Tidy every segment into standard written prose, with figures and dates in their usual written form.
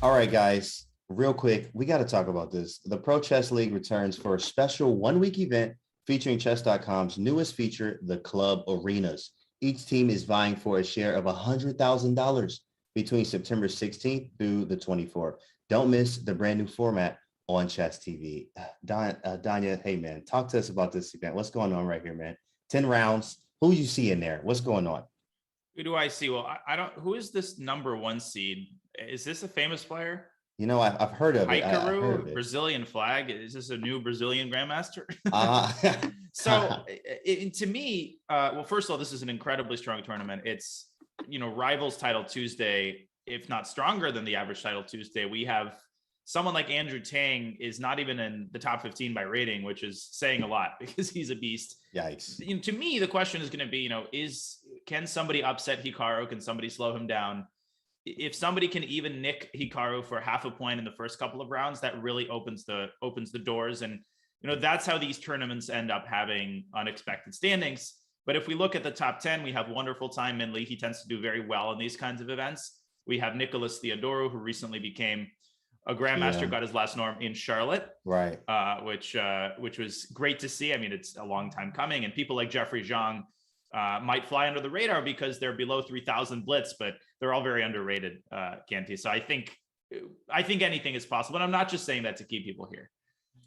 All right, guys, real quick, we got to talk about this. The Pro Chess League returns for a special one-week event featuring Chess.com's newest feature, the Club Arenas. Each team is vying for a share of $100,000 between September 16th through the 24th. Don't miss the brand new format on Chess TV. Danya, hey, man, talk to us about this event. What's going on right here, man? 10 rounds. Who you see in there? What's going on? Who do I see? Well, I don't. Who is this number one seed? Is this a famous player? You know, I've heard of it. I've heard of it. Brazilian flag. Is this a new Brazilian grandmaster? So, to me, well, first of all, this is an incredibly strong tournament. It's, rivals title Tuesday, if not stronger than the average title Tuesday. We have someone like Andrew Tang is not even in the top 15 by rating, which is saying a lot because he's a beast. Yikes. To me, the question is going to be, can somebody upset Hikaru? Can somebody slow him down? If somebody can even nick Hikaru for half a point in the first couple of rounds, that really opens the doors. And, that's how these tournaments end up having unexpected standings. But if we look at the top 10, we have wonderful Time Min Lee. He tends to do very well in these kinds of events. We have Nicholas Theodorou, who recently became a grandmaster, got his last norm in Charlotte, right? Which was great to see. I mean, it's a long time coming, and people like Jeffrey Zhang might fly under the radar because they're below 3,000 blitz, but they're all very underrated, Canty. So I think anything is possible, and I'm not just saying that to keep people here.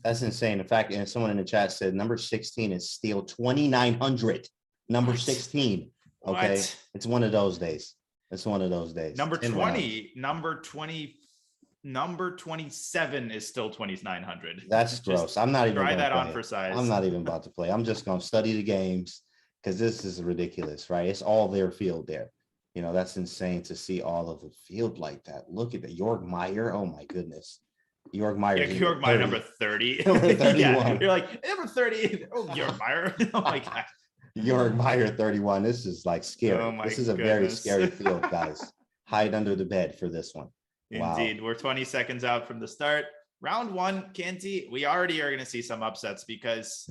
That's insane. In fact, and someone in the chat said number 16 is still 2,900. Number 16. Okay, What? It's one of those days. It's one of those days. Number 20, number 27 is still 2,900. That's gross. I'm not even try that play on for size. I'm not even about to play. I'm just going to study the games because this is ridiculous, right? It's all their field there. That's insane to see all of the field like that. Look at the Jörg Meyer. Oh my goodness. Jörg Meyer. Yeah, Jörg Meyer, number 30. Number 31. Yeah, you're like, number 30. Oh, Jörg Meyer. Oh my God. Jörg Meyer, 31. This is like scary. Oh this is a very scary field, guys. Hide under the bed for this one. Indeed. Wow. We're 20 seconds out from the start. Round one, Canty, we already are going to see some upsets because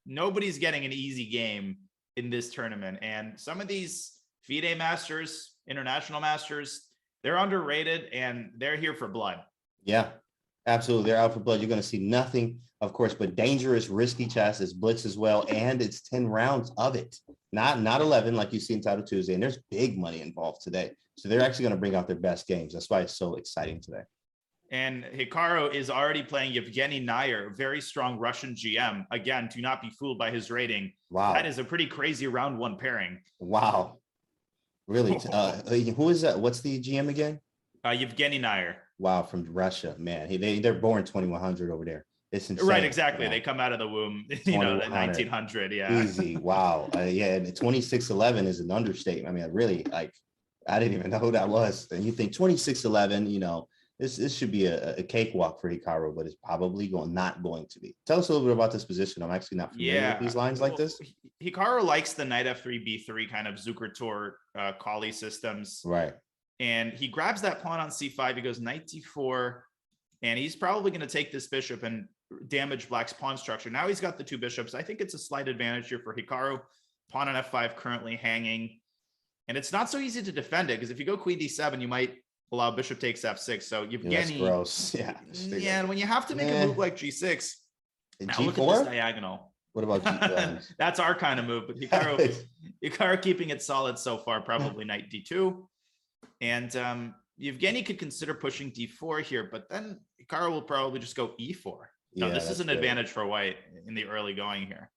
nobody's getting an easy game in this tournament. And some of these FIDE masters, international masters, they're underrated and they're here for blood. Yeah, absolutely. They're out for blood. You're going to see nothing, of course, but dangerous, risky chess. It's blitz as well. And it's 10 rounds of it. Not 11 like you see in Title Tuesday. And there's big money involved today. So they're actually going to bring out their best games. That's why it's so exciting today. And Hikaru is already playing Yevgeny Nair, very strong Russian GM. Again, do not be fooled by his rating. Wow. That is a pretty crazy round one pairing. Wow. Really? Who is that? What's the GM again? Yevgeny Nair. Wow, from Russia. Man, they're born 2100 over there. It's insane. Right, exactly. Yeah. They come out of the womb, the 1900. Yeah. Easy. Wow. Yeah, and 2611 is an understatement. I mean, really, I didn't even know who that was. And you think 2611, this should be a cakewalk for Hikaru, but it's probably not going to be. Tell us a little bit about this position. I'm actually not familiar with these lines like this. Hikaru likes the knight f3, b3 kind of Zukertor Kali systems. Right. And he grabs that pawn on c5. He goes knight d4, and he's probably going to take this bishop and damage black's pawn structure. Now he's got the two bishops. I think it's a slight advantage here for Hikaru. Pawn on f5 currently hanging. And it's not so easy to defend it because if you go queen d7, you might allow bishop takes f6. So Yevgeny, that's gross. Yeah. And when you have to make a move like g6, now G4? look at this diagonal. What about g4? That's our kind of move. But Hikaru keeping it solid so far, probably knight d2. And Yevgeny could consider pushing d4 here, but then Hikaru will probably just go e4. No, this is an advantage for white in the early going here.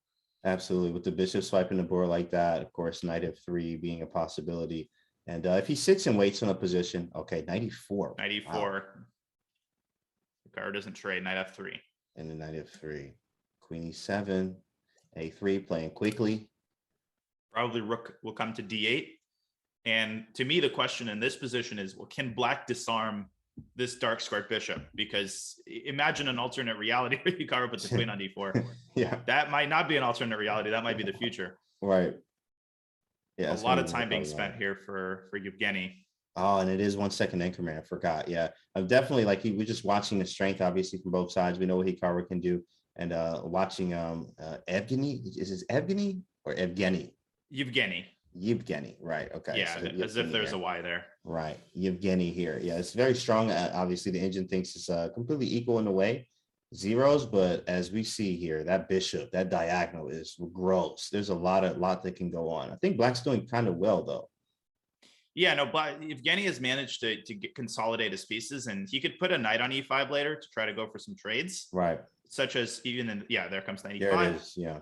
Absolutely. With the bishop swiping the board like that, of course, knight f3 being a possibility. And if he sits and waits on a position, okay, knight e4. Knight e4. Wow. Hikaru doesn't trade, knight f3. And then knight f3. Queen e7. a3 playing quickly. Probably rook will come to d8. And to me, the question in this position is, well, can black disarm this dark squared bishop? Because imagine an alternate reality where Hikaru puts the queen on d4. Yeah. That might not be an alternate reality. That might be the future. Right. Yeah. A lot of time being spent here for Yevgeny. Oh, and it is 1 second increment. I forgot. Yeah. I'm definitely we're just watching the strength, obviously, from both sides. We know what Hikaru can do. And watching Evgeny. Is this Evgeny or Evgeny? Yevgeny. Yevgeny, right? Okay, Yeah, so as if Yevgeny there's here. a Y there. Right, Yevgeny here. Yeah, it's very strong. Obviously, the engine thinks it's completely equal in a way, zeros. But as we see here, that bishop, that diagonal is gross. There's a lot that can go on. I think Black's doing kind of well though. Yeah, no, but Evgeny has managed to consolidate his pieces, and he could put a knight on e5 later to try to go for some trades, Right. such as even in, yeah, there comes knight There it e5. is. Yeah.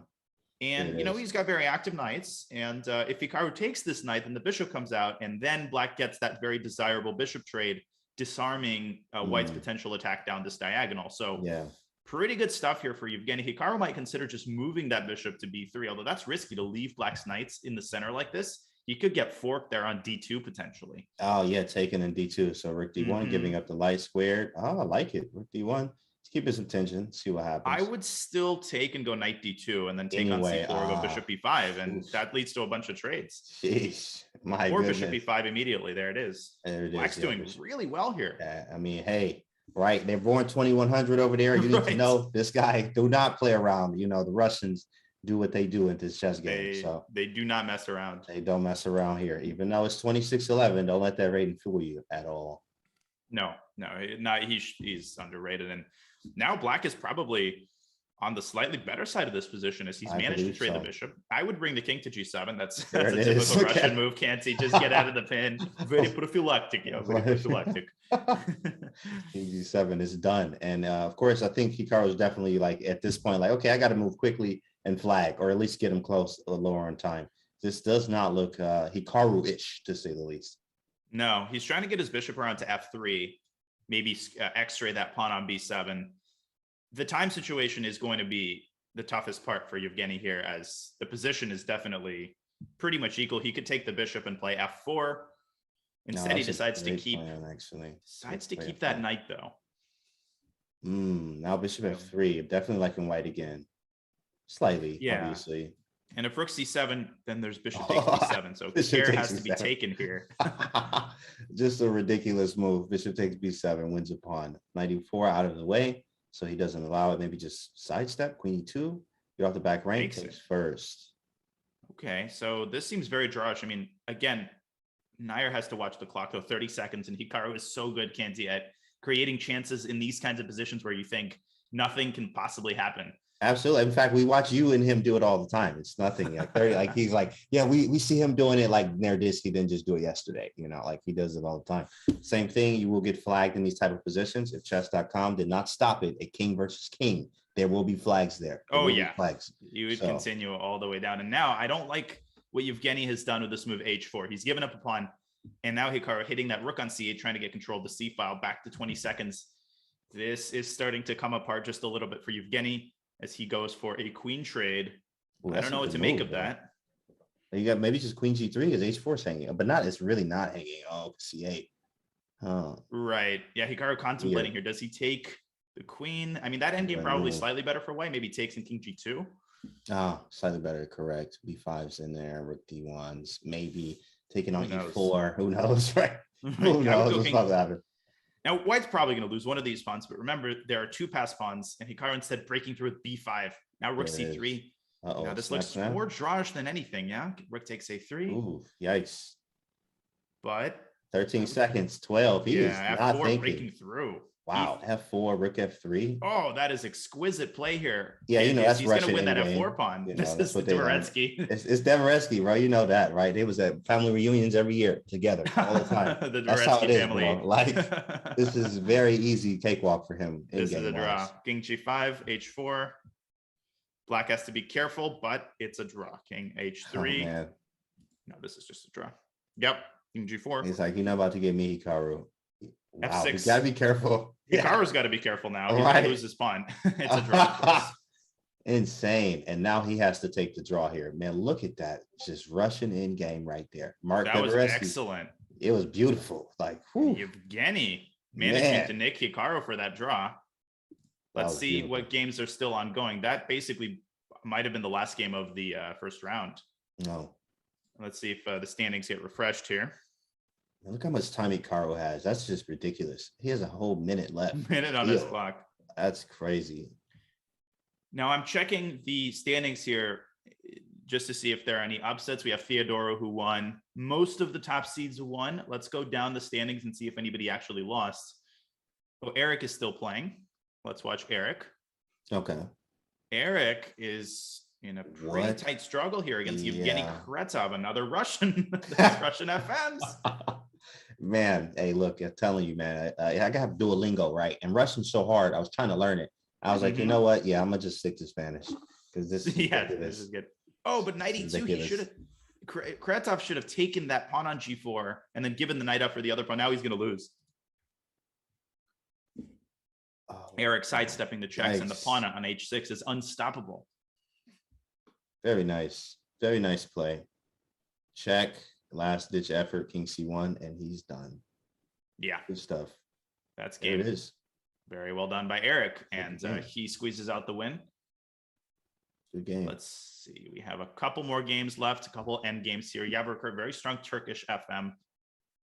And, he's got very active knights. And if Hikaru takes this knight, then the bishop comes out, and then Black gets that very desirable bishop trade, disarming White's potential attack down this diagonal. So yeah, pretty good stuff here for Yevgeny. Hikaru might consider just moving that bishop to b3, although that's risky to leave Black's knights in the center like this. He could get forked there on d2 potentially. Oh yeah, taken in d2. So Rook d1, giving up the light squared. Oh, I like it. Rook d1. Let's keep his attention. See what happens. I would still take and go knight d2 and then take on c4, go bishop b5, and that leads to a bunch of trades. Jeez, my or goodness. bishop b5 immediately. There it is. There it Black's is. doing really well here. Yeah, I mean, hey, right? They're born 2100 over there. You need to know this guy. Do not play around. The Russians do what they do in this chess game. So they do not mess around. They don't mess around here. Even though it's 26-11, don't let that rating fool you at all. No, not he's underrated. And now Black is probably on the slightly better side of this position as he's managed to trade the bishop. I would bring the king to g7. That's a typical Russian move. Canty, just get out of the pin. Very prophylactic. Yeah, very prophylactic. King g7 is done. And of course, I think Hikaru is definitely like at this point, like, okay, I got to move quickly and flag, or at least get him close lower on time. This does not look Hikaru-ish, to say the least. No, he's trying to get his bishop around to f3, maybe x-ray that pawn on b7. The time situation is going to be the toughest part for Yevgeny here, as the position is definitely pretty much equal. He could take the bishop and play f4. Instead, he decides to keep that knight, though. Now bishop f3. Definitely liking White again. Slightly, obviously. And if rook c7, then there's bishop takes b7. So care has to be taken here. Just a ridiculous move. Bishop takes b7, wins a pawn. Knight e4 out of the way, so he doesn't allow it. Maybe just sidestep, queen e2. Get off the back rank, takes first. Okay, so this seems very drawish. I mean, again, Nair has to watch the clock, though. 30 seconds, and Hikaru is so good, Canty, at creating chances in these kinds of positions where you think nothing can possibly happen. Absolutely. In fact, we watch you and him do it all the time. It's nothing like he's like, yeah, we see him doing it like Naroditsky didn't just do it yesterday. Like he does it all the time. Same thing. You will get flagged in these type of positions. If Chess.com did not stop it, a king versus king, there will be flags there. Flags. You would continue all the way down. And now I don't like what Yevgeny has done with this move h4. He's given up a pawn, and now Hikaru hitting that rook on c8, trying to get control of the c file. Back to 20 seconds. This is starting to come apart just a little bit for Yevgeny, as he goes for a queen trade. I don't know what to make of that. You got maybe just queen g3 is h4 is hanging, but it's really not hanging. Oh, c8. Right. Yeah, Hikaru contemplating here. Does he take the queen? I mean, that endgame probably slightly better for White. Maybe takes in king g2. Slightly better, correct. b5's in there, rook d1's, maybe taking on e4. Who knows, right? Who knows what's about to happen. Now, White's probably going to lose one of these pawns, but remember, there are two passed pawns, and Hikaru instead breaking through with b5. Now rook c3. Now this looks more drawish than anything, yeah? Rook takes a3. Ooh, yikes. But 13 seconds, 12. He is not thinking. Breaking through. Wow, f4, rook f3. Oh, that is exquisite play here. Yeah, that's he's going to win that f4 pawn. This is Naroditsky. It's Naroditsky, bro. You know that, right? They was at family reunions every year together all the time. The Naroditsky family. Bro. Like, this is very easy cakewalk for him. This is a draw. King g5, h4. Black has to be careful, but it's a draw. King h3. Oh, no, this is just a draw. Yep. King g4. He's like, you're not about to get me, Hikaru. Wow, f6. You gotta be careful. Hikaru's got to be careful now. He's gonna lose his pawn. It's a draw. Insane. And now he has to take the draw here. Man, look at that. Just Russian in game right there. That was excellent. It was beautiful. Like, Yevgeny managing to nick Hikaru for that draw. Let's see what games are still ongoing. That basically might have been the last game of the first round. No. Let's see if the standings get refreshed here. Look how much time Hikaru has. That's just ridiculous. He has a whole minute left. Minute on his clock. That's crazy. Now I'm checking the standings here. just to see if there are any upsets. We have Theodoro, who won. Most of the top seeds won. Let's go down the standings and see if anybody actually lost. Oh, Eric is still playing. Let's watch Eric. Okay. Eric is in a pretty tight struggle here against Yevgeny Kretov, another Russian. Russian FMs. Man, hey, look, I'm telling you, man, I got Duolingo, right? And Russian's so hard. I was trying to learn it. I was like, you know what? Yeah, I'm gonna just stick to Spanish because this is this is good. Oh, but knight e2, he should have. Kretov should have taken that pawn on g4 and then given the knight up for the other pawn. Now he's going to lose. Oh, Eric sidestepping the checks, and the pawn on h6 is unstoppable. Very nice. Very nice play. Check. Last ditch effort. King c1, and he's done. Yeah. Good stuff. That's game. There it is. Very well done by Eric. And he squeezes out the win. Good game. Let's see. We have a couple more games left, a couple end games here. Yavrikar, very strong Turkish FM,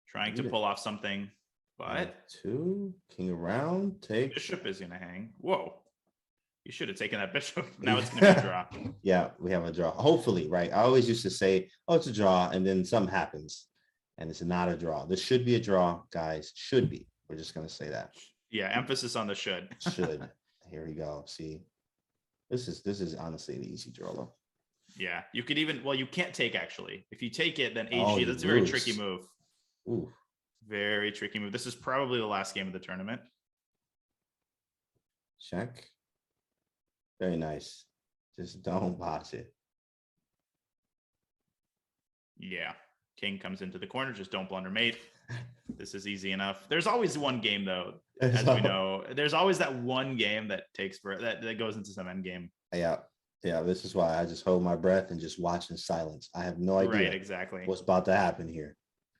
trying to pull off something. But two, king around, take. Bishop is going to hang. Whoa. You should have taken that bishop. Now it's going to be a draw. Yeah, we have a draw. Hopefully, right? I always used to say, oh, it's a draw. And then something happens. And it's not a draw. This should be a draw, guys. Should be. We're just going to say that. Yeah, emphasis on the should. Should. Here we go. See, this is honestly an easy draw, though. Yeah, you could even, well, you can't take actually. If you take it, then HG, that's a very tricky move. Ooh. Very tricky move. This is probably the last game of the tournament. Check. Very nice. Just don't botch it. Yeah. King comes into the corner. Just don't blunder mate. This is easy enough. There's always one game though, as we know. There's always that one game that takes for that goes into some end game. Yeah. Yeah. This is why I just hold my breath and just watch in silence. I have no idea right, exactly what's about to happen here.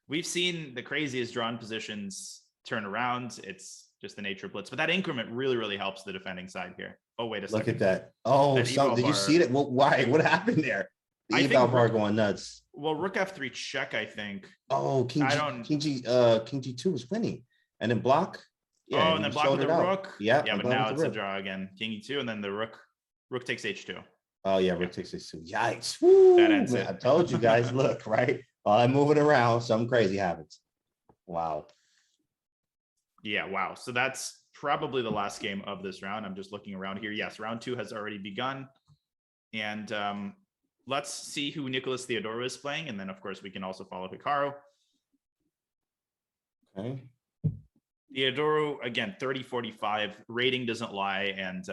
We've seen the craziest drawn positions turn around. It's just the nature of blitz, but that increment really, really helps the defending side here. Oh, wait a second. Look at that. Oh, did you see that? Well, why? What happened there? The eval bar going nuts. Well, rook f3 check, I think. Oh, King G2 was winning. And then block. Yeah, and then block with the rook. Yeah, but now it's a draw again. King E2, and then the rook takes H2. Oh, yeah, rook takes H2. Yikes. Woo, that ends it. I told you guys, look, right? While I'm moving around, something crazy happens. Wow. Yeah, wow. So that's probably the last game of this round. I'm just looking around here. Yes, round 2 has already begun. And let's see who Nicholas Theodoro is playing. And then, of course, we can also follow Hikaru. Okay. Theodoro, again, 30-45. Rating doesn't lie. And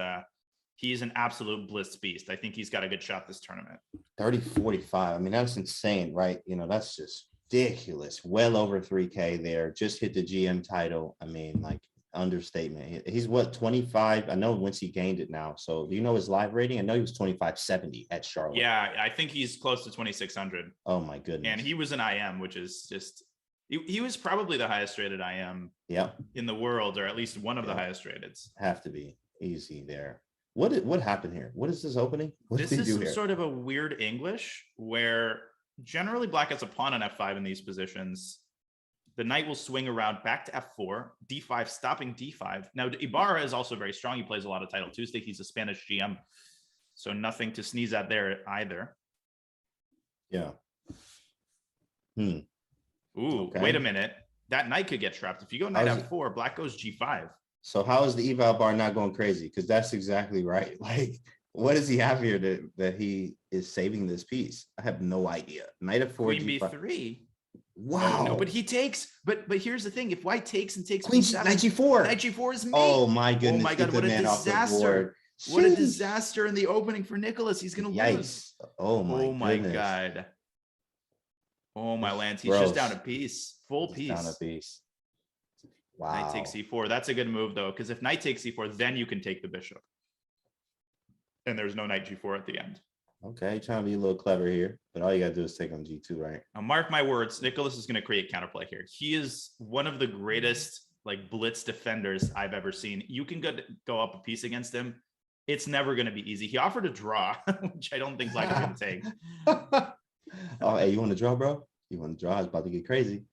he's an absolute blitz beast. I think he's got a good shot this tournament. 30-45. I mean, that's insane, right? You know, that's just ridiculous. Well over 3K there. Just hit the GM title. I mean, like, understatement. He's what, 25? I know once he gained it now. So do you know his live rating? I know he was 2570 at Charlotte. Yeah, I think he's close to 2600. Oh my goodness. And he was an IM, which is just he was probably the highest rated IM in the world, or at least one of the highest rated. Have to be easy there. What happened here? What is this opening? What this is some sort of a weird English where generally black has a pawn on f5 in these positions. The knight will swing around back to f4, d5, stopping d5. Now, Ibarra is also very strong. He plays a lot of Title Tuesday. He's a Spanish GM. So nothing to sneeze at there either. Yeah. Ooh, okay. Wait a minute. That knight could get trapped. If you go knight f4, black goes g5. So how is the eval bar not going crazy? Because that's exactly right. Like, what does he have here that he is saving this piece? I have no idea. Knight f4, queen b3. Wow. No, but he takes, but here's the thing. If white takes and takes queen b7, knight g4. Knight g4 is mate. Oh my goodness. Oh my God, what a disaster. What a disaster in the opening for Nicholas. He's going to lose. Oh my God. Oh my lands. He's just down a piece. Full piece. Down a piece. Wow. Knight takes c4. That's a good move though, because if knight takes c4, then you can take the bishop. And there's no knight g4 at the end. Okay, trying to be a little clever here, but all you gotta do is take on g2, right? Now, mark my words, Nicholas is going to create counterplay here. He is one of the greatest like blitz defenders I've ever seen. You can go up a piece against him. It's never going to be easy. He offered a draw, which I don't think black is going to take. Oh, hey, you want to draw, bro? You want to draw? It's about to get crazy.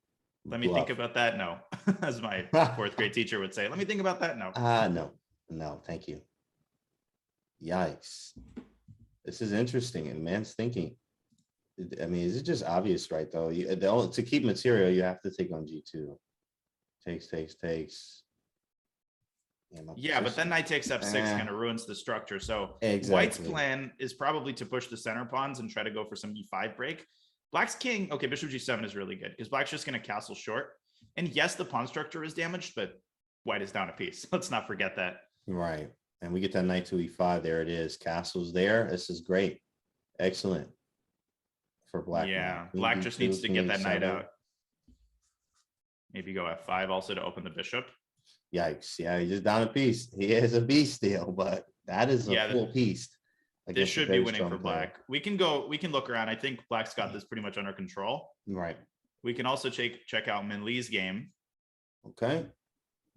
Let me think about that. No, as my fourth grade teacher would say. Let me think about that. No. No, thank you. Yikes. This is interesting, and man's thinking. I mean, is it just obvious, right? Though to keep material, you have to take on G2. Takes. Yeah, but then knight takes f6 kind of ruins the structure. So White's plan is probably to push the center pawns and try to go for some e5 break. Black's king, okay, bishop g7 is really good because Black's just going to castle short. And yes, the pawn structure is damaged, but White is down a piece. Let's not forget that. Right. And we get that knight to e5. There it is. Castle's there. This is great. Excellent for Black. Yeah, Black just needs to get that knight out. Maybe go f5 also to open the bishop. Yikes. Yeah, he's just down a piece. He is a beast still, but that is a full piece. This should be winning for Black. We can look around. I think Black's got this pretty much under control. Right. We can also check out Min Lee's game. Okay.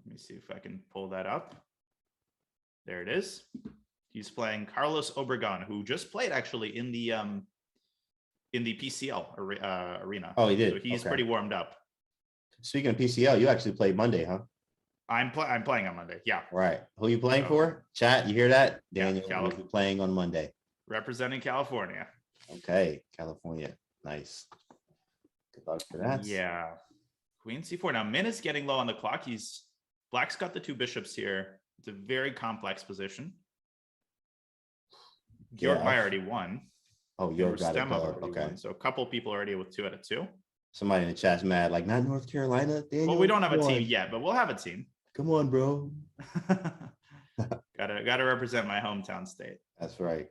Let me see if I can pull that up. There it is. He's playing Carlos Obregon, who just played actually in the PCL arena. Oh, he did. So he's pretty warmed up. Speaking of PCL, you actually played Monday, huh? I'm playing on Monday. Yeah. Right. Who are you playing for? Chat, you hear that? Daniel will be playing on Monday. Representing California. Okay, California. Nice. Good luck for that. Yeah. Queen c4. Now Min is getting low on the clock. Black's got the two bishops here. It's a very complex position. Georg Meyer already won. Oh, Georg got it. Okay. Won. So a couple people already with 2 out of 2. Somebody in the chat's mad, like, not North Carolina. Daniel, well, we don't have a team yet, but we'll have a team. Come on, bro. gotta represent my hometown state. That's right.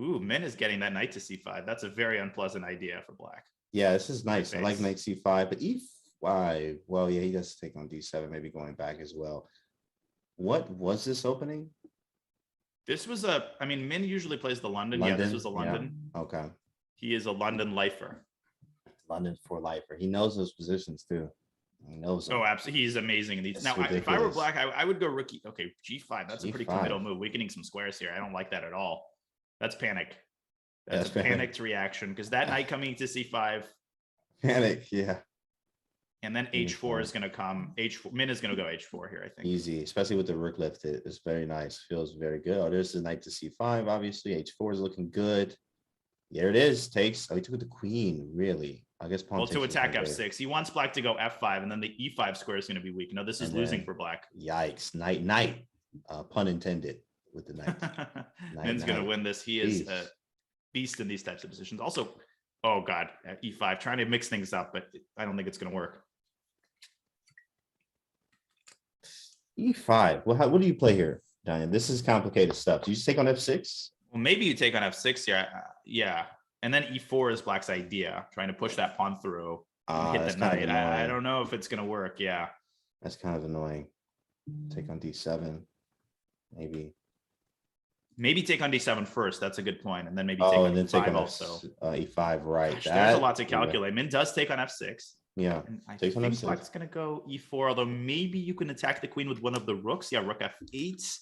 Ooh, Min is getting that knight to c5. That's a very unpleasant idea for Black. Yeah, this is nice. I like knight c5, but e5. Well, yeah, he does take on d7, maybe going back as well. What was this opening? This was Min usually plays the London. Yeah, this was a London. Yeah. Okay. He is a London lifer. London for lifer. He knows those positions too. He knows them. Oh, absolutely. He's amazing in these. Now, if I were Black, I would go rookie. Okay, g5. That's a pretty committal move. Weakening some squares here. I don't like that at all. That's panic. That's a panicked reaction because that knight coming to c5. Panic, yeah. And then h4 is going to come. Min is going to go h4 here, I think. Easy, especially with the rook lifted. It's very nice. Feels very good. Oh, there's the knight to c5. Obviously, h4 is looking good. There it is. Takes. Oh, he took the queen. Really? I guess pawn. Well, to attack f6. He wants Black to go f5, and then the e5 square is going to be weak. No, this is losing for Black. Yikes! Knight. Pun intended with the knight. Min's going to win this. He is a beast in these types of positions. Also, oh god, e5. Trying to mix things up, but I don't think it's going to work. E5. Well, what do you play here, Diane? This is complicated stuff. Do you just take on f6? Well, maybe you take on f6 here. Yeah. And then e4 is Black's idea, trying to push that pawn through and hit the knight. I don't know if it's going to work. Yeah. That's kind of annoying. Take on d7. Maybe take on d7 first. That's a good point. And then maybe take on e5 also. E5, right. Gosh, there's a lot to calculate. Min does take on f6. Yeah. I think Black's going to go e4, although maybe you can attack the queen with one of the rooks. Yeah, rook f8.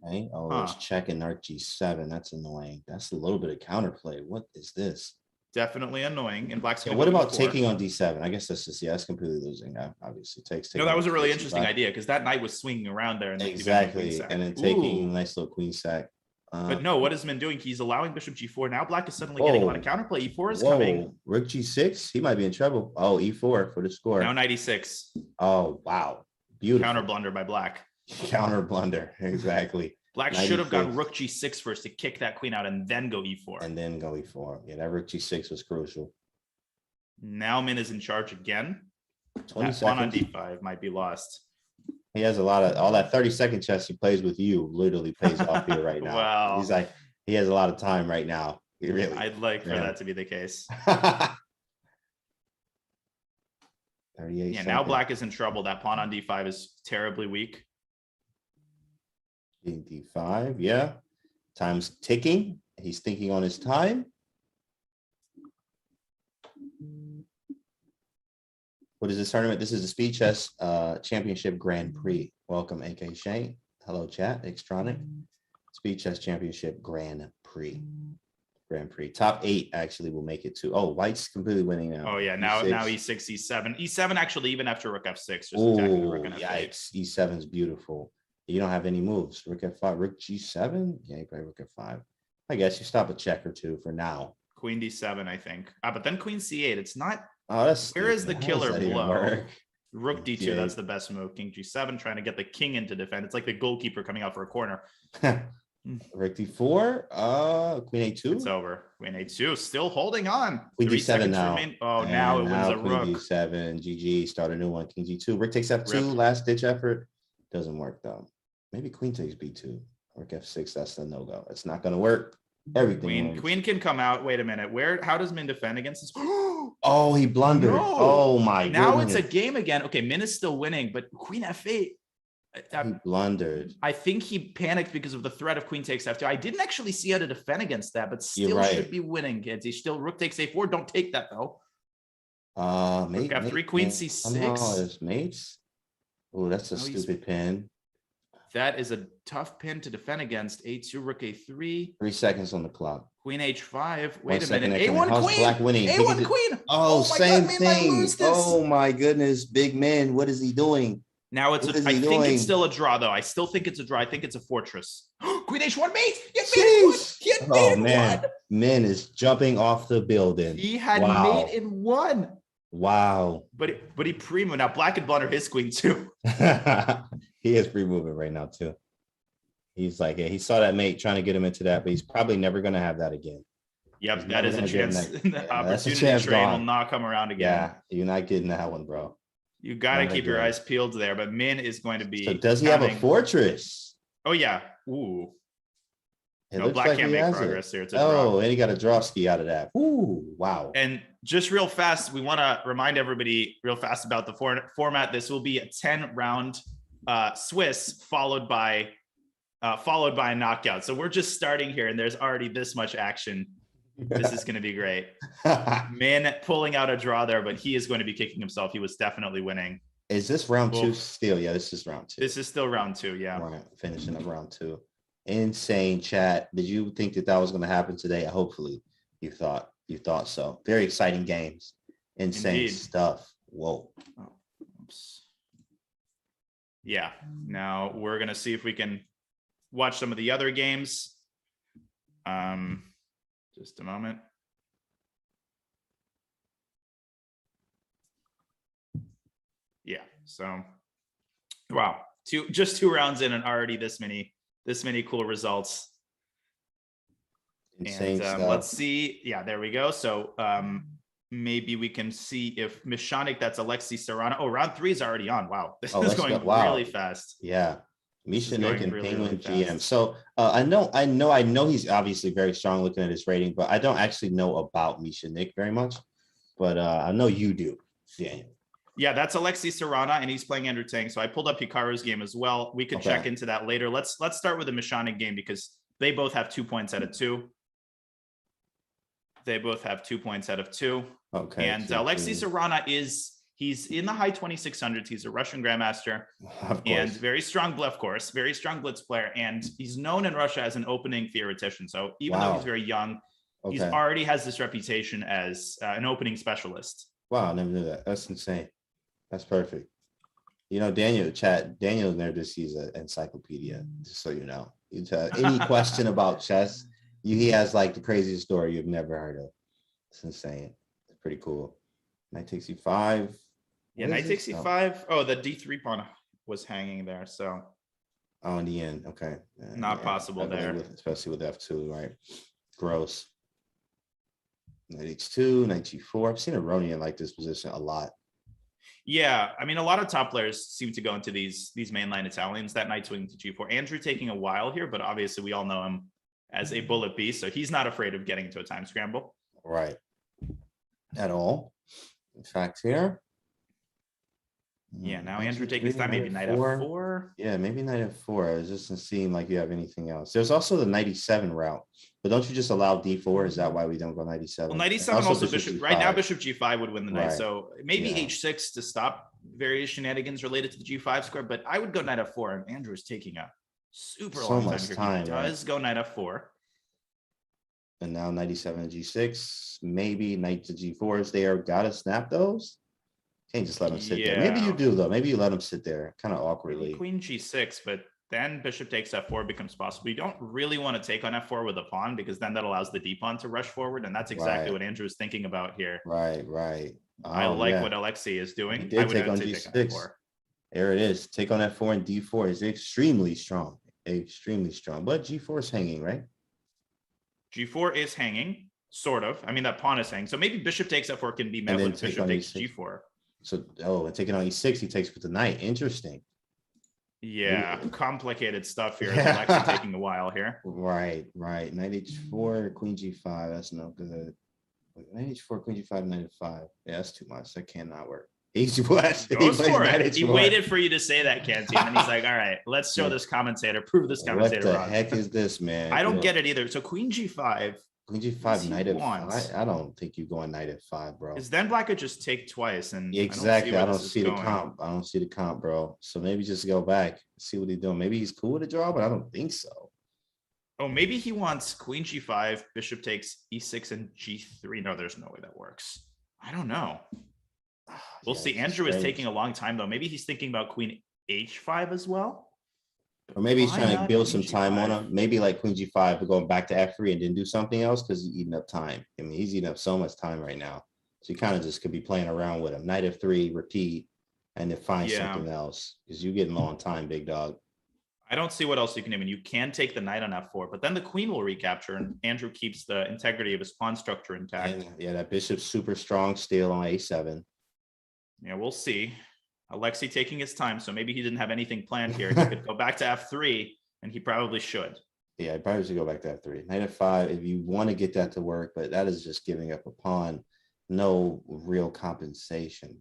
Okay. Oh, it's checking knight g7. That's annoying. That's a little bit of counterplay. What is this? Definitely annoying. And Black's what about taking on d7? I guess that's just that's completely losing. Obviously, takes. No, that was a really interesting idea because that knight was swinging around there. And exactly, and then taking a nice little queen sack. But no, what is Min doing? He's allowing bishop g4. Now Black is suddenly getting a lot of counterplay. E4 is coming. Rook g6. He might be in trouble. Oh, e4 for the score. Now 96. Oh wow, beautiful. Counter blunder by Black. Counter blunder, exactly. Black 96. Should have gone rook g6 first to kick that queen out and then go e4. And then go e4. Yeah, that rook g6 was crucial. Now Min is in charge again. 20 that pawn on d5 might be lost. He has a lot of all that 30-second chess he plays with you literally pays off here right now. Wow. He's like, he has a lot of time right now. He really. I'd like for that to be the case. 38 yeah, now Black is in trouble. That pawn on d5 is terribly weak. d5, yeah. Time's ticking. He's thinking on his time. What is this tournament? This is the Speed Chess Championship Grand Prix. Welcome, AK Shane. Hello, chat. Extronic. Speed Chess Championship Grand Prix. Grand Prix. Top 8 actually will make it to. Oh, White's completely winning now. Oh yeah, now e6, e7. E7 actually even after rook f6. Just attacking the rook and f8. Yikes. E7 is beautiful. You don't have any moves. Rook f5, rook g7. Yeah, you play rook f5. I guess you stop a check or two for now. queen d7, I think. But then queen c8. It's not. Oh, that's Where is stupid. the How does killer that even blow? work? Rook d2. Yeah. That's the best move. King g7, trying to get the king into defend. It's like the goalkeeper coming out for a corner. Rook d4. Queen It's a2. over. Queen a2, still holding on. Queen 3 d7 seconds now. remain. Oh, And now it wins a Queen rook. d7. GG. Start a new one. King g2. Rook takes f2. Rip. Last ditch effort. Doesn't work though. Maybe queen takes b2. Rook f6. That's the no go. It's not gonna work. Everything. wins. Queen can come out. Wait a minute. How does Min defend against this? Oh, he blundered. No. Oh my Now goodness. it's a game again. Okay, Min is still winning, but Queen f8. He blundered. I think he panicked because of the threat of Queen takes f2. I didn't actually see how to defend against that, but You're still right. should be winning, kids. He still Rook takes a4. Don't take that though. Mate, Rook f3, Queen c6. Somehow it's mates. Oh, that's a No, he's- stupid pin. That is a tough pin to defend against. A2, Rook a3, 3 seconds on the clock. Queen h5. 1 Wait a second minute. increment. A1 How's queen. Black winning? A1 queen. Oh, my same God, Min might thing. lose this. Oh my goodness, big man. What is he doing? Now it's What a, is I he think doing? it's still a draw though. I still think it's a draw. I think it's a fortress. Queen h1 mate. He had mate in one. Sheesh. He had mate Oh in man, one. Min is jumping off the building. He had Wow. mate in one. Wow. But he primo. Now Black could blunder his queen too. He is free moving right now too. He's like, yeah, he saw that mate trying to get him into that, but he's probably never going to have that again. Yep, He's that never is a gonna get chance. that. The Yeah, that's a opportunity chance train will gone. not come around again. Yeah, you're not getting that one, bro. You got to Not keep your again. eyes peeled there. But Min is going to be. So does he have a counting- fortress? Oh yeah. Ooh. It No, looks Black like can't he make has progress it. there. It's a draw. Oh, and he got a draw ski out of that. Ooh, wow. And just real fast, we want to remind everybody real fast about the format. This will be a 10-round Swiss followed by a knockout. So we're just starting here, and there's already this much action. This is going to be great. Min pulling out a draw there, but he is going to be kicking himself. He was definitely winning. Is this round Well, two still? Yeah, this is round two. This is still round 2. Yeah. All right, finishing up round 2. Insane, chat. Did you think that was going to happen today? Hopefully you thought so. Very exciting games. Insane Indeed. stuff. Whoa. Oh, oops. Yeah. Now we're going to see if we can watch some of the other games. Just a moment. Yeah. So, wow. Just two rounds in and already this many cool results. Insane And stuff. let's see. Yeah, there we go. So maybe we can see if Mishanik, that's Alexei Serrano. Oh, round 3 is already on. Wow. This is let's going go. Wow. really fast. Yeah. Misha Nick and really, Penguin really GM. fast. So I know he's obviously very strong looking at his rating, but I don't actually know about Misha Nick very much. But I know you do, Daniel. Yeah, that's Alexei Serrano, and he's playing Andrew Tang. So I pulled up Hikaru's game as well. We could check into that later. Let's start with the Mishanik game because they both have 2 points out of 2. They both have 2 points out of 2. Okay. And Alexei Serrano he's in the high 2600s. He's a Russian grandmaster and very strong bluff course, very strong blitz player. And he's known in Russia as an opening theoretician. So even though he's very young, he's already has this reputation as an opening specialist. Wow, I never knew that. That's insane. That's perfect. You know, Daniel Naroditsky is an encyclopedia, just so you know. Any question about chess, he has like the craziest story you've never heard of. It's insane. It's pretty cool. Knight takes e5. Yeah, knight takes e5. Oh, the d3 pawn was hanging there. So in the end, okay. Not possible there. Especially with f2, right? Gross. Knight h2, knight g4. I've seen Aronian like this position a lot. Yeah, I mean, a lot of top players seem to go into these mainline Italians. That knight swinging to g4. Andrew taking a while here, but obviously we all know him as a bullet beast, so he's not afraid of getting into a time scramble. Right. At all. In fact, here. Yeah, now Andrew taking his time, maybe knight f4. Yeah, maybe knight f4. It just doesn't seem like you have anything else. There's also the knight e7 route, but don't you just allow d4? Is that why we don't go knight e7? Well, knight e7 also bishop. Right now, bishop g5 would win the knight. Right. So maybe h6 to stop various shenanigans related to the g5 square. But I would go knight f4, and Andrew's taking a super long time here. He does go knight f4. And now knight e7 g6. Maybe knight to g4 is there. Gotta snap those. Can't just let him sit there. Maybe you do though. Maybe you let him sit there kind of awkwardly. Queen g6, but then bishop takes f4 becomes possible. You don't really want to take on f4 with a pawn because then that allows the d pawn to rush forward. And that's exactly what Andrew is thinking about here. Right. I like what Alexei is doing. He did take on g6. There it is. Take on f4 and d4 is extremely strong. But g4 is hanging, right? G4 is hanging, sort of. I mean, that pawn is hanging. So maybe bishop takes f4 can be met with bishop takes g4. So, and taking on e6, he takes with the knight. Interesting. Yeah, complicated stuff here. It's actually taking a while here. Right. Knight h4, queen g5. That's no good. Knight h4, queen g5, knight f5. Yeah, that's too much. That cannot work. Goes for it. He waited for you to say that, Canty, and then he's like, "All right, let's show this commentator, prove this commentator wrong." What the heck is this, man? I don't get it either. So queen g5. Queen g5, knight f5. I don't think you going knight f5, bro. Because then black could just take twice, and exactly. I don't see the comp. I don't see the comp, bro. So maybe just go back, see what he's doing. Maybe he's cool with a draw, but I don't think so. Oh, maybe he wants queen g5, bishop takes e6 and g3. No, there's no way that works. I don't know. We'll see. Andrew is taking a long time, though. Maybe he's thinking about queen h5 as well. Or maybe he's trying to build some time on him. Maybe like queen g5, but going back to f3 and then do something else because he's eating up time. I mean, he's eating up so much time right now. So you kind of just could be playing around with him. Knight f3, repeat, and then find something else because you're getting low on time, big dog. I don't see what else you can do. I mean, you can take the knight on f4, but then the queen will recapture, and Andrew keeps the integrity of his pawn structure intact. And, yeah, that bishop's super strong still on a7. Yeah, we'll see. Alexei taking his time, so maybe he didn't have anything planned here. He could go back to f3, and he probably should. Yeah, he probably should go back to f3. Knight f5, if you want to get that to work, but that is just giving up a pawn. No real compensation.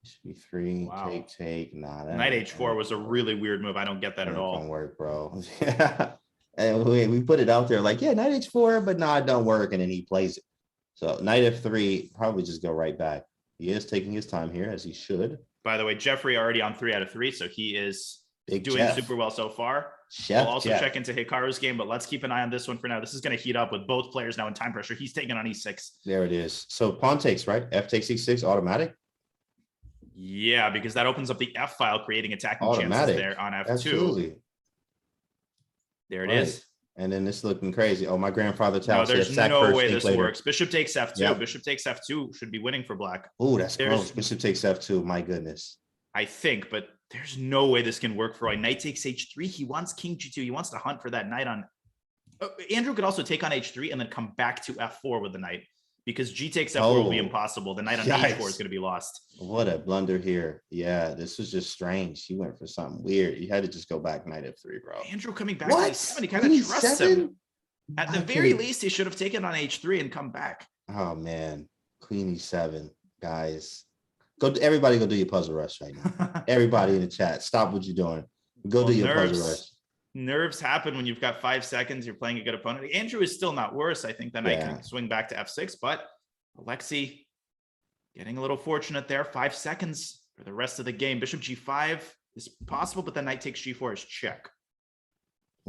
Should be 3, take. Nah, knight h4 was a really weird move. I don't get that at all. Don't work, bro. Yeah. And we put it out there like, yeah, knight h4, but nah, it don't work. And then he plays it. So knight f3, probably just go right back. He is taking his time here, as he should. By the way, Jeffrey already on 3 out of 3, so he is doing super well so far. We'll also check into Hikaru's game, but let's keep an eye on this one for now. This is going to heat up with both players now in time pressure. He's taking on e6. There it is. So pawn takes, right? F takes e6, automatic? Yeah, because that opens up the F file, creating attacking chances there on F2. Absolutely. There it is. And then it's looking crazy. Oh, my grandfather tells me. There's no way this works. Bishop takes f2. Yep. Bishop takes f2 should be winning for black. Oh, that's gross. Bishop takes f2. My goodness. I think, but there's no way this can work for Roy. Knight takes h3. He wants king g2. He wants to hunt for that knight on. Andrew could also take on h3 and then come back to f4 with the knight, because g takes f4 will be impossible. The knight on h4 is going to be lost. What a blunder here. Yeah, this was just strange. He went for something weird. You had to just go back knight f3, bro. Andrew coming back to e7. He kind of trusts him. At the very least, he should have taken on h3 and come back. Oh, man. Queen e7, guys. Everybody go do your puzzle rush right now. Everybody in the chat, stop what you're doing. Go do your puzzle rush. Nerves happen when you've got 5 seconds. You're playing a good opponent. Andrew is still not worse. I think that I can swing back to f6, but Alexei getting a little fortunate there. 5 seconds for the rest of the game. Bishop g5 is possible, but then knight takes g4 is check.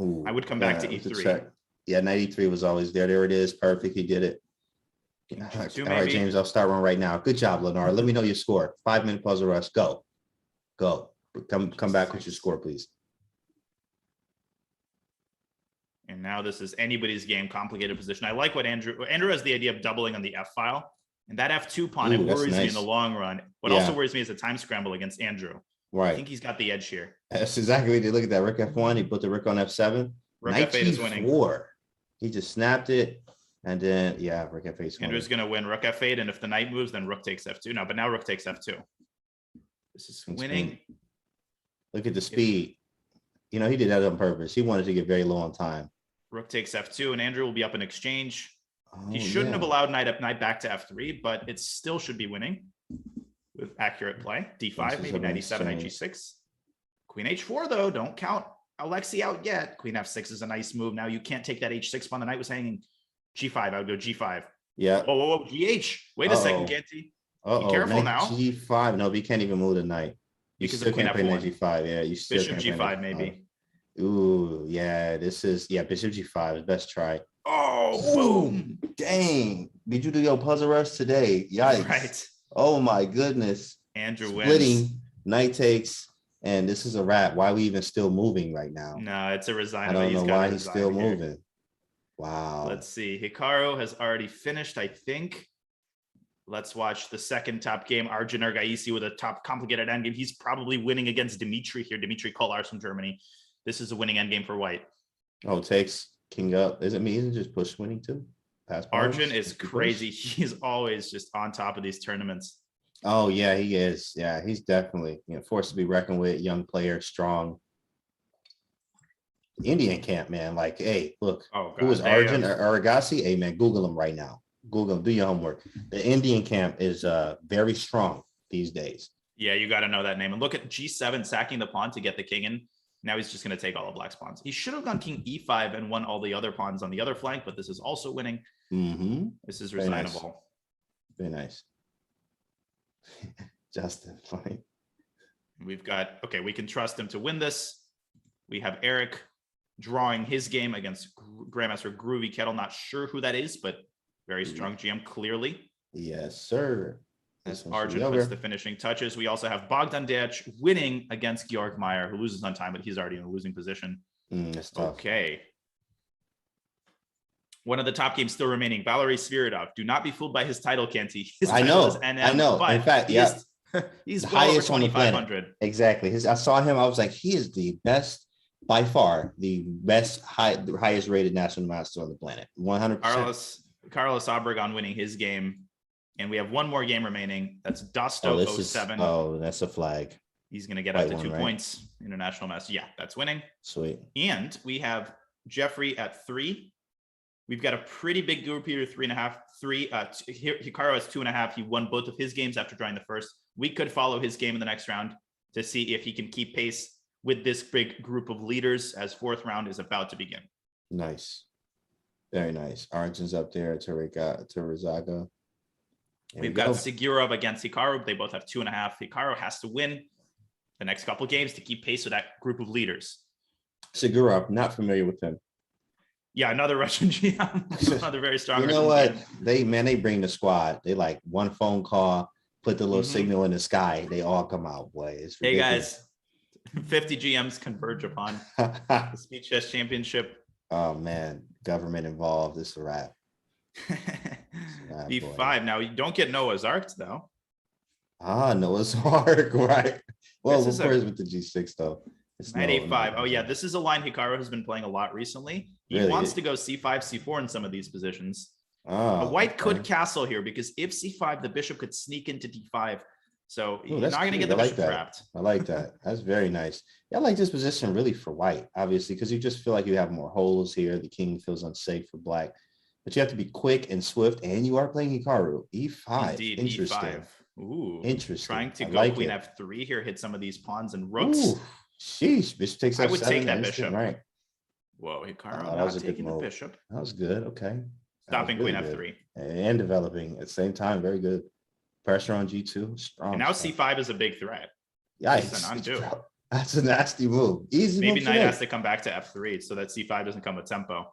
Ooh, I would come back to e3. Yeah, knight e3 was always there. There it is. Perfect. He did it. All right, James, I'll start one right now. Good job, Lenore. Let me know your score. 5-minute puzzle rush. Go. Come back with your score, please. And now this is anybody's game, complicated position. I like what Andrew has the idea of doubling on the F file. And that F2 pawn, it worries me in the long run. What also worries me is a time scramble against Andrew. Right. I think he's got the edge here. That's exactly what he did. Look at that. Rook F1. He put the rook on F7. Rook F8 is winning. He just snapped it. And then, rook F8 is Andrew's going to win rook F8. And if the knight moves, then rook takes F2. No, but now rook takes F2. This is winning. Look at the speed. You know, he did that on purpose. He wanted to get very low on time. Rook takes F2, and Andrew will be up in exchange. He shouldn't have allowed knight back to F3, but it still should be winning with accurate play. D5, maybe knight E7, knight G6. Queen H4, though, don't count Alexei out yet. Queen F6 is a nice move. Now you can't take that H6 pawn. The knight was hanging. G5, I would go G5. Yeah. Whoa, GH. Wait a second, Canty. Be careful now. G5. No, but you can't even move the knight. You still can't play knight G5. Yeah, you still Bishop G5, maybe. Ooh, yeah, Bishop G5, best try. Oh, boom. Dang. Did you do your puzzle rush today? Yikes. Right. Oh my goodness. Andrew Splitting, wins. knight takes, and this is a wrap. Why are we even still moving right now? No, it's a resign. I don't know why he's still here. moving. Wow. Let's see. Hikaru has already finished, I think. Let's watch the second top game. Arjun Argaisi with a top complicated endgame. He's probably winning against Dimitri here. Dimitri Kollars from Germany. This is a winning endgame for white. Oh, takes king up. Does it mean he's just push winning too? Arjun is crazy. He's always just on top of these tournaments. Oh, yeah, he is. Yeah, he's definitely forced to be reckoned with. Young player, strong. Indian camp, man. Like, hey, look, who is Arjun Argaisi? Hey, man, Google him right now. Google him, do your homework. The Indian camp is very strong these days. Yeah, you got to know that name. And look at G7 sacking the pawn to get the king in. Now he's just going to take all of black's pawns. He should have gone king E5 and won all the other pawns on the other flank, but this is also winning. This is resignable. Very nice. Justin, fine. We've got, okay, we can trust him to win this. We have Eric drawing his game against Grandmaster Groovy Kettle. Not sure who that is, but very strong GM, clearly. Yes, sir. As Arjun puts the finishing touches. We also have Bogdan Dech winning against Georg Meyer, who loses on time, but he's already in a losing position. That's tough. Okay. One of the top games still remaining, Valery Sviridov. Do not be fooled by his title, Canty. I know. In fact, he's the well highest over on the planet. 2,500. Exactly. I saw him. I was like, he is the best, by far, the best, highest rated national master on the planet. 100%. Carlos Obregon winning his game. And we have one more game remaining. That's Dosto 07. That's a flag. He's going to get up to 2 points. International master. Yeah, that's winning. Sweet. And we have Jeffrey at 3. We've got a pretty big group here, 3.5, 3. Hikaru has 2.5. He won both of his games after drawing the first. We could follow his game in the next round to see if he can keep pace with this big group of leaders as fourth round is about to begin. Nice. Very nice. Arjun's up there to Rizaga. We've got Sigurov against Hikaru. They both have 2.5. Hikaru has to win the next couple of games to keep pace with that group of leaders. Sigurov, not familiar with him. Yeah, another Russian GM. Another very strong. You know what? They bring the squad. They like one phone call, put the little signal in the sky. They all come out. Boy, it's ridiculous. Hey guys, 50 GMs converge upon the Speed Chess Championship. Oh man, government involved. It's a wrap. B5. Boy. Now you don't get Noah's Ark though. Noah's Ark, right? Well, of course with the G6 though. It's Knight A5. Oh yeah, this is a line Hikaru has been playing a lot recently. He wants to go C5, C4 in some of these positions. A white could castle here because if C5, the bishop could sneak into D5. So you're not going to get the bishop trapped. I like that. That's very nice. Yeah, I like this position really for white, obviously, because you just feel like you have more holes here. The king feels unsafe for black. But you have to be quick and swift, and you are playing Hikaru. E5. Indeed, interesting. E5. Ooh, interesting. Trying to go queen F3 here, hit some of these pawns and rooks. Ooh, sheesh, bishop takes F7. I would take that bishop. Right. Whoa, Hikaru not taking the bishop. That was good. Okay. Stopping queen F3. And developing at the same time. Very good. Pressure on G2. Strong. And now C5 is a big threat. Yikes. That's a nasty move. Easy Maybe move. Knight has to come back to F3 so that C5 doesn't come with tempo.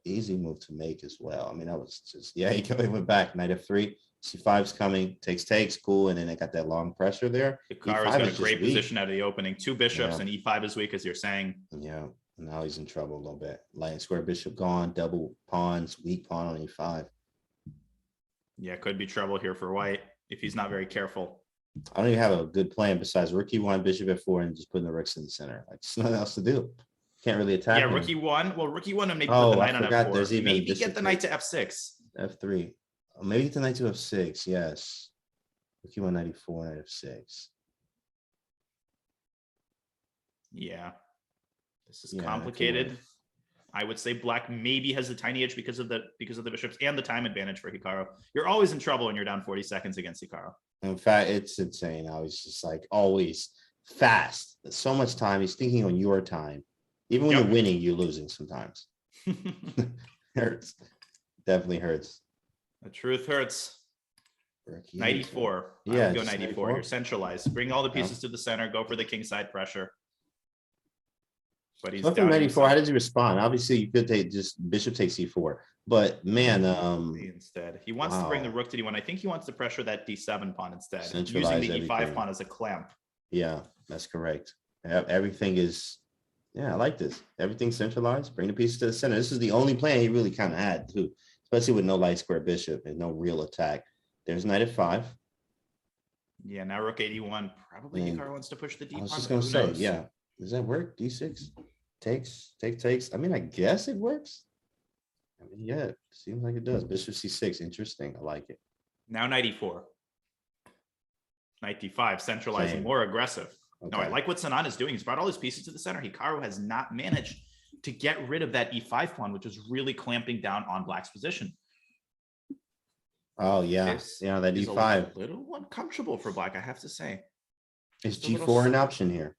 Easy move to make as well. I mean, that was just, he went back. Knight F3. C5's coming. Takes. Cool. And then they got that long pressure there. Hikaru's got a great position out of the opening. 2 bishops and E5 is weak, as you're saying. Yeah. Now he's in trouble a little bit. Light square bishop gone. Double pawns. Weak pawn on E5. Yeah, could be trouble here for white if he's not very careful. I don't even have a good plan besides rook E1, bishop F4, and just putting the rooks in the center. Like, there's nothing else to do. Can't really attack. Yeah, rook E1. Well, rook E1 and maybe put the knight on F4. There's even maybe get the knight to F6. F3. Maybe get the knight to F6. Yes. Rook E1, knight E4, knight F6. Yeah. This is complicated. I would say black maybe has a tiny edge because of the bishops and the time advantage for Hikaru. You're always in trouble when you're down 40 seconds against Hikaru. In fact, it's insane. I was just like always fast. There's so much time. He's thinking on your time. Even when you're winning, you're losing sometimes. Hurts. Definitely hurts. The truth hurts. 94. Yeah, I would go 94. You're centralized. Bring all the pieces to the center. Go for the king side pressure. But he's down 94. How did you respond? Obviously, you could take just bishop takes C4. But man, instead he wants to bring the rook to D1. I think he wants to pressure that D7 pawn instead, using the E5 pawn as a clamp. Yeah, that's correct. Everything is, yeah, I like this. Everything's centralized. Bring the pieces to the center. This is the only plan he really kind of had too, especially with no light square bishop and no real attack. There's knight f5. Yeah, now rook 81. Probably And Hikaru wants to push the d I was pawn, just but gonna who say, knows? yeah. Does that work? D6 takes. I mean, I guess it works. I mean, yeah, it seems like it does. Bishop c6. Interesting. I like it. Now knight e4. Knight d5, centralizing, Same. more aggressive. No, I Okay. like what Sanan is doing. He's brought all his pieces to the center. Hikaru has not managed to get rid of that e5 pawn, which is really clamping down on Black's position. Oh yeah, This yeah. That is d5. a little uncomfortable for Black, I have to say. Is Just a little g4 an option here?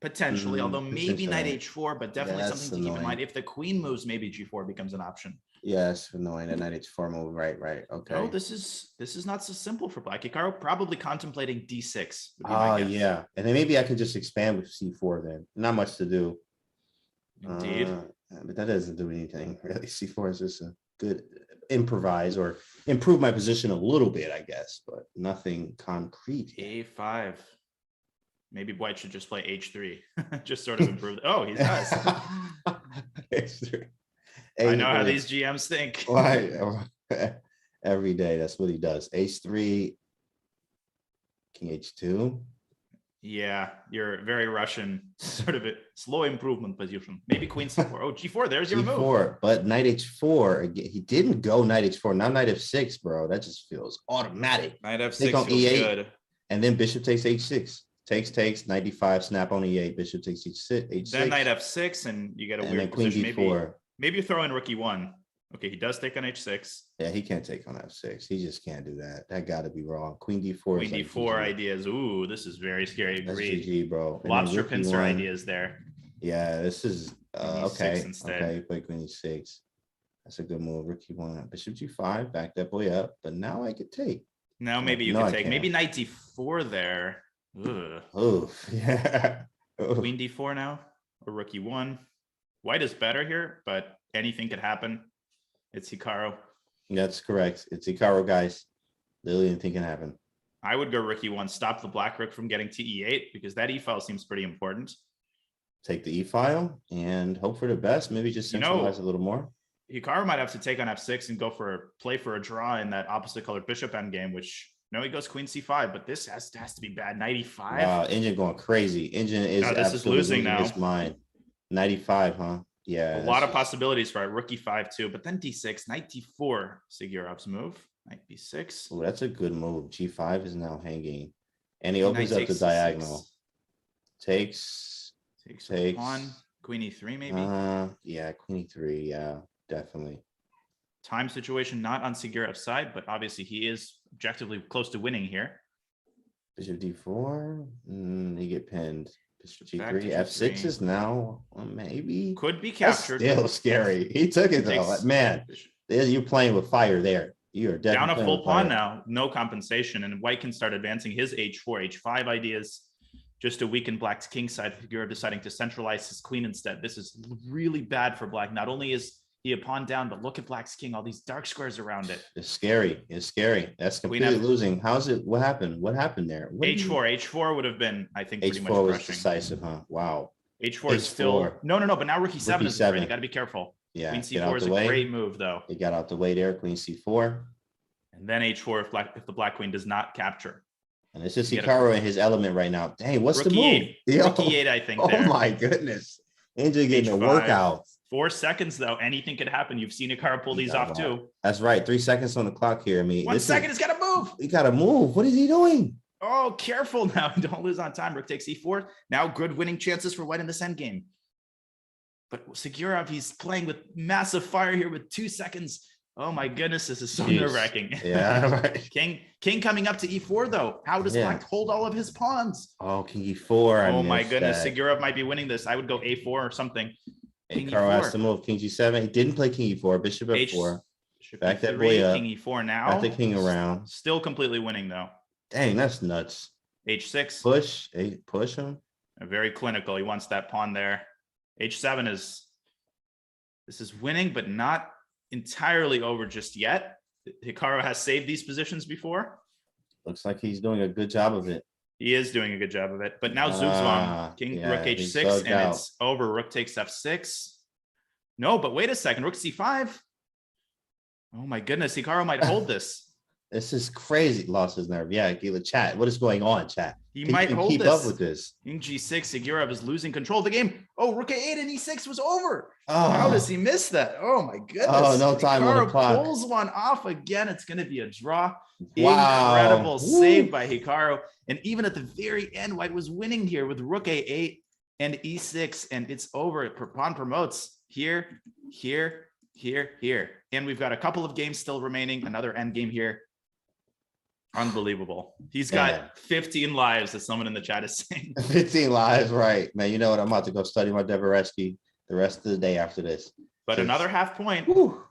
Potentially, although maybe knight Potentially. h4, but definitely Yeah, something that's to keep in annoying. mind. If the queen moves, maybe g4 becomes an option. Yes, annoying. That knight h4 move. Right. Okay. No, this is not so simple for Black. Hikaru probably contemplating d6 would be Oh my guess. yeah, and then maybe I can just expand with c4 then. Not much to do. Indeed. But that doesn't do anything really. C4 is just a good improvise or improve my position a little bit, I guess, but nothing concrete. a5. Maybe White should just play h3. Just sort of improve. Oh, he does. H3. I know how these GMs think. Why? Every day, that's what he does. H3, King H2. Yeah, you're very Russian, sort of a slow improvement position. Maybe Queen C4. Oh, G4, there's your move. G4, but Knight H4, again, he didn't go Knight H4, now Knight F6, bro. That just feels automatic. Knight F6 Take on feels E8, good. and then Bishop takes H6. Takes, Knight D5, snap on E8, Bishop takes H6. Then Knight F6, and you get a and weird then Queen position. D4. Maybe you throw in Rook E1. Okay, he does take on H6. Yeah, he can't take on F6. He just can't do that. That got to be wrong. Queen D4. Queen D4 ideas. Ooh, this is very scary. That's Agreed. GG, bro. Lobster pincer ideas there. Yeah, this is okay. Instead. Okay, play Queen E6. That's a good move. Rook E1, Bishop G5, back that boy up. But now I could take. Now maybe you can take. Maybe Knight D4 there. Ugh. Oh, yeah. Queen D4 now, or Rook E1. White is better here, but anything could happen. It's Hikaru. That's correct. It's Hikaru, guys. Literally anything can happen. I would go Rook E1, stop the black rook from getting to E8, because that E file seems pretty important. Take the E file and hope for the best. Maybe just centralize a little more. Hikaru might have to take on F6 and go play for a draw in that opposite colored bishop endgame, which no, he goes Queen C5, but this has to be bad. Knight E5. Wow, Engine going crazy. Engine is this is losing now. His mind. 95, huh? Yeah. A lot of possibilities for Rook E5 too, but then D6, Knight D4, Sigurow's move. Knight B6. Oh, that's a good move. G5 is now hanging, and he opens up the diagonal. Takes pawn. Queen E3 maybe. Yeah, Queen E3. Yeah, definitely. Time situation not on Sigurow's side, but obviously he is objectively close to winning here. Bishop D4. He get pinned. Bishop G3. F6 F6 is now maybe could be captured. That's still scary. He took it though. Man, you're playing with fire there. You are definitely down a full pawn now. No compensation, and White can start advancing his H4, H5 ideas just to weaken Black's king side. Figueroa deciding to centralize his queen instead. This is really bad for Black. Not only is he a pawn down, but look at Black's king, all these dark squares around it. It's scary. It's scary. That's completely losing. How's it? What happened? What happened there? H4 would have been, I think, pretty much H4 was crushing. decisive, huh? Wow. H4 is still no, but now Rook E7 is great. You got to be careful. Yeah. Queen C4 is a great move, though. He got out the way there. Queen C4. And then H4 if the Black queen does not capture. And it's just Hikaru in his element right now. Dang, what's the move? Rook E8, I think. Oh my goodness. Angel getting a workout. 4 seconds, though. Anything could happen. You've seen Hikaru pull these off, too. That's right. 3 seconds on the clock here. I mean, 1 second, he's got to move. He got to move. What is he doing? Oh, careful now. Don't lose on time. Rook takes E4. Now good winning chances for White in this endgame. But Sigurov, he's playing with massive fire here with 2 seconds. Oh my goodness, this is so nerve-wracking. Yeah, right. King coming up to E4 though. How does Black hold all of his pawns? Oh, King E4. Oh my goodness, Sigurov might be winning this. I would go A4 or something. Hikaru has to move. King G7. He didn't play King E4. Bishop F4. Back that boy up. King E4 now. Back the king around. Still completely winning though. Dang, that's nuts. H6. Push him. Very clinical. He wants that pawn there. H7 is winning, but not entirely over just yet. Hikaru has saved these positions before. Looks like he's doing a good job of it. He is doing a good job of it. But now Zugzwang, King, yeah, Rook he's H6, bugged and out. it's over. Rook takes F6. No, but wait a second. Rook C5. Oh my goodness. Hikaru might hold this. This is crazy. Lost his nerve. Yeah, Gila, chat. What is going on, chat? He Can might you hold keep this. up with this? King G6, Sigurov is losing control of the game. Oh, Rook A8 and E6 was over. Oh. How does he miss that? Oh my goodness. Oh, no time on the Hikaru clock. pulls one off again. It's going to be a draw. Wow. Incredible Woo. save by Hikaru. And even at the very end, White was winning here with Rook A8 and E6, and it's over. Pawn promotes here, here, here, here. And we've got a couple of games still remaining. Another end game here. Unbelievable. He's got 15 lives, as someone in the chat is saying. 15 lives, right. Man, you know what? I'm about to go study my Naroditsky the rest of the day after this. But another half point. Whew.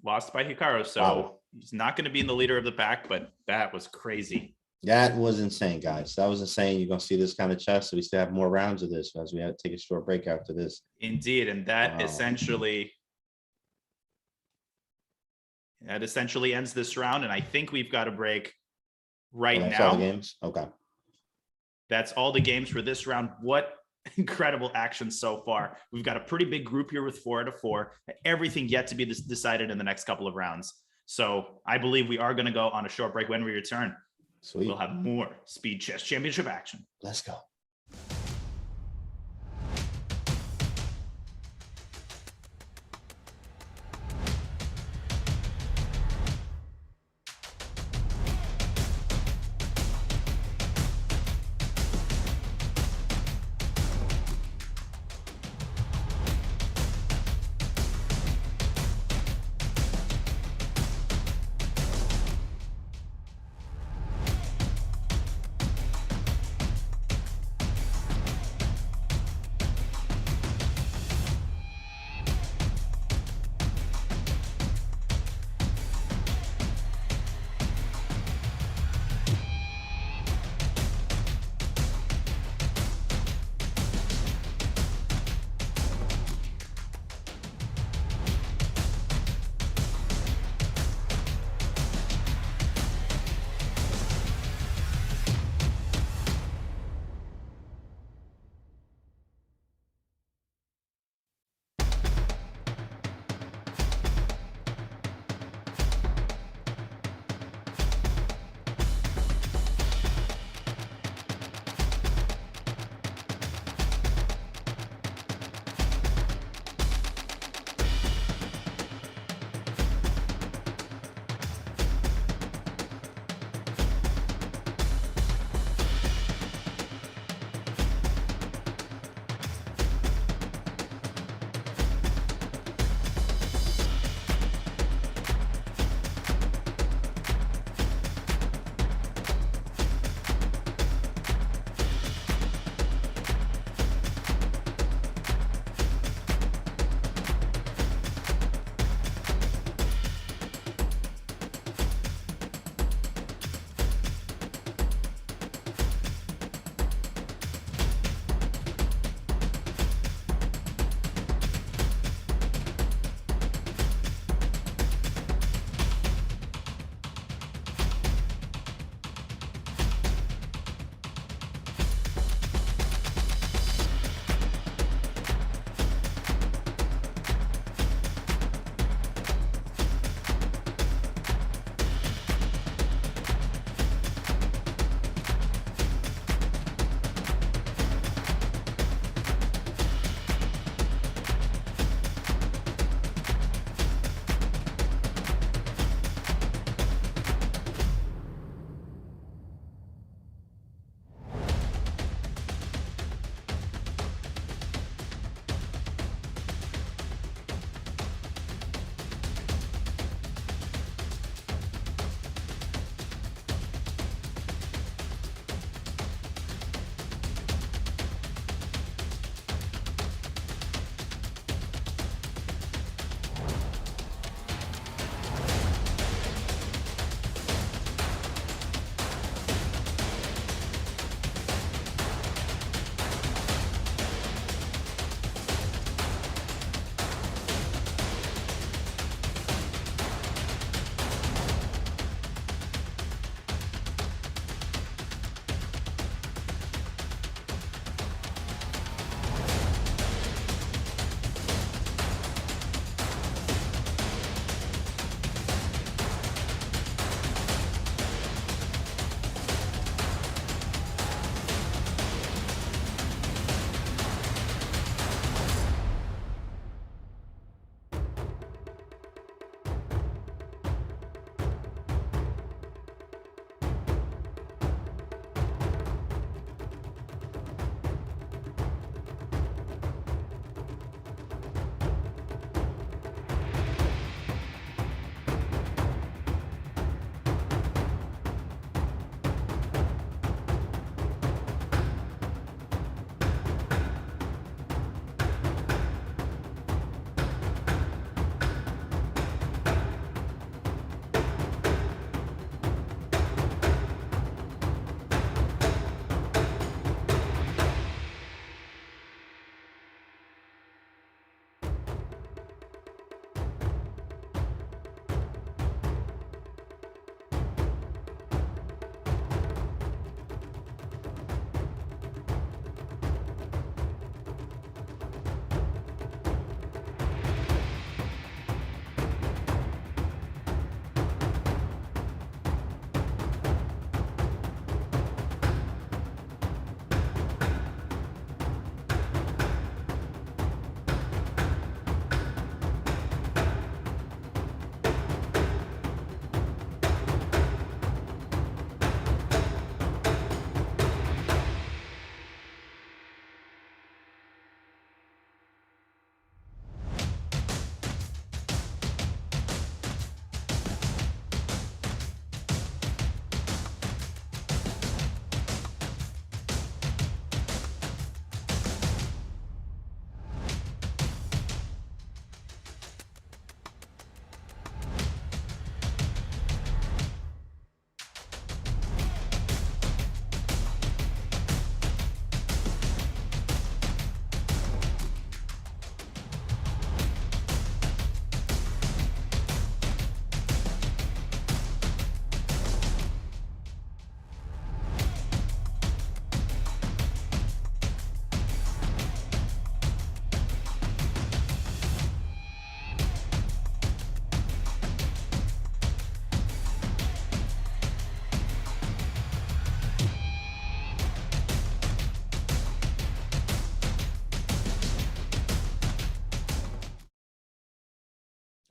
Lost by Hikaru. So he's not going to be in the leader of the pack, but that was crazy. That was insane, guys. That was insane. You're going to see this kind of chess. So we still have more rounds of this as we have to take a short break after this. Indeed. And that essentially ends this round. And I think we've got a break right that's now. all the games? Okay. That's all the games for this round. What incredible action so far. We've got a pretty big group here with 4 out of 4. Everything yet to be decided in the next couple of rounds. So I believe we are going to go on a short break. When we return, Sweet. We'll have more Speed Chess Championship action. Let's go.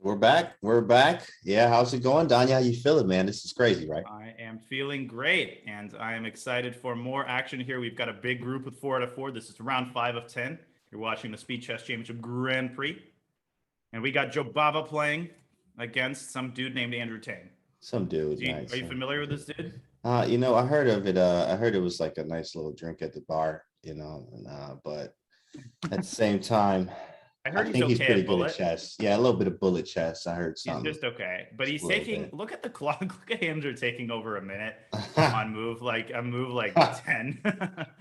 We're back. We're back. Yeah, how's it going, Danya? How you feeling, man? This is crazy, right? I am feeling great, and I am excited for more action here. We've got a big group with 4 out of 4. This is round 5 of 10. You're watching the Speed Chess Championship Grand Prix, and we got Jobava playing against some dude named Andrew Tang. Some dude. Nice. Are you familiar with this dude? I heard of it. I heard it was like a nice little drink at the bar, but at the same time, I heard think he's okay pretty at good bullet. at chess. Yeah, a little bit of bullet chess. I heard something. He's just okay, but he's taking. Look at the clock. Look at Andrew taking over a minute on move like 10,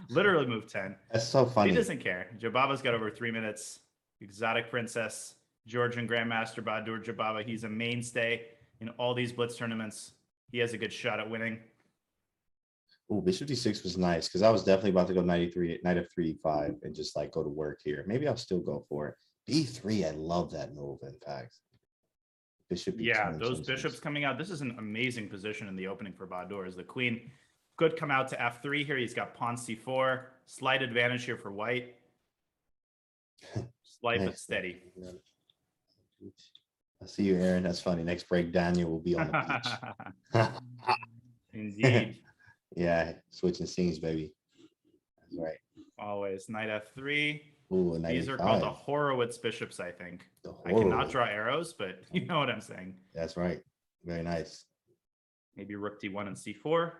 literally move 10. That's so funny. He doesn't care. Jobava's got over 3 minutes. Exotic Princess, Georgian Grandmaster Bahadur Jobava. He's a mainstay in all these blitz tournaments. He has a good shot at winning. Oh, Bishop D6 was nice because I was definitely about to go 93, knight of 3 5 and just like go to work here. Maybe I'll still go for it. B3, I love that move, in fact. Bishop yeah, those bishops coming out. This is an amazing position in the opening for Bahadur. As the queen could come out to F3 here. He's got pawn C4. Slight advantage here for white. Slight but steady. I see you, Aaron. That's funny. Next break, Daniel will be on the beach. Indeed. Yeah, switching scenes, baby. That's right. Always. Knight F3. Ooh, these are called the Horowitz bishops, I think. I cannot draw arrows, but you know what I'm saying. That's right. Very nice. Maybe rook D1 and C4.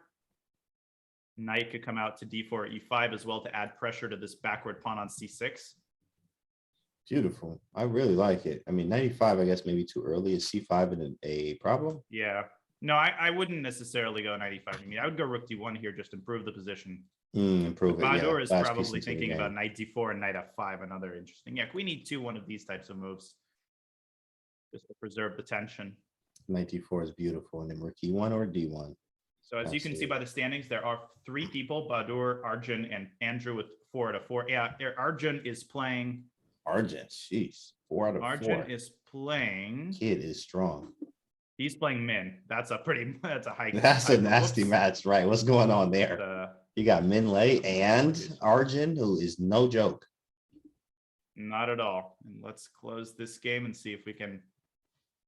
Knight could come out to D4 or E5 as well to add pressure to this backward pawn on C6. Beautiful. I really like it. I mean, 95, I guess maybe too early. Is C5 a problem? Yeah. No, I wouldn't necessarily go 95. I mean, I would go rook D1 here, just improve the position. Improve it. Bahadur is probably thinking about knight D4 and knight F5. Another interesting. Yeah, queen E2, one of these types of moves, just to preserve the tension. Knight D4 is beautiful, and then rook E1 or D1. So as you can see by the standings, there are 3 people: Bahadur, Arjun, and Andrew with 4 out of 4. Yeah, Arjun is playing. Arjun, jeez, 4 out of 4. Arjun is playing. Kid is strong. He's playing Min. That's a high. That's a nasty match, right? What's going on there? You got Min Lei and Arjun, who is no joke. Not at all. And let's close this game and see if we can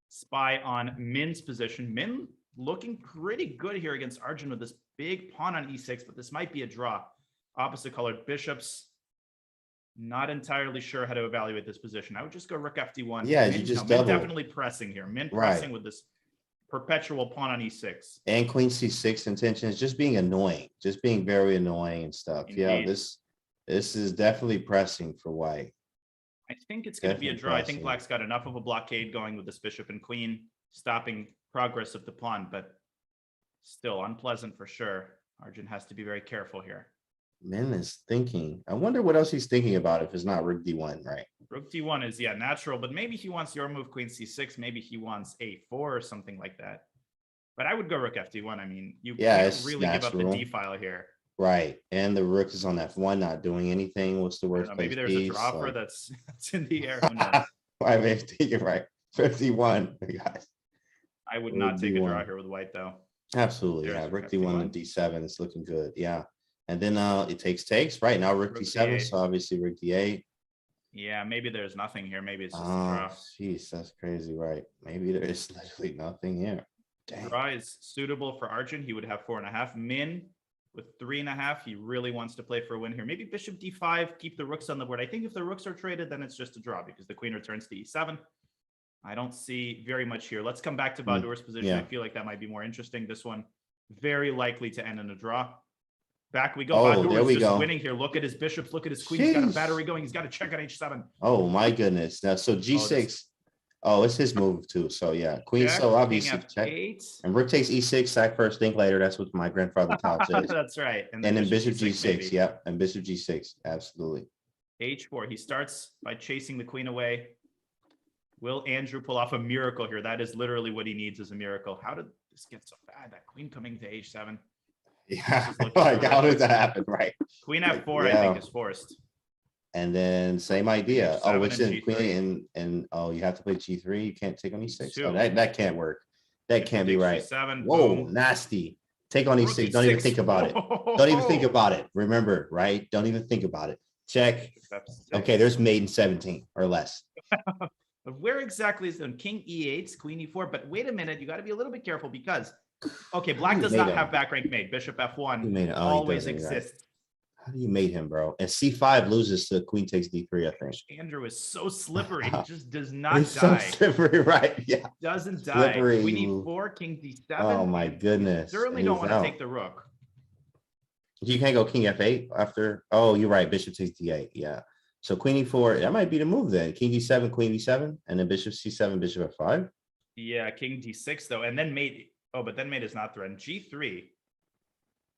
spy on Min's position. Min looking pretty good here against Arjun with this big pawn on E6, but this might be a draw. Opposite colored bishops. Not entirely sure how to evaluate this position. I would just go rook FD1. Yeah, you just double. Min definitely pressing here. Min pressing with this perpetual pawn on E6. And queen C6 intentions, just being annoying, just being very annoying and stuff. Indeed. Yeah, this is definitely pressing for white. I think it's going to be a draw. Pressing. I think black's got enough of a blockade going with this bishop and queen, stopping progress of the pawn, but still unpleasant for sure. Arjun has to be very careful here. Min is thinking. I wonder what else he's thinking about if it's not rook D1, right? Rook D1 is, natural, but maybe he wants your move, queen C6. Maybe he wants A4 or something like that. But I would go rook FD1. I mean, you can't really give up the D file here. Right. And the rook is on F1, not doing anything. What's the worst place? Maybe there's a dropper that's in the air. Who knows? I may take it right. 51, guys. I would not take a draw here with white, though. Absolutely. Yeah. Rook D1 and D7 is looking good. Yeah. And then it takes right now rook D7, so obviously rook D8. Yeah, maybe there's nothing here. Maybe it's just a draw. Jeez, that's crazy, right? Maybe there is literally nothing here. Dang. Draw is suitable for Arjun. He would have 4.5. Min with 3.5. He really wants to play for a win here. Maybe bishop D5, keep the rooks on the board. I think if the rooks are traded, then it's just a draw because the queen returns to E7. I don't see very much here. Let's come back to Bahadur's position. I feel like that might be more interesting. This one very likely to end in a draw. Back we go. Bahadur is just winning here. Look at his bishops. Look at his queen. He's got a battery going. He's got to check on H7. Oh my goodness. Now, so G6. Oh, it's his move too. So yeah, queen. Check, so obviously check. And rook takes E6, sack first, think later. That's what my grandfather taught us. That's right. And then bishop G6. Yep. And bishop G6. Absolutely. H4. He starts by chasing the queen away. Will Andrew pull off a miracle here? That is literally what he needs, is a miracle. How did this get so bad? That queen coming to H7. Yeah, like how did that happen, right? Queen F4, I think, is forced. And then same idea. Oh, which is queen and you have to play G3. You can't take on E6. Oh, that can't work. That can't be right. G7, whoa, boom. Nasty. Take on E6. Don't even think about it. Don't even think about it. Remember, right? Don't even think about it. Check. Okay, there's mate in 17 or less. But where exactly is it? King E8, Queen E4. But wait a minute, you got to be a little bit careful because, okay, Black does not have back rank mate. Bishop F1 always exists. How do you mate him, bro? And C5 loses to Queen takes D3, I think. Andrew is so slippery. He just does not He's die. so slippery, right? Yeah. Doesn't Slippery. die. Queen E4, King D7. Oh my goodness. You certainly don't want to take the rook. You can't go King F8 after. Oh, you're right. Bishop takes D8. Yeah. So Queen E4, that might be the move then. King D7, Queen D7, and then Bishop C7, Bishop F5. Yeah, King D6 though, and then mate. Oh, but then mate is not threatened. G3.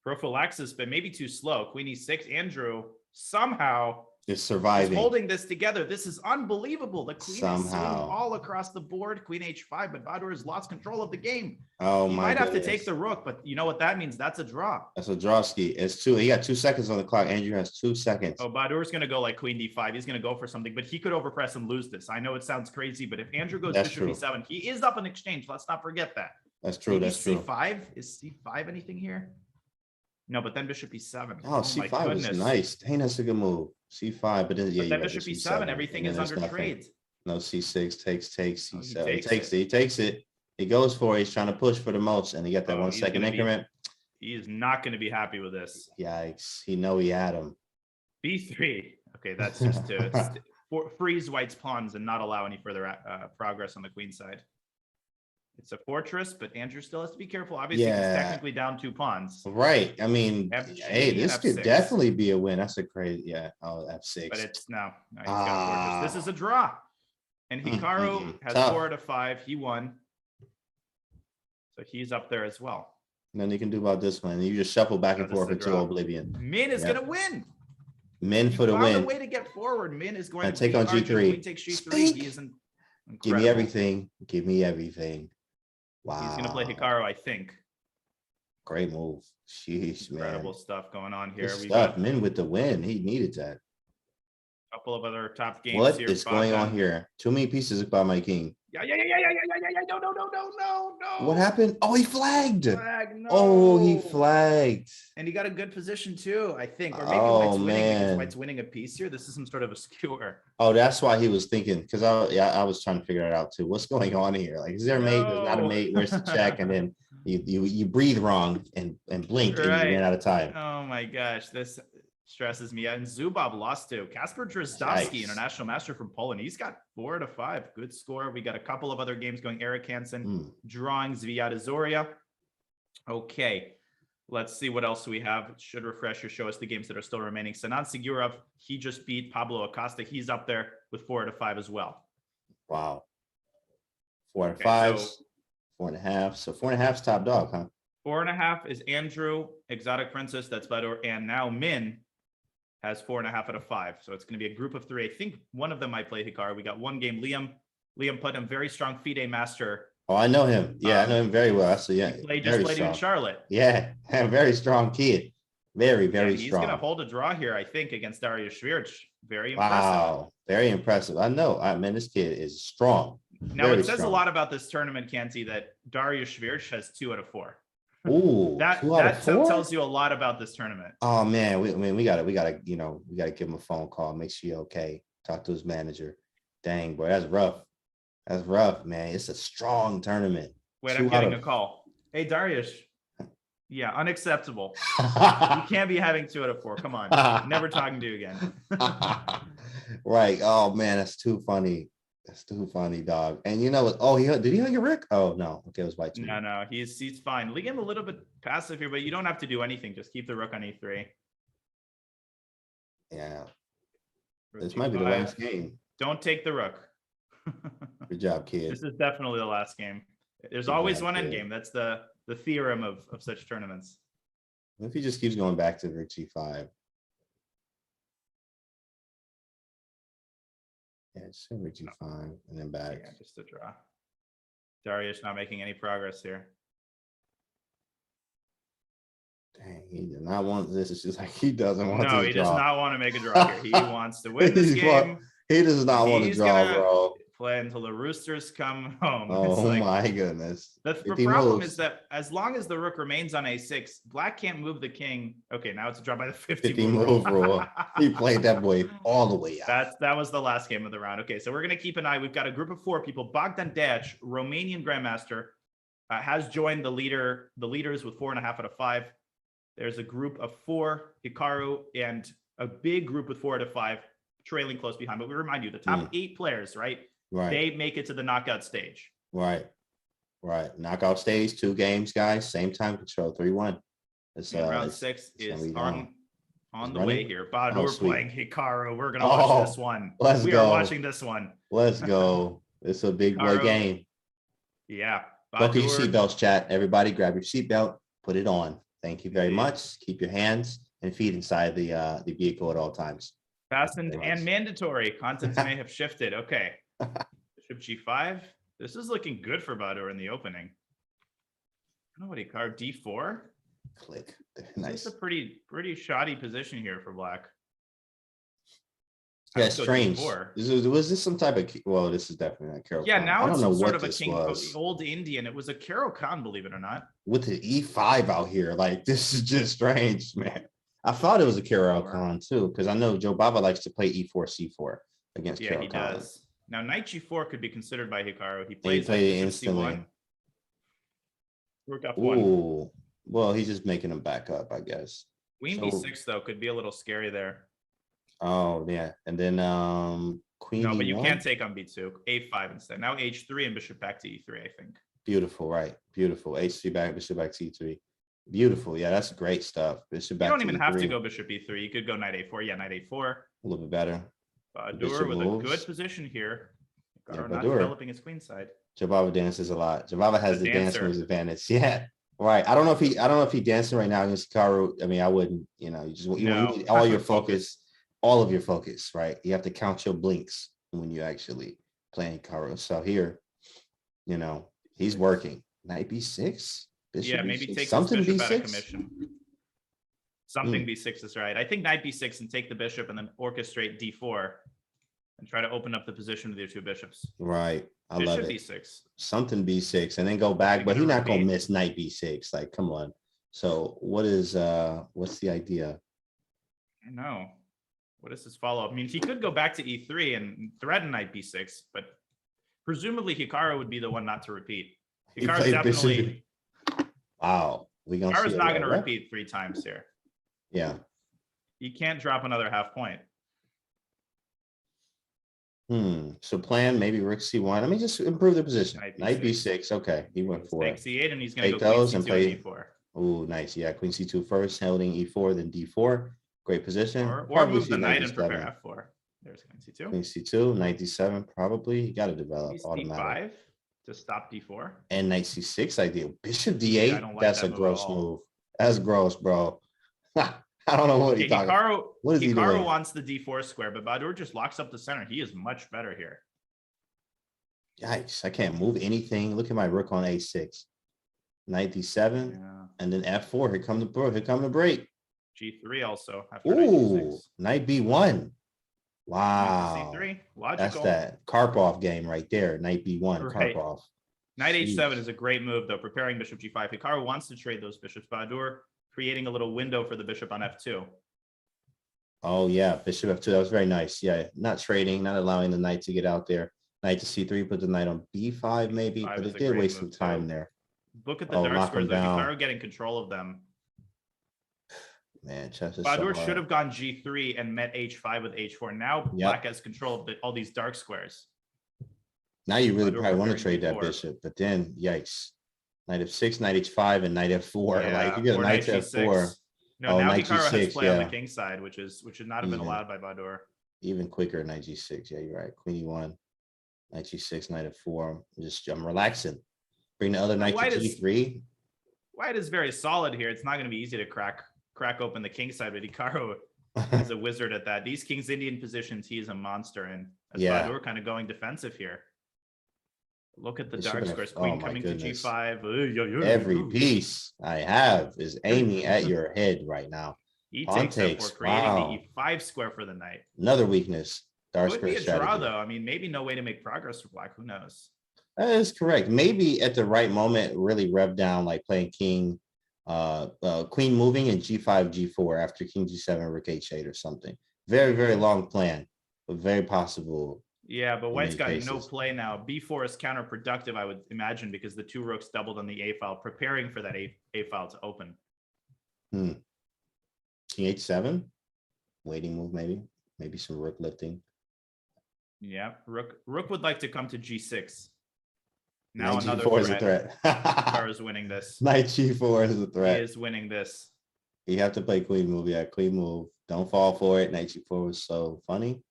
Prophylaxis, but maybe too slow. Queen E6. Andrew somehow is surviving. He's holding this together. This is unbelievable. The queen is swinging all across the board. Queen H5, but Bahadur has lost control of the game. Oh, he might have to take the rook, but you know what that means? That's a draw. That's a drawski. It's two. He got 2 seconds on the clock. Andrew has 2 seconds. Oh, Bahadur's going to go like Queen D5. He's going to go for something, but he could overpress and lose this. I know it sounds crazy, but if Andrew goes Bishop E7, he is up in exchange. Let's not forget that. That's true. Maybe that's true. C5? Is C5 anything here? No, but then Bishop E7. Oh, C5 is nice. Dang, that's a good move. C5, but then yeah, but then Bishop E7, everything is under trade. No, C6 takes C7. He takes it. He goes for it. He's trying to push for the most, and he got that 1 second increment. He is not going to be happy with this. Yikes! He had him. B3. Okay, that's just to freeze White's pawns and not allow any further progress on the queen side. It's a fortress, but Andrew still has to be careful. Obviously, he's technically down 2 pawns. Right. I mean, hey, this could definitely be a win. That's a crazy, Oh, F6. But it's no he's got a fortress. This is a draw. And Hikaru has 4 out of 5. He won. So he's up there as well. Nothing you can do about this one. You just shuffle back and forth into oblivion. Min is going to win. Min for the win. Found a way to get forward. Min is going to take on G3. Queen takes G3. He isn't. Give me everything. Give me everything. Wow. He's going to play Hikaru, I think. Great move. Sheesh, man. Incredible stuff going on here. We got Min with the win. He needed that. A couple of other top games. What is going on here? Too many pieces by my king. Yeah. No. What happened? Oh, he flagged. No. Oh, he flagged. And he got a good position too, I think. Or maybe White's winning because White's winning a piece here. This is some sort of a skewer. Oh, that's why he was thinking. Because I was trying to figure it out too. What's going on here? Like, is there a mate? There's not a mate. Where's the check? And then you breathe wrong and blink and you ran out of time. Oh my gosh, this stresses me out. And Zubov lost to Kasper Drozdowski, international master from Poland. He's got 4 out of 5. Good score. We got a couple of other games going. Eric Hansen drawing Zviada Zoria. Okay, let's see what else we have. It should refresh or show us the games that are still remaining. Sinan Sigurov, he just beat Pablo Acosta. He's up there with 4 out of 5 as well. Wow. 4 out of 5, 4.5. So 4.5's top dog, huh? 4.5 is Andrew, Exotic Princess. That's better. And now Min has 4.5 out of 5. So it's going to be a group of 3. I think one of them might play Hikaru. We got one game. Liam Putnam, very strong FIDE master. Oh, I know him. Yeah, I know him very well. So yeah, he just played in Charlotte. Yeah, very strong kid. Very strong. He's going to hold a draw here, I think, against Dariusz Švirić. Very impressive. Wow, very impressive. I know. This kid is strong. Now it says a lot about this tournament, Canty, that Dariusz Švirić has 2 out of 4. Ooh, that tells you a lot about this tournament. Oh man, we gotta give him a phone call, make sure you're okay. Talk to his manager. Dang, boy, that's rough. That's rough, man. It's a strong tournament. Wait, I'm getting a call. Hey, Dariusz. Yeah, unacceptable. You can't be having 2 out of 4. Come on, never talking to you again. Right. Oh man, that's too funny. That's too funny, dog. And you know what? Oh, did he hang a Rick? Oh no. Okay, it was White. No, he's fine. Liam a little bit passive here, but you don't have to do anything. Just keep the rook on E3. Yeah. This might be the last game. Don't take the rook. Good job, kid. This is definitely the last game. There's always one end game. That's the theorem of such tournaments. What if he just keeps going back to Rook G5? Yeah, just Rook G5 and then back. Yeah, just a draw. Dariusz not making any progress here. Dang, he did not want this. It's just like he doesn't want to draw. No, he does not want to make a draw here. He wants to win this game. He does not want to draw, bro. play until the roosters come home. It's Oh like, my goodness. the 50 problem moves. is that as long as the rook remains on a6, black can't move the king. Okay, now it's a draw by the 50 50 move move rule. rule. He played that boy all the way out. That was the last game of the round. Okay, so we're gonna keep an eye. We've got a group of 4 people. Bogdan Dac, Romanian grandmaster, has joined the leaders with 4.5 out of 5. There's a group of 4, Hikaru, and a big group with 4 out of 5, trailing close behind. But we remind you, the top 8 players, right? Right. They make it to the knockout stage. Right. Knockout stage, 2 games, guys. Same time control, 3-1. Round 6 is on the way here. Badur playing Hikaru. We're gonna watch this one. We are watching this one. Let's go. It's a big boy game. Yeah. Buckle your seatbelts, chat. Everybody grab your seatbelt, put it on. Thank you very much. Keep your hands and feet inside the vehicle at all times. Fastened and mandatory. Contents may have shifted. Okay. Bishop G5. This is looking good for Badur in the opening. I don't know what he carved. D4. Click. Nice. It's a pretty shoddy position here for black. Yeah, strange. Was this some type of? Well, this is definitely not Carol. Yeah, Khan. now I don't it's know sort what of a this king, was. old Indian. It was a Carol Khan, believe it or not. With the E5 out here, like this is just strange, man. I thought it was a Carol Khan too, because I know Joe Baba likes to play E4, C4 against Carol Khan. Does. Now Knight G4 could be considered by Hikaru. He played it instantly. C1. Rook F1. Ooh, well, he's just making him back up, I guess. Queen B6 though could be a little scary there. Oh yeah, and then Queen. No, but you can't take on B2. A5 instead. Now H3 and Bishop back to E3. I think. Beautiful, right? Beautiful. H3 back, Bishop back to E3. Beautiful. Yeah, that's great stuff. Bishop back. You don't even have to go Bishop E3. You could go Knight A4. Yeah, Knight A4. A little bit better. Badur with a good position here. Not developing his queen side. Jababa dances a lot. Jababa has the dance moves advantage. Yeah. Right. I don't know if he dancing right now against Hikaru. I mean, I wouldn't, you need all your focus, all of your focus, right? You have to count your blinks when you actually playing Hikaru. So here, he's working. Knight B6. Bishop maybe B6. take something bishop B6. out of commission. Something B6 is right. I think Knight B6 and take the bishop and then orchestrate D4 and try to open up the position with your 2 bishops. Right. I bishop love it. B6. Something B6 and then go back, but he's not gonna miss Knight B6. Like, come on. So what's the idea? I know. What is his follow-up? I mean, he could go back to E3 and threaten Knight B6, but presumably Hikaru would be the one not to repeat. Hikaru's definitely. Wow. Hikaru's not going to repeat 3 times here. Yeah. You can't drop another half point. So plan maybe Rook C1. Let me just improve the position. Knight B6. Okay. He went for it. C8 and he's going to go Queen C2 and play E4. Oh, nice. Yeah. Queen C2 first, holding E4, then D4. Great position. Or move the knight and prepare F4. There's Queen C2. Queen C2, Knight D7 probably. You got to develop automatic. D5 to stop D4. And Knight C6 idea. Bishop D8. That's a gross move. That's gross, bro. I don't know what he's talking about. What is he doing? Hikaru wants the D4 square, but Badur just locks up the center. He is much better here. Yikes. I can't move anything. Look at my rook on A6. Knight D7. Yeah. And then F4. Here come the break. G3 also. After Ooh, Knight B1. Wow. C3. Logical. That's that Karpov game right there. Knight B1, right. Karpov. Knight H7 is a great move, though, preparing Bishop G5. Hikaru wants to trade those bishops. Badur creating a little window for the bishop on F2. Oh, yeah. Bishop F2. That was very nice. Yeah. Not trading, not allowing the knight to get out there. Knight to C3, put the knight on B5 maybe, but it did waste some time there. Look at the dark squares. Hikaru getting control of them. Man, chess is Badur so should have gone G3 and met H5 with H4. Now black has control of all these dark squares. Now you really probably want to trade that bishop, but then yikes. Knight F6, Knight H5, and Knight F4. Yeah, like you get a Knight to F4. No, now Hikaru has play on the king side, which should not have been allowed by Badur. Even quicker, Knight G6. Yeah, you're right. Queen E1, Knight G6, Knight F4. I'm relaxing. Bring the other knight to G3. White is very solid here. It's not going to be easy to crack open the king side, but Hikaru is a wizard at that. These King's Indian positions, he is a monster in. Badur kind of going defensive here. Look at the dark squares. Queen coming to G5. Every piece I have is aiming at your head right now. He takes F4, creating the E5 square for the knight. Another weakness. dark Could be square a draw strategy. though. I mean, maybe no way to make progress for black. Who knows? That is correct. Maybe at the right moment, really rev down, like playing king, queen moving and G5, G4 after king G7, rook H8 or something. Very, very long plan, but very possible. Yeah, but in white's many got no cases. play now. B4 is counterproductive, I would imagine, because the two rooks doubled on the A file, preparing for that A file to open. King H7, waiting move maybe some rook lifting. Yeah, rook would like to come to G6. Now Knight another G4 is a threat. threat. Hikaru is winning this. Knight G4 is a He threat. is winning this. You have to play queen move. Yeah, queen move. Don't fall for it. Knight G4 was so funny.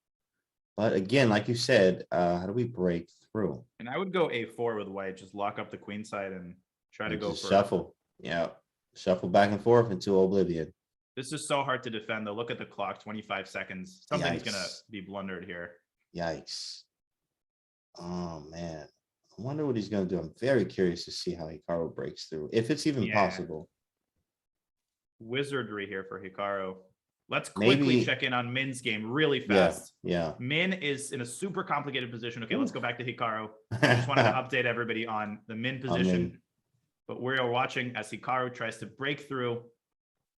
But again, like you said, how do we break through? And I would go A4 with white. Just lock up the queen side and try to And go just for shuffle. Yeah, shuffle back and forth into oblivion. This is so hard to defend though. Look at the clock, 25 seconds. Something's gonna Yikes. be blundered here. Yikes. Oh man. I wonder what he's gonna do. I'm very curious to see how Hikaru breaks through, if it's even possible. Wizardry here for Hikaru. Let's quickly check in on Min's game really fast. Yeah. Min is in a super complicated position. Okay, let's go back to Hikaru. I just wanted to update everybody on the Min position. But we are watching as Hikaru tries to break through.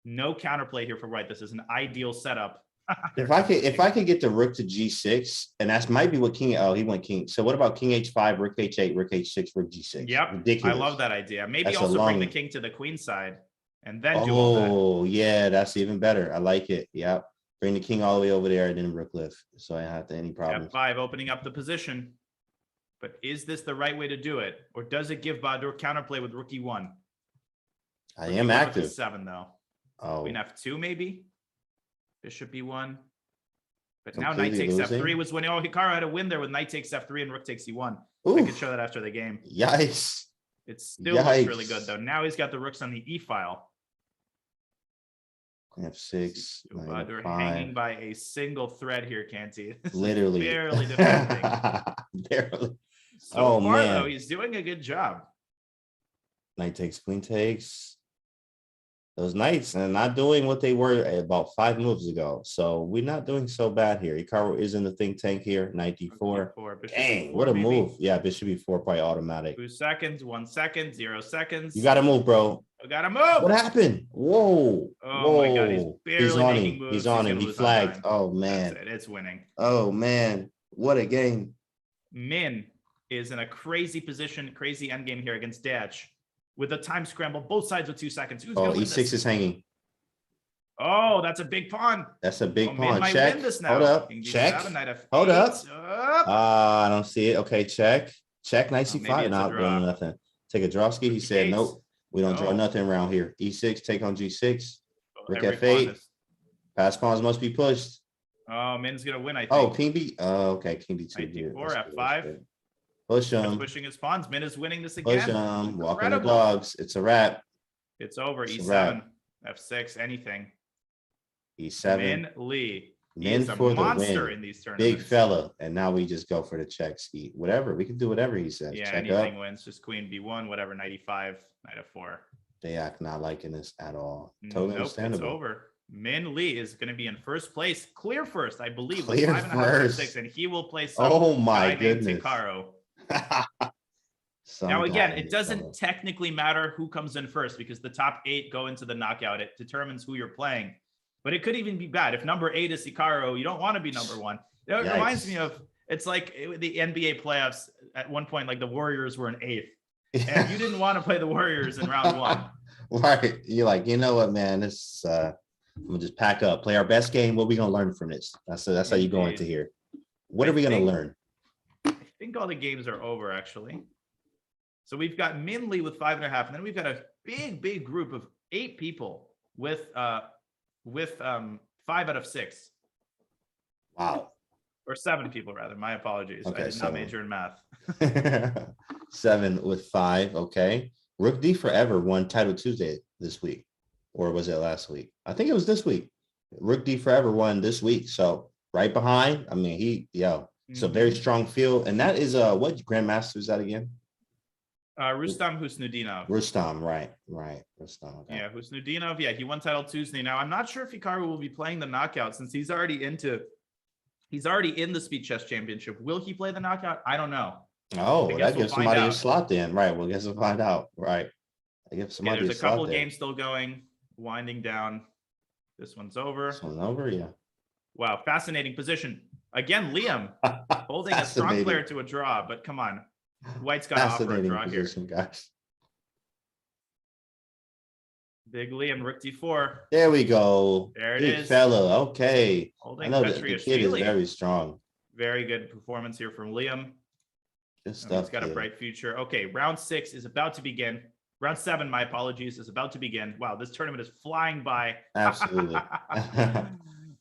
No counterplay here for white. This is an ideal setup. If I could get the rook to G6, and that's might be what king. Oh, he went king. So what about king H5, rook H8, rook H6, rook G6? Yep. Ridiculous. I love that idea. Maybe That's also bring the king to the queen side and then do all that. Oh, yeah, that's even better. I like it. Yep. Bring the king all the way over there and then rook lift. So I don't have any problems. F5 opening up the position. But is this the right way to do it? Or does it give Bahadur counterplay with rook E1? I am active. 7 though. Oh, Queen F2 maybe. Bishop E1. But now completely knight takes losing. F3 was winning. Oh, Hikaru had a win there with knight takes F3 and rook takes E1. I Oof. could show that after the game. Yikes. It still looks really good though. Now he's got the rooks on the E file. Queen F6. They're hanging by a single thread here, Canty. Literally. Barely defending. Barely. So far, though, he's doing a good job. Knight takes, queen takes. Those knights and not doing what they were about 5 moves ago. So we're not doing so bad here. Hikaru is in the think tank here. Knight D4. Dang, what a move. Yeah, bishop B4 probably automatic. 2 seconds, 1 second, 0 seconds. You got to move, bro. We got to move. What happened? Whoa. Oh my God, he's barely on making him. moves. He's on him. He flagged. Oh, man. That's it. It's winning. Oh, man. What a game. Min is in a crazy position, crazy endgame here against Datch. With a time scramble, both sides with 2 seconds. Who's going to win E6 this? is hanging. Oh, that's a big pawn. That's a big Min pawn. might Check. win this now. Hold up. King Check. D7, knight F8. Hold up. Up. I don't see it. Okay, check. Check. Knight maybe C5. it's a Not draw. doing nothing. Take a drawski. He said, H8. nope. We don't draw No. nothing around here. E6. Take on G6. Rook Every F8. pawn is- Pass pawns must be pushed. Oh, Min's going to win, I think. Oh, king B. Oh, okay. King B2. Knight Good. D4, That's good. F5. That's good. Push Just him. pushing his pawns. Min is winning this Push again. him. Walking the Incredible. dogs. It's a wrap. It's over. It's a E7, F6, anything. E7. Min Lee. He Min is a for the monster win. in these tournaments. Big fella. And now we just go for the checks. Eat whatever. We can do whatever he says. Yeah, Check anything up. wins. Just queen B1, whatever. Knight E5, knight F4. They act not liking this at all. Totally Nope, it's understandable. over. Min Lee is going to be in first place, clear first, I believe. Clear with 5.5 first. 6, and he will play some Oh my guy named goodness. Hikaru. Some Now, again, guy it is doesn't fellow. technically matter who comes in first because the top 8 go into the knockout. It determines who you're playing. But it could even be bad. If number 8 is Hikaru, you don't want to be number 1. It Yikes. reminds me of, it's like the NBA playoffs at one point, like the Warriors were in 8th. And you didn't want to play the Warriors in round 1. Right. You're like, you know what, man? This I'm gonna just pack up, play our best game. What are we gonna learn from this? That's how you go into here. What are we gonna learn? I think all the games are over, actually. So we've got Min Lee with 5.5, and then we've got a big group of 8 people with 5 out of 6. Wow. Or 7 people, rather. My apologies. Okay, I did 7. not major in math. 7 with 5. Okay. Rook D Forever won Title Tuesday this week. Or was it last week? I think it was this week. Rook D Forever won this week. So right behind. I mean, it's a very strong field. And that is what grandmaster is that again? Rustam Husnudinov. Rustam, right. Rustam. Okay. Yeah, Husnudinov. Yeah, he won Title Tuesday. Now, I'm not sure if Hikaru will be playing the knockout since he's already into He's already in the Speed Chess Championship. Will he play the knockout? I don't know. Oh, I guess that we'll gives find somebody a out. slot then. Right. Well, guess we'll find out. Right. I give Okay, somebody there's a a couple slot of there. games still going, winding down. This one's over. This one over, yeah. Wow, fascinating position. Again, Liam holding a strong Fascinating. player to a draw, but come on. White's got to offer a Fascinating draw here. position, guys. Big Liam, rook d4. There we go. There it Big is. fella. Okay. I Holding know that the kid is Petriashvili. very strong. Very good performance here from Liam. Good And stuff. he's got a kid. bright future. Okay, round 6 is about to begin. Round 7, my apologies, is about to begin. Wow, this tournament is flying by. Absolutely.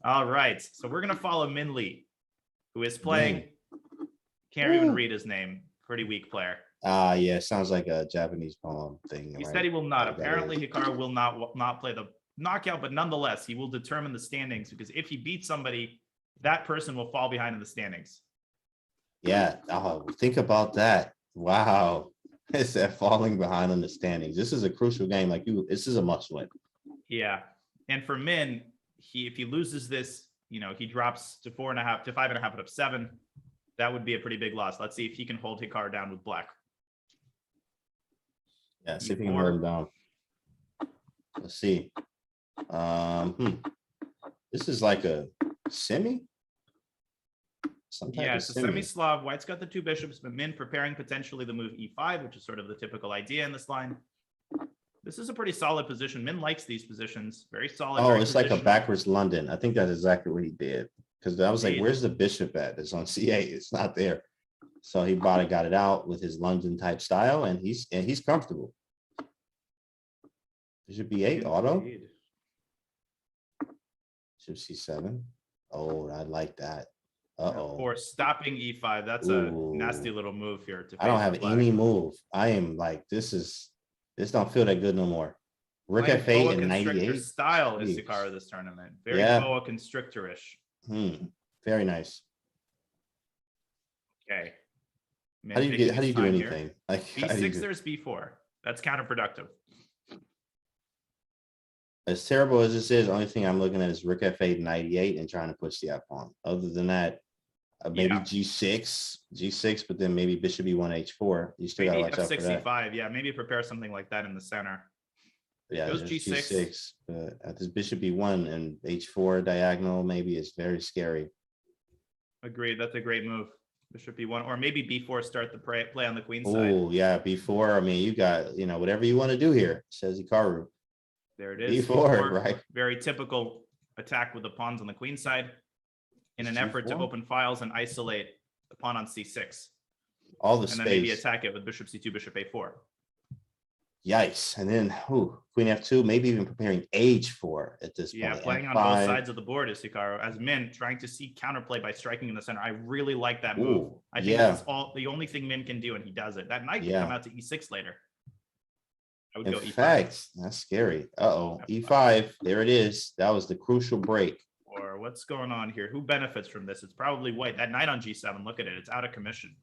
All right, so we're going to follow Min Lee, who is playing. Dang. Can't even Ooh. read his name. Pretty weak player. Yeah, sounds like a Japanese poem thing. He right? said he will not. Like that Apparently, is. Hikaru will not play the knockout, but nonetheless, he will determine the standings because if he beats somebody, that person will fall behind in the standings. Yeah. Oh, think about that. Wow. It's that falling behind on the standings. This is a crucial game. This is a must win. Yeah, and for Min, if he loses this, he drops to 4.5 to 5.5 out of 7. That would be a pretty big loss. Let's see if he can hold Hikaru down with black. Yeah, see if we can hold him down. Let's see. This is like a semi. Some type Yeah, of it's a semi. semi-Slav. White's got the 2 bishops, but Min preparing potentially the move e5, which is sort of the typical idea in this line. This is a pretty solid position. Min likes these positions. Very solid. Oh, very it's like a positional. backwards London. I think that's exactly what he did. Because I was like, Indeed. where's the bishop at? It's on C8. It's not there. So he got it out with his London type style, and he's comfortable. Bishop B8 auto. Indeed. Bishop C7. Oh, I like that. Uh-oh. For stopping e5. That's a nasty little move here. To I don't face have the black. any move. I am like, this don't feel that good no more. Rook Playing F8 boa and constrictor 98. style is Jeez. Hikaru this tournament. Very Yeah. boa constrictor-ish. Very nice. Okay. Min How do you taking do his time here. anything? Like how do you B6, do- there's B4. That's counterproductive. as terrible as this is, only thing I'm looking at is Rook F8 98 and trying to push the F pawn. Other than that, maybe Yeah. G6, but then maybe Bishop E1 H4. You still gotta Maybe watch out for F6, that. E5. Yeah, maybe prepare something like that in the center. Yeah, Goes there's G6. But at this Bishop E1 and H4 diagonal, maybe is very scary. Agreed. That's a great move. Bishop E1, or maybe B4 start the play on the queen side. Oh yeah, B4. I mean, you got whatever you want to do here, says Hikaru. There it is. B4, right? Very typical attack with the pawns on the queen side in an effort to G4? open files and isolate the pawn on C6. All the And space. then maybe attack it with Bishop C2, Bishop A4. Yikes. And then Queen F2, maybe even preparing H4 at this point. Yeah, playing on F5. both sides of the board is Hikaru. As Min trying to see counterplay by striking in the center. I really like that move. Ooh, I think yeah. that's the only thing Min can do, and he does it. That knight can Yeah. come out to E6 later. I would In go E5. fact, that's scary. Uh-oh. F5. E5. There it is. That was the crucial break. Or what's going on here? Who benefits from this? It's probably White. That knight on G7, look at it. It's out of commission.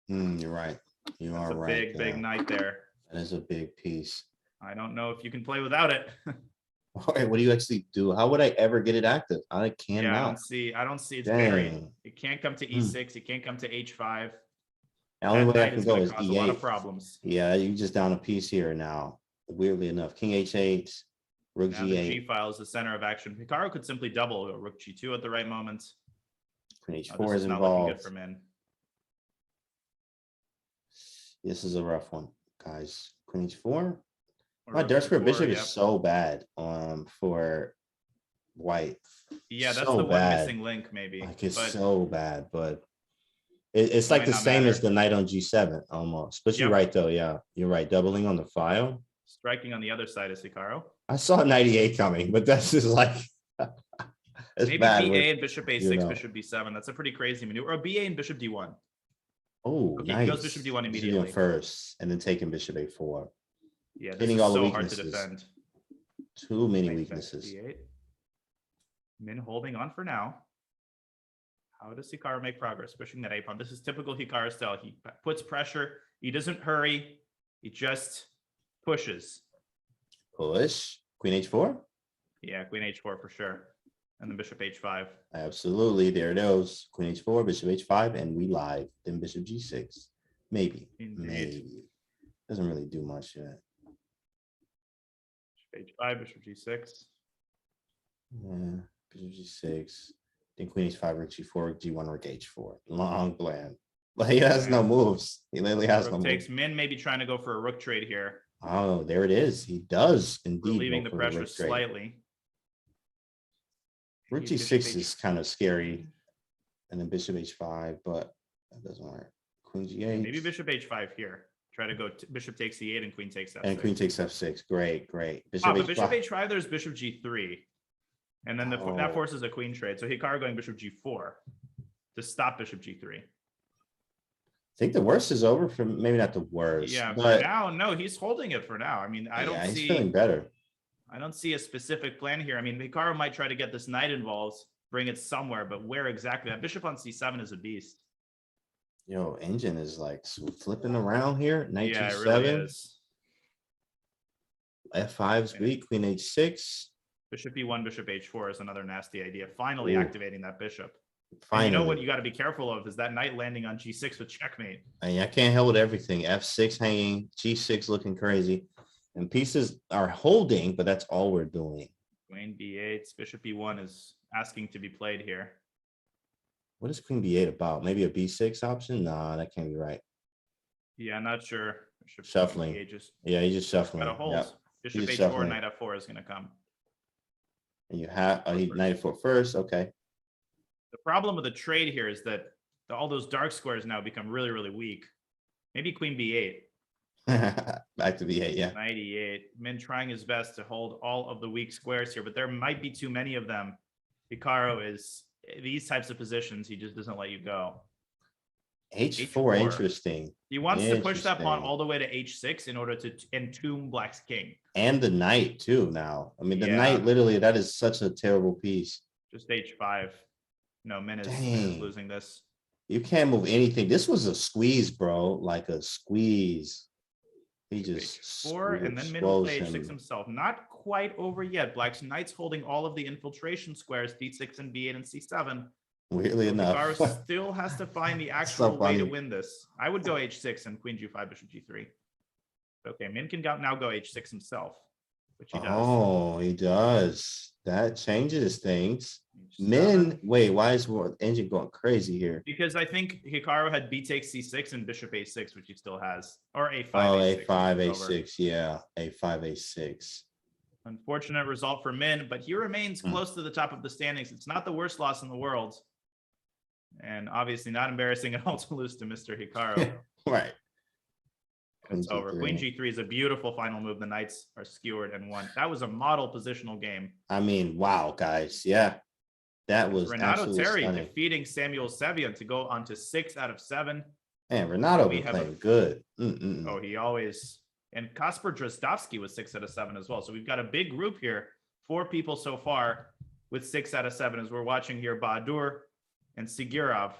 You're right. You That's are a right. big knight there. That is a big piece. I don't know if you can play without it. All right, what do you actually do? How would I ever get it active? I Yeah, cannot. I don't see it's Dang. buried. It can't come to E6. It can't come to H5. The only That way I knight can is go gonna is cause a lot of E8. problems. Yeah, you just down a piece here now. Weirdly enough, King H8, Rook Now the G8, G file is the center of action. Hikaru could simply double Rook G2 at the right moment. Queen This H4 is is not looking good involved. for Min. This is a rough one, guys. Queen H4. Or My Rook desperate G4, bishop yep. is so bad for White. Yeah, that's so the one bad. missing link, maybe. Like it's But so bad, but it's It like might the not same as matter. the knight on G7 almost. But you're Yep. right though. Yeah, you're right. Doubling on the file. striking on the other side is Hikaru. I saw 98 coming, but that's just like it's Maybe bad. BA and Bishop A6, know. Bishop B7. That's a pretty crazy maneuver. Or BA and Bishop D1. Oh, Okay, he nice. goes Bishop D1 Bishop immediately. first, and then taking Bishop A4. Yeah, this Hitting is all the so hard to weaknesses. defend. Too many Knight back weaknesses. D8. Min holding on for now. How does Hikaru make progress? Pushing that A pawn. This is typical Hikaru style. He puts pressure. He doesn't hurry. He just pushes. Push. Queen H4. Yeah, Queen H4 for sure. And then bishop h5. Absolutely. There it is. Queen h4, bishop h5, and we live. Then bishop g6. Maybe. Indeed. Maybe. Doesn't really do much yet. Bishop h5, bishop g6. Yeah. Bishop g6. Then queen h5, rook g4, rook g1, rook h4. Long plan. But he has no moves. He literally has no Takes moves. Min maybe trying to go for a rook trade here. Oh, there it is. He does indeed. Relieving the pressure slightly. Rook g6 is kind of scary. And then bishop h5, but that doesn't work. Queen g8. Maybe bishop h5 here. Try to go bishop takes c8 and queen takes f6. And queen takes f6. Great. Bishop h5, there's bishop g3. And then that forces a queen trade. So Hikaru going bishop g4 to stop bishop g3. I think the worst is over for maybe not the worst. Yeah, but for now, no, he's holding it for now. I mean, he's feeling better. I don't see a specific plan here. I mean, Hikaru might try to get this knight involved, bring it somewhere, but where exactly? That bishop on c7 is a beast. Yo, engine is like flipping around here. Knight yeah, g7. it really is. F5 is weak. Queen h6. Bishop e1, bishop h4 is another nasty idea. Finally activating that bishop. Finally. And you know what you got to be careful of is that knight landing on g6 with checkmate. I can't help with everything. F6 hanging, g6 looking crazy. And pieces are holding, but that's all we're doing. Queen b8, bishop e1 is asking to be played here. What is queen b8 about? Maybe a b6 option? Nah, that can't be right. Yeah, not sure. Bishop Shuffling. Yeah, he's just shuffling. Gotta hold. Yep. Bishop h4, shuffling. knight f4 is going to come. And you have knight f4 first. Okay. The problem with the trade here is that all those dark squares now become really, really weak. Maybe queen b8. Back to b8, yeah. Knight e8. Min trying his best to hold all of the weak squares here, but there might be too many of them. Hikaru is these types of positions, he just doesn't let you go. H4, interesting. He wants to push that pawn all the way to h6 in order to entomb Black's king. And the knight too now. I mean, the knight, literally, that is such a terrible piece. Just h5. No, Min is losing this. You can't move anything. This was a squeeze, bro. Like a squeeze. He just h4, and then Min will play h6 himself. Not quite over yet. Black's knight's holding all of the infiltration squares, d6 and b8 and c7. Weirdly enough. Hikaru still has to find the actual way to win this. I would go h6 and queen g5, bishop g3. Okay, Min can now go h6 himself, which he does. Oh, he does. That changes things. Min, wait, why is engine going crazy here? Because I think Hikaru had b takes c6 and bishop a6, which he still has, or a5. Oh, a5, a6, yeah, a5, a6. Unfortunate result for Min, but he remains close to the top of the standings. It's not the worst loss in the world, and obviously not embarrassing at all to lose to Mr. Hikaru. Right. It's over. Queen g3 is a beautiful final move. The knights are skewered and won. That was a model positional game. I mean, wow, guys. Yeah. That was Renato Terry defeating Samuel Sevian to go on to 6 out of 7. Man, Renato been playing good. Oh, he always. And Kasper Drozdowski was 6 out of 7 as well. So we've got a big group here. 4 people so far with 6 out of 7 as we're watching here. Bahadur and Sigurov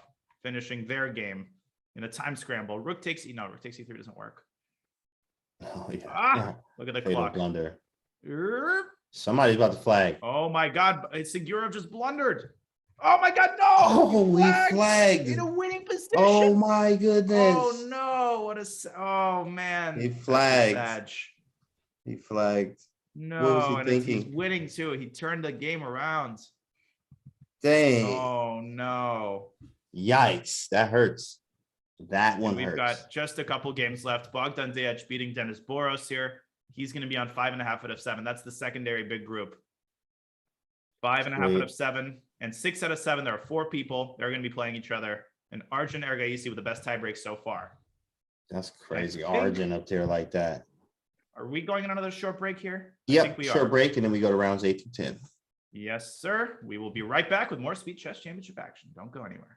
finishing their game in a time scramble. Rook takes rook takes e3 doesn't work. Oh, yeah. Look at the Fatal clock. Blunder. Somebody's about to flag. Oh my God. Sigurov just blundered. Oh my God, no! Oh, he flagged. In a winning position. Oh my goodness. Oh no, oh man. He flagged. He flagged. No, what was he and thinking? He's winning too. He turned the game around. Dang. Oh no. Yikes. That hurts. That one hurts. We've got just a couple games left. Bogdan Dejic beating Denis Boros here. He's going to be on 5.5 out of 7. That's the secondary big group. 5.5 out of 7 and 6 out of 7. There are 4 people. They're going to be playing each other. And Arjun Ergaisi with the best tiebreak so far. That's crazy. Arjun up there like that. Are we going on another short break here? Yep, short break, and then we go to rounds 8 to 10. Yes, sir. We will be right back with more Speed Chess Championship action. Don't go anywhere.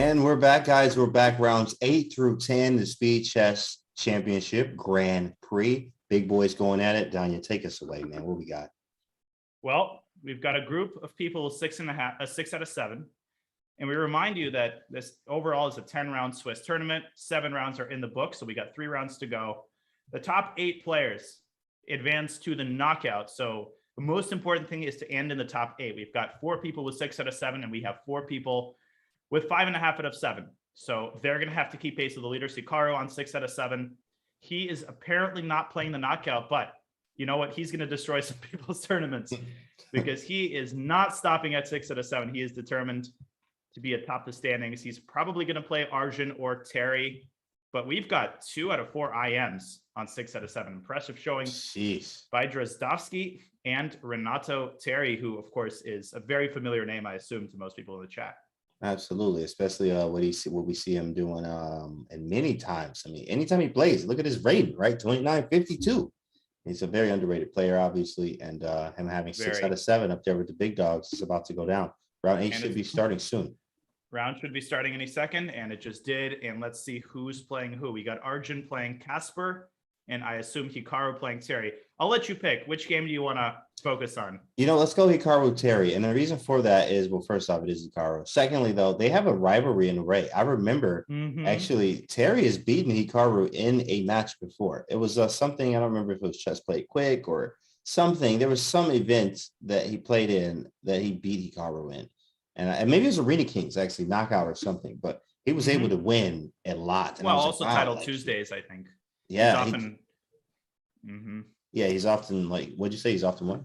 And we're back, guys. We're back. Rounds 8 through 10, the Speed Chess Championship Grand Prix. Big boys going at it. Danya, take us away, man. What we got? Well, we've got a group of people 6 out of 7. And we remind you that this overall is a 10-round Swiss tournament. 7 rounds are in the book, so we got 3 rounds to go. The top 8 players advance to the knockout. So the most important thing is to end in the top 8. We've got 4 people with 6 out of 7, and we have 4 people with 5.5 out of 7. So they're going to have to keep pace with the leader. Hikaru on 6 out of 7. He is apparently not playing the knockout, but you know what? He's going to destroy some people's tournaments because he is not stopping at 6 out of 7. He is determined to be atop the standings. He's probably going to play Arjun or Terry, but we've got 2 out of 4 IMs on 6 out of 7. Impressive showing by Drozdowski and Renato Terry, who of course is a very familiar name, I assume, to most people in the chat. Absolutely, especially what we see him doing and many times. I mean, anytime he plays, look at his rating, right? 29.52. He's a very underrated player, obviously, and him having 6 out of 7 up there with the big dogs is about to go down. Round 8 should be starting soon. Round should be starting any second, and it just did. And let's see who's playing who. We got Arjun playing Casper, and I assume Hikaru playing Terry. I'll let you pick. Which game do you want to focus on? Let's go Hikaru Terry. And the reason for that is, well, first off, it is Hikaru. Secondly, though, they have a rivalry in Ray. I remember actually Terry has beaten Hikaru in a match before. It was something, I don't remember if it was Chess Play Quick or something. There was some event that he played in that he beat Hikaru in. And maybe it was Arena Kings, actually, knockout or something. But he was able to win a lot. And also like, wow, Titled Tuesdays, I think. Yeah. He's often, yeah, he's often like, what'd you say? He's often what?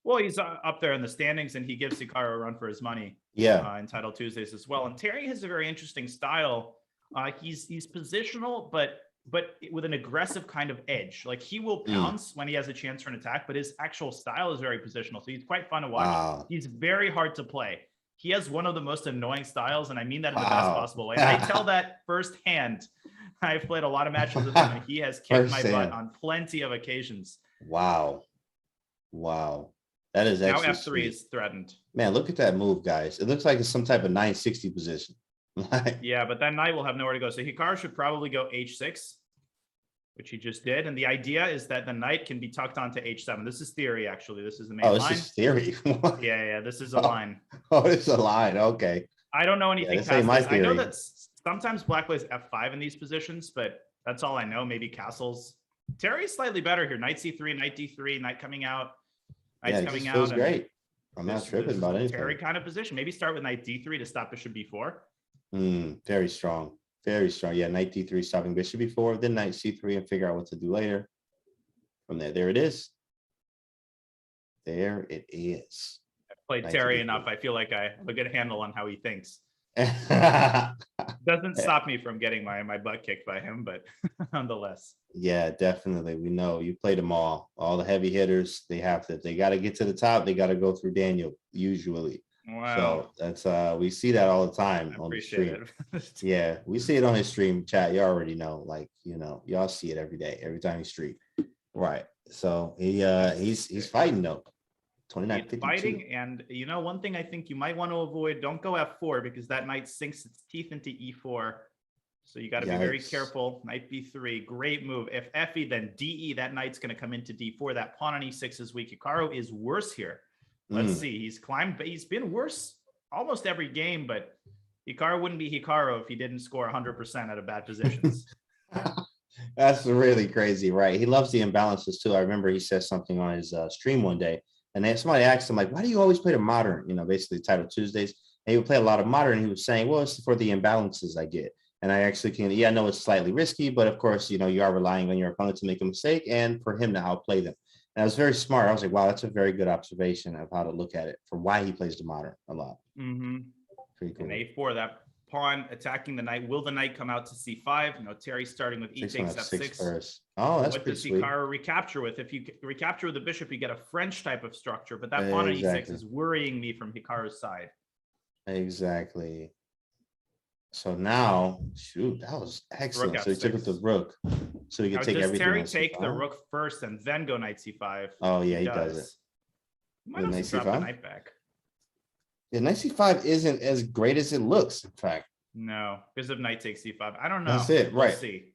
Well, he's up there in the standings, and he gives Hikaru a run for his money. Yeah. Entitled Tuesdays as well. And Terry has a very interesting style. He's positional, but with an aggressive kind of edge. Like he will pounce when he has a chance for an attack, but his actual style is very positional. So he's quite fun to watch. Wow. He's very hard to play. He has one of the most annoying styles, and I mean that in the best possible way. I tell that firsthand. I've played a lot of matches with him, and he has kicked my butt on plenty of occasions. Wow. That is actually now F3 sweet. Is threatened. Man, look at that move, guys. It looks like it's some type of 960 position. Yeah, but that knight will have nowhere to go. So Hikaru should probably go H6, which he just did. And the idea is that the knight can be tucked onto H7. This is theory, actually. This is the main line. This is theory. Yeah, this is a line. It's a line. Okay. I don't know anything past this. I know that sometimes Black plays F5 in these positions, but that's all I know. Maybe castles. Terry's slightly better here. Knight C3, Knight D3, Knight coming out. Knight's coming out. Feels great. I'm not tripping about anything. Terry kind of position. Maybe start with Knight D3 to stop Bishop B4. Very strong. Very strong. Yeah, Knight D3 stopping Bishop B4, then Knight C3 and figure out what to do later. From there it is. There it is. I've played Terry enough. I feel like I have a good handle on how he thinks. Doesn't stop me from getting my butt kicked by him, but nonetheless. Yeah, definitely. We know you played them all the heavy hitters. They got to get to the top. They got to go through Daniel usually. Wow. So that's we see that all the time on the stream. Yeah, we see it on his stream chat. You already know, like, y'all see it every day, every time he stream. Right. So he's fighting though. 29.52. Fighting, and one thing I think you might want to avoid, don't go F4 because that knight sinks its teeth into E4. So you got to be very careful. Knight B3, great move. If FE, then DE, that knight's going to come into D4. That pawn on E6 is weak. Hikaru is worse here. Let's see. He's climbed, but he's been worse almost every game, but Hikaru wouldn't be Hikaru if he didn't score 100% out of bad positions. That's really crazy, right? He loves the imbalances too. I remember he said something on his stream one day, and then somebody asked him, like, why do you always play the modern, basically Titled Tuesdays? And he would play a lot of modern. And he was saying, well, it's for the imbalances I get. And I actually I know it's slightly risky, but of course, you are relying on your opponent to make a mistake and for him to outplay them. And I was very smart. I was like, wow, that's a very good observation of how to look at it for why he plays the modern a lot. Pretty cool. And A4, that pawn attacking the knight. Will the knight come out to C5? Terry starting with E takes F6 first. Oh, that's what pretty does sweet. Hikaru recapture with? If you recapture with the bishop, you get a French type of structure, but that pawn on E6 is worrying me from Hikaru's side. Exactly. So now, shoot, that was excellent. So he took it to rook, so he could take everything. Does Terry take the rook first and then go Knight C5? Oh yeah, he does it. Might have to drop the knight back. Yeah, Knight C5 isn't as great as it looks. In fact, No, because of knight takes c5. I don't know. That's it, We'll right? see.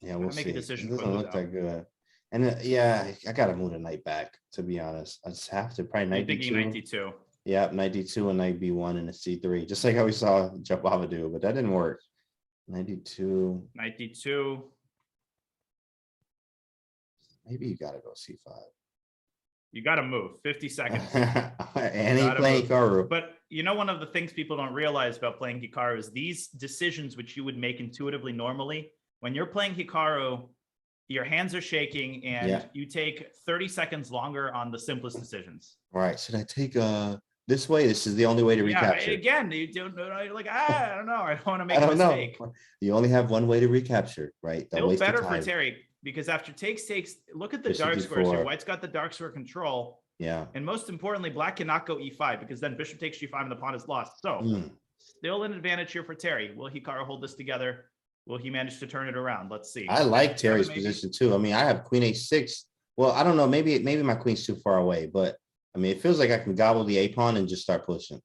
Yeah, we'll I make see. a decision It doesn't quickly look though. that good. And yeah, I gotta move the knight back. To be honest, I just have to probably You're knight thinking d2. 92. Yep, knight d2 and knight b1 and a c3, just like how we saw Jababa do, but that didn't work. 92. 92. Maybe you gotta go c5. You got to move 50 seconds. And he playing Hikaru. But you know, one of the things people don't realize about playing Hikaru is these decisions, which you would make intuitively normally, when you're playing Hikaru, your hands are shaking and you take 30 seconds longer on the simplest decisions. Right. Should I take this way? This is the only way to recapture. Again, you don't know. Like, I don't know. I don't want to make a mistake. You only have one way to recapture, right? Still better for Terry, because after takes, look at the dark squares here. White's got the dark square control. Yeah. And most importantly, black cannot go e5 because then bishop takes g5 and the pawn is lost. So still an advantage here for Terry. Will Hikaru hold this together? Will he manage to turn it around? Let's see. I like Terry's position too. I mean, I have queen h6. Well, I don't know. Maybe my queen's too far away, but I mean, it feels like I can gobble the a pawn and just start pushing.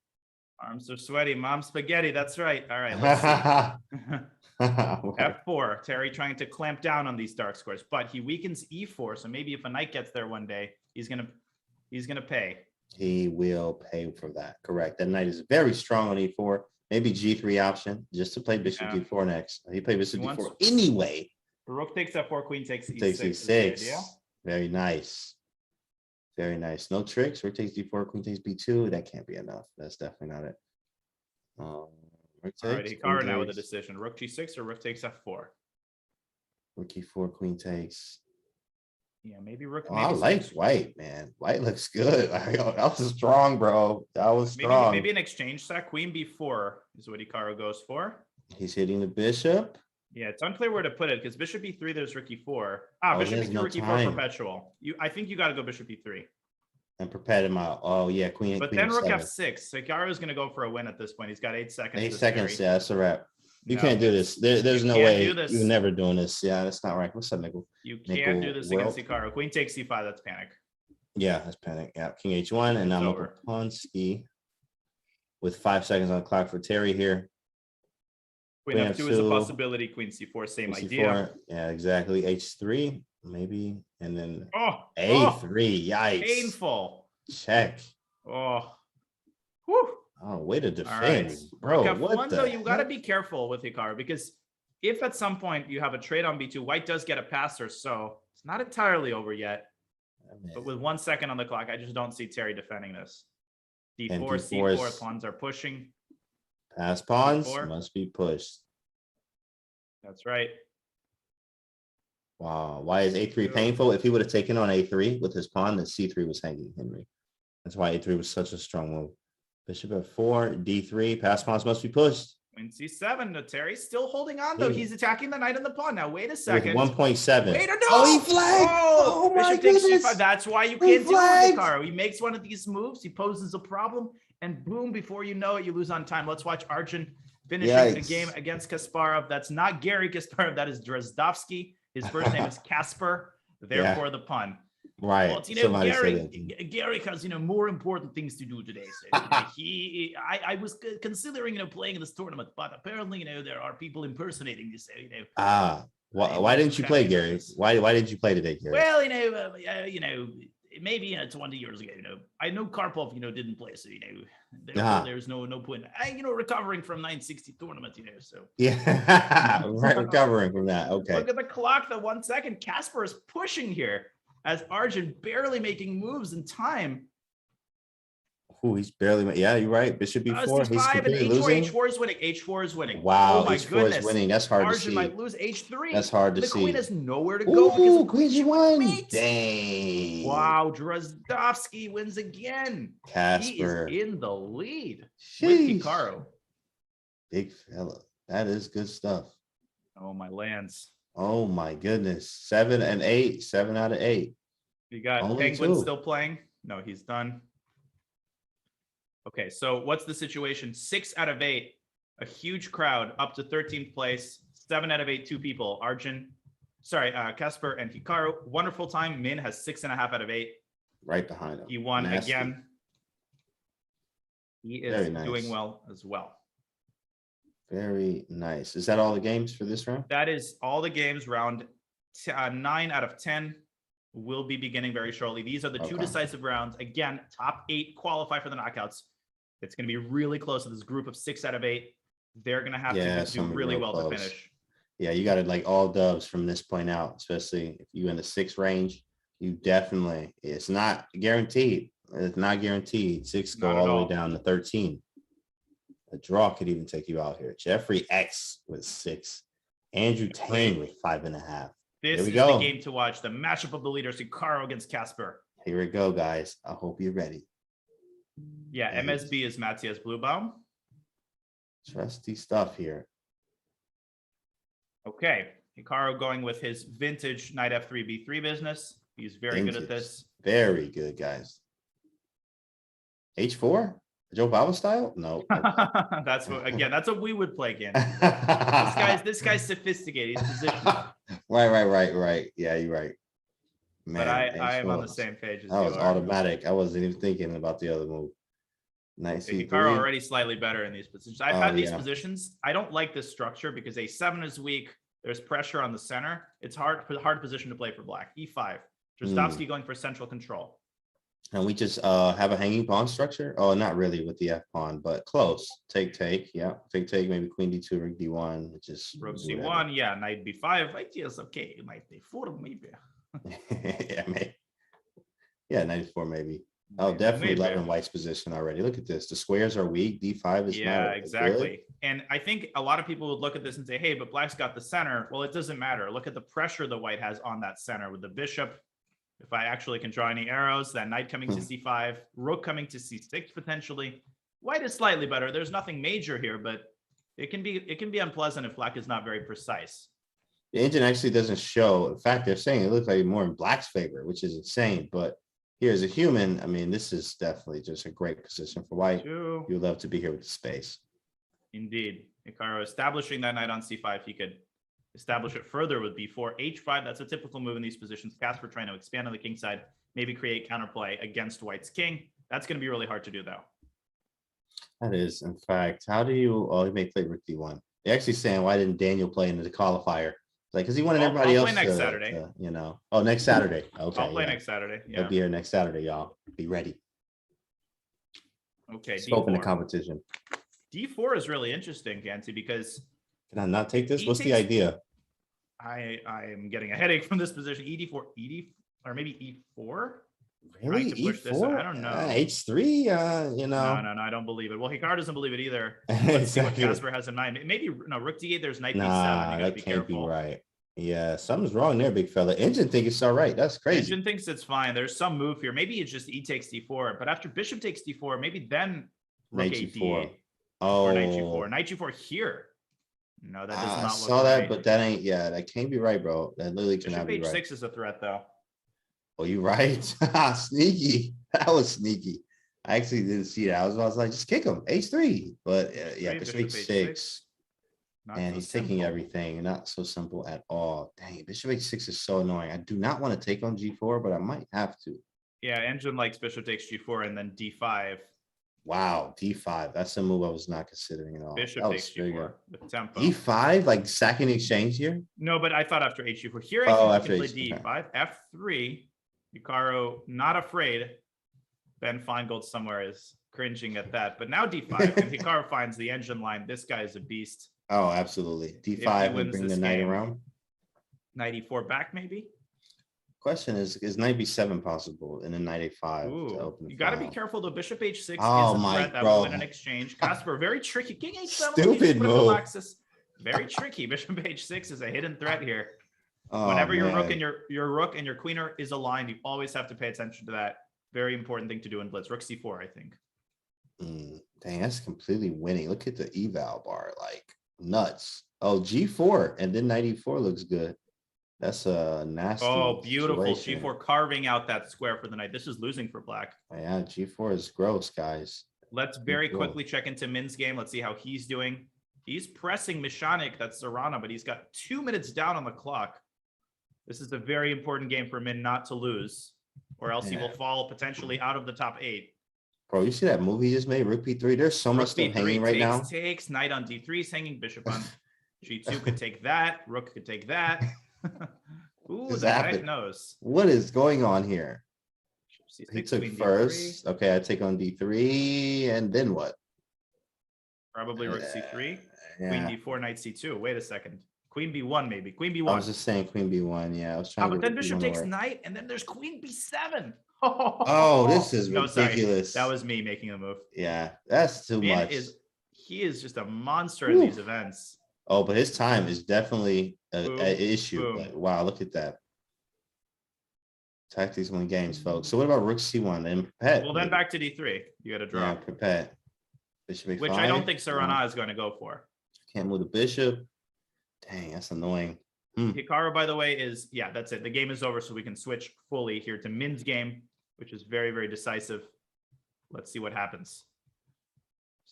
Arms are sweaty. Mom spaghetti. That's right. All right. Let's see. F4. Terry trying to clamp down on these dark squares, but he weakens e4. So maybe if a knight gets there one day, he's gonna pay. He will pay for that. Correct. That knight is very strong on e4. Maybe g3 option just to play bishop d4 next. He played bishop d4 anyway. Rook takes f4. Queen takes e6. Takes e6. Very nice. Very nice. No tricks. Rook takes d4. Queen takes b2. That can't be enough. That's definitely not it. All right, Hikaru now with a decision. Rook g6 or rook takes f4. Rook e4. Queen takes. Yeah, maybe rook. I like white, man. White looks good. That was strong, bro. That was strong. Maybe an exchange sack. Queen b4 is what Hikaru goes for. He's hitting the bishop. Yeah, it's unclear where to put it because bishop e3, there's rook e4. Bishop e3, rook e4 perpetual. I think you got to go bishop e3. And perpetuate my queen. But queen then rook f6. So Hikaru is going to go for a win at this point. He's got 8 seconds. 8 seconds. Yeah, that's a wrap. You can't do this. There's no way. You're never doing this. Yeah, that's not right. What's up, Nickel? You can't do this against Hikaru. Queen takes c5. That's panic. Yeah, that's panic. Yeah, king h1, and now Mokopansky with 5 seconds on the clock for Terry here. Queen f2 is a possibility. Queen c4, same idea. Yeah, exactly. h3, maybe, and then a3. Yikes! Painful. Check. Oh, whew. Oh, way to defend, bro. What though, you got to be careful with Hikaru because if at some point you have a trade on b2, white does get a passer, so it's not entirely over yet. But with 1 second on the clock, I just don't see Terry defending this. d4, c4, pawns are pushing. Pass pawns must be pushed. That's right. Wow. Why is a3 painful? If he would have taken on a3 with his pawn, then c3 was hanging Henry. That's why a3 was such a strong move. Bishop f4, d3, pass pawns must be pushed. Queen c7. No, Terry's still holding on though. He's attacking the knight and the pawn. Now wait a second. 1.7. Wait, no! Oh, he flagged. Oh my goodness. goodness. That's why you can't do it with Hikaru. He makes one of these moves. He poses a problem, and boom! Before you know it, you lose on time. Let's watch Arjun finishing the game against Kasparov. That's not Gary Kasparov. That is Drozdovsky. His first name is Casper. Therefore, the pun. Right. Well, Gary has, more important things to do today. So, I was considering, playing in this tournament, but apparently, there are people impersonating this. Why didn't you play, Gary? Why did you play today, Gary? Well, maybe 20 years ago, I know Karpov, didn't play, so there's no point. Recovering from 960 tournament, so yeah, recovering from that. Okay. Look at the clock. The 1 second. Casper is pushing here. As Arjun barely making moves in time. Oh, he's barely. Yeah, you're right. Bishop b4. He's completely losing. H4 is winning. H4 is winning. Wow, H4 is winning. That's hard to see. Arjun might lose H3. That's hard to see. The queen has nowhere to go. Ooh, queen g1. Dang. Wow, Drozdovsky wins again. Casper. He is in the lead with Hikaru. Big fella. That is good stuff. Oh, my lands. Oh my goodness. 7 and 8. 7 out of 8. You got Penguin still playing? No, he's done. Okay, so what's the situation? 6 out of 8. A huge crowd up to 13th place. 7 out of 8, 2 people. Casper and Hikaru. Wonderful time. Min has 6.5 out of 8. Right behind him. He won again. He is doing well as well. Very nice. Is that all the games for this round? That is all the games. Round 9 out of 10 will be beginning very shortly. These are the two decisive rounds. Again, top 8 qualify for the knockouts. It's going to be really close to this group of 6 out of 8. They're going to have to do really well to finish. Yeah, you got it like all dubs from this point out, especially if you in the 6 range. You definitely, it's not guaranteed. It's not guaranteed. 6 go all the way down to 13. A draw could even take you out here. Jeffrey X with 6. Andrew Tang with 5.5. This is the game to watch. The matchup of the leaders, Hikaru against Casper. Here we go, guys. I hope you're ready. Yeah, MSB is Matthias Bluebaum. Trusty stuff here. Okay, Hikaru going with his vintage knight f3 b3 business. He's very good at this. Very good, guys. H4? Joe Baba style? No. That's what we would play again. This guy's sophisticated. He's positioned. Right. Yeah, you're right. Man, but I am on the same page as you. That was automatic. I wasn't even thinking about the other move. Nice. Hikaru already slightly better in these positions. I've had these positions. I don't like this structure because A7 is weak. There's pressure on the center. It's hard position to play for black. E5. Naroditsky going for central control. And we just have a hanging pawn structure. Oh, not really with the F pawn, but close. Take. Yeah, take. Maybe queen D2, rook D1, which is rook C1. Yeah, knight B5. Ideas okay. Knight D4 maybe. Yeah, knight D4 maybe. Oh, definitely loving White's position already. Look at this. The squares are weak. D5 is not exactly. Good. And I think a lot of people would look at this and say, hey, but Black's got the center. Well, it doesn't matter. Look at the pressure that White has on that center with the bishop. If I actually can draw any arrows, that knight coming to C5, rook coming to C6 potentially. White is slightly better. There's nothing major here, but it can be unpleasant if Black is not very precise. The engine actually doesn't show. In fact, they're saying it looks like more in Black's favor, which is insane. But here as a human, I mean, this is definitely just a great position for White. You'd love to be here with the space. Indeed. Hikaru establishing that knight on C5. He could establish it further with B4. H5, that's a typical move in these positions. Casper trying to expand on the king side, maybe create counterplay against White's king. That's going to be really hard to do, though. That is, in fact, how do you... Oh, he may play rook D1. They're actually saying, why didn't Daniel play into the qualifier? Like, because he wanted everybody else next Saturday. Oh, next Saturday. Okay. I'll play next Saturday. Yeah. He'll be here next Saturday, y'all. Be ready. Okay. Scope in the competition. D4 is really interesting, Canty, because... Can I not take this? What's the idea? I am getting a headache from this position. ED4, or maybe E4? Really? E4? I don't know. H3? No, I don't believe it. Well, Hikaru doesn't believe it either. Let's see what Casper has in mind. Maybe, no, rook D8, there's knight B7. That can't be right. Yeah, something's wrong there, big fella. Engine thinks it's all right. That's crazy. Engine thinks it's fine. There's some move here. Maybe it's just E takes D4, but after bishop takes D4, maybe then rook A8. Or knight G4. Knight G4 here. No, that does not look I saw that, but that ain't, that can't be right, bro. That literally cannot be right. Bishop H6 is a threat, though. Oh, you right? Sneaky. That was sneaky. I actually didn't see that. I was like, just kick him. H3. But Bishop H6. And he's taking everything. Not so simple at all. Dang, Bishop H6 is so annoying. I do not want to take on G4, but I might have to. Yeah, engine likes Bishop takes G4 and then D5. Wow, D5. That's a move I was not considering at all. Bishop takes G4 with tempo. D5, like sacking exchange here? No, but I thought after H4. Here I can play D5. F3. Hikaru not afraid. Ben Feingold somewhere is cringing at that. But now D5, and Hikaru finds the engine line. This guy is a beast. Oh, absolutely. D5 would bring the knight around. Knight E4 back, maybe? Question is knight B7 possible and then knight A5? You got to be careful though. Bishop H6 is a threat that will win an exchange. Casper, very tricky. King H7. Stupid move. Very tricky. Bishop H6 is a hidden threat here. Whenever your rook and your queen is aligned, you always have to pay attention to that. Very important thing to do in blitz. Rook C4, I think. Dang, that's completely winning. Look at the eval bar, like nuts. Oh, G4 and then knight E4 looks good. That's a nasty. Oh, beautiful. Situation. G4 carving out that square for the knight. This is losing for Black. Yeah, G4 is gross, guys. Let's very quickly check into Min's game. Let's see how he's doing. He's pressing Mishanik, that's Zarana, but he's got 2 minutes down on the clock. This is a very important game for Min not to lose, or else he will fall potentially out of the top 8. Bro, you see that move he just made? Rook B3. There's so much stuff hanging right now. Takes. Knight on D3 is hanging. Bishop on G2 could take that. Rook could take that. Ooh, the knight knows. What is going on here? C6, He took queen first. D3. Okay, I take on D3. And then what? Probably rook C3. Yeah. Queen D4, knight C2. Wait a second. Queen B1, maybe. Queen B1. I was just saying queen B1. Yeah, I was trying to. But then bishop takes knight, and then there's queen B7. Oh, this is ridiculous. That was me making a move. Yeah, that's too much. He is just a monster in these events. Oh, but his time is definitely an issue. But wow, look at that. Tactics win games, folks. So what about rook C1 then? Pet. Well, then back to D3. You got to draw. Yeah, pet. Bishop A5. Which I don't think Serrana is going to go for. Can't move the bishop. Dang, that's annoying. Hikaru, by the way, is, that's it. The game is over, so we can switch fully here to Min's game, which is very, very decisive. Let's see what happens.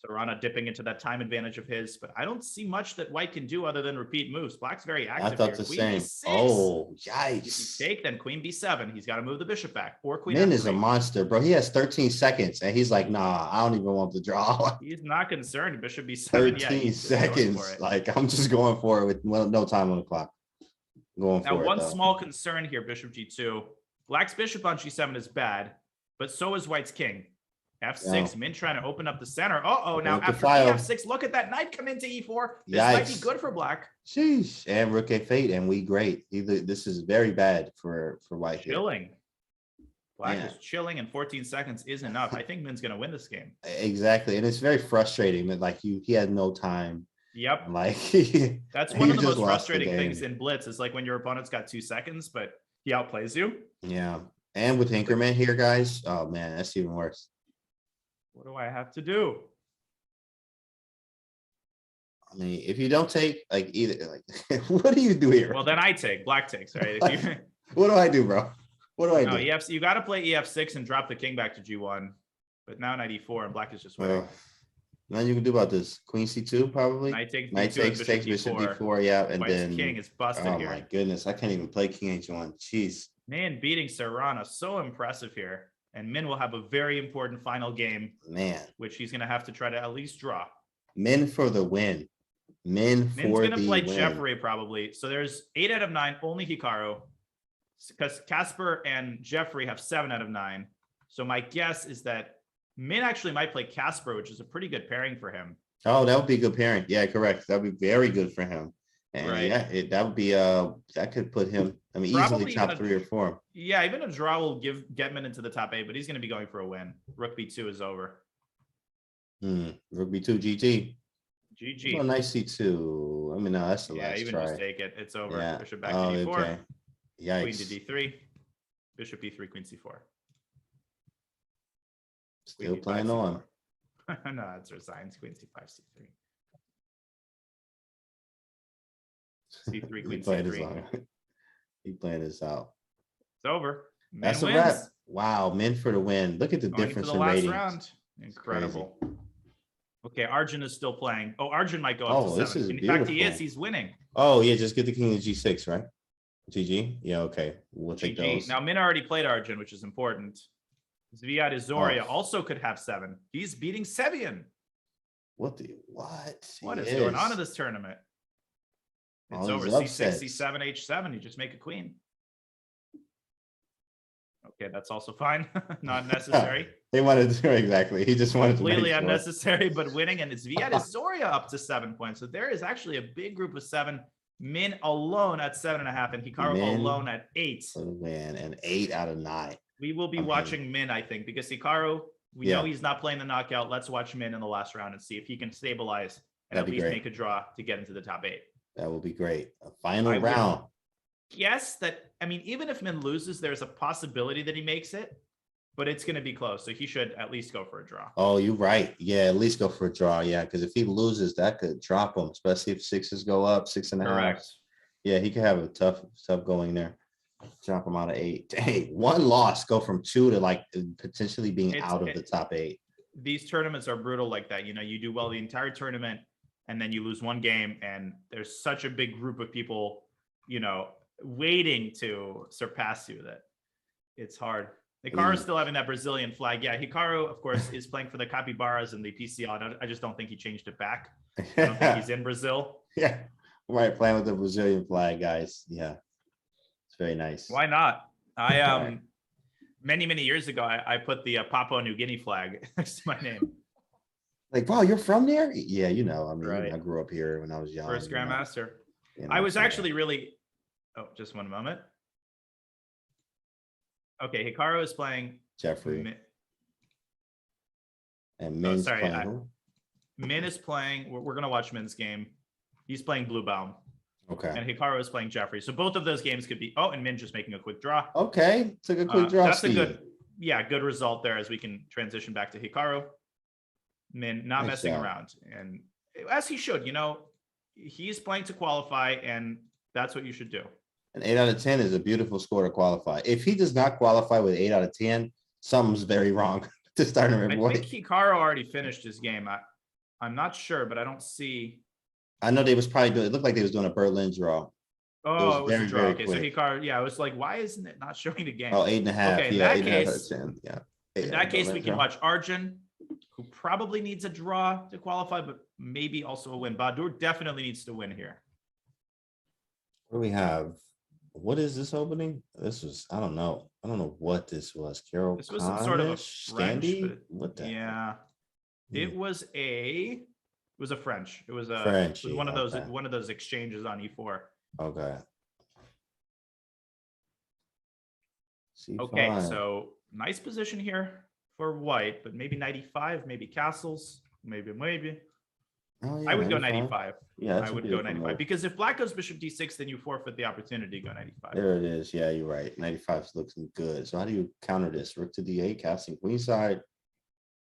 Serrana dipping into that time advantage of his, but I don't see much that White can do other than repeat moves. Black's very active. I thought here. the Queen same. B6. Oh, If yikes. you take, then Queen B7. He's got to move the bishop back. Or Queen Min F3. is a monster, bro. He has 13 seconds, and he's like, nah, I don't even want to draw. He's not concerned. Bishop B7. 13 seconds. Like, I'm just going for it with no time on the clock. Going for it. Now, one small concern here, Bishop G2. Black's bishop on G7 is bad, but so is White's king. F6, Min trying to open up the center. Now after F6, look at that knight come into E4. This might be good for Black. Sheesh. And rook A8, and we great. This is very bad for White. Chilling. Black is chilling, and 14 seconds is enough. I think Min's going to win this game. Exactly, and it's very frustrating that like he had no time. Yep. Like that's one of the most frustrating things in Blitz is like when your opponent's got 2 seconds, but he outplays you. Yeah, and with increment here, guys. Oh man, that's even worse. What do I have to do? I mean, if you don't take like either, like, what do you do here? Well, then I take. Black takes, right? What do I do, bro? What do I do? You got to play EF6 and drop the king back to G1. But now knight E4 and Black is just winning. Nothing you can do about this. Queen C2 probably. Knight takes bishop D4. Yeah, and White's then king is busted here. Oh my goodness, I can't even play King H1. Jeez. Man, beating Serrana, so impressive here. And Min will have a very important final game. Man. Which he's going to have to try to at least draw. Min for the win. Min's going to play Jeffrey probably. So there's 8 out of 9, only Hikaru. Because Casper and Jeffrey have 7 out of 9. So my guess is that Min actually might play Casper, which is a pretty good pairing for him. Oh, that would be a good pairing. Yeah, correct. That would be very good for him. And right. That would be that could put him, I mean, probably easily top 3 or 4. Yeah, even a draw will get Min into the top 8, but he's going to be going for a win. Rook B2 is over. Rook B2 GG. GG. Oh, nice C2. I mean, no, that's the last even try. Just take it. It's over. Yeah. Bishop back to D4. Okay. Yikes. Queen to D3. Bishop E3, Queen C4. Still playing on. No, that's our signs. Queen C5, C3. C3, Queen C3. He playing this out. It's over. That's a wrap. Wow, Min for the win. Look at the difference in ratings. Round. Incredible. Okay, Arjun is still playing. Oh, Arjun might go up to 7. This is in beautiful. fact, he is. He's winning. Oh, yeah, just get the king to G6, right? GG? Yeah, okay. We'll take those. Now, Min already played Arjun, which is important. Zviad Izoria also could have 7. He's beating Sevian. What is going on in this tournament? It's over. C6, C7, H7. You just make a queen. Okay, that's also fine. Not necessary. He wanted to exactly. He just wanted completely to unnecessary, but winning. And it's Zviad Izoria up to 7 points. So there is actually a big group of 7. Min alone at 7.5, and Hikaru alone at 8. Oh man, and 8 out of 9. We will be watching Min, I think, because Hikaru, we know he's not playing the knockout. Let's watch Min in the last round and see if he can stabilize and at least make a draw to get into the top 8. That will be great. A final round. Yes, I mean, even if Min loses, there's a possibility that he makes it, but it's going to be close. So he should at least go for a draw. Oh, you're right. Yeah, at least go for a draw. Yeah, because if he loses, that could drop him, especially if 6s go up, 6.5. Correct. Yeah, he could have a tough going there. Drop him out of 8. Dang, 1 loss, go from 2 to like potentially being out of the top 8. These tournaments are brutal like that. You know, you do well the entire tournament and then you lose 1 game, and there's such a big group of people, you know, waiting to surpass you that it's hard. Hikaru's still having that Brazilian flag. Yeah, Hikaru, of course, is playing for the Capibaras in the PCL. I just don't think he changed it back. I don't think he's in Brazil. Yeah, right. Playing with the Brazilian flag, guys. Yeah, it's very nice. Why not? I many years ago, I put the Papua New Guinea flag next to my name. Like, wow, you're from there? Yeah, you know. I mean, Right. I grew up here when I was young. First Grandmaster. You know, I was actually really. Oh, just one moment. Okay, Hikaru is playing Jeffrey. And Min's sorry, playing who? Min is playing. We're gonna watch Min's game. He's playing Blue Baum. Okay. And Hikaru is playing Jeffrey. So both of those games could be. Oh, and Min just making a quick draw. Okay, took a quick draw. That's a good, good result there as we can transition back to Hikaru. Min not messing around, and as he should. You know, he's playing to qualify, and that's what you should do. An 8 out of 10 is a beautiful score to qualify. If he does not qualify with 8 out of 10, something's very wrong to start to remember. I think Hikaru already finished his game. I'm not sure, but I don't see. I know they was probably doing. It looked like they was doing a Berlin draw. Oh, it was a draw. Okay, so Hikaru, I was like, why isn't it not showing the game? Oh, 8.5. Okay, yeah, in that case, 10. Yeah. In that case, we can watch Arjun, who probably needs a draw to qualify, but maybe also a win. Badur definitely needs to win here. What do we have? What is this opening? This was, I don't know. I don't know what this was. Carol. This was some sort of a French. Canty? What the? Yeah. It was a French. It was French. It was one of those exchanges on E4. Okay. C5. Okay, so nice position here for white, but maybe 95, maybe castles, maybe. Oh, yeah, I would go 95. Yeah, I would go 95 because if black goes bishop d6, then you forfeit the opportunity to go 95. There it is. Yeah, you're right. 95 looks good. So how do you counter this? Rook to d8, casting queenside.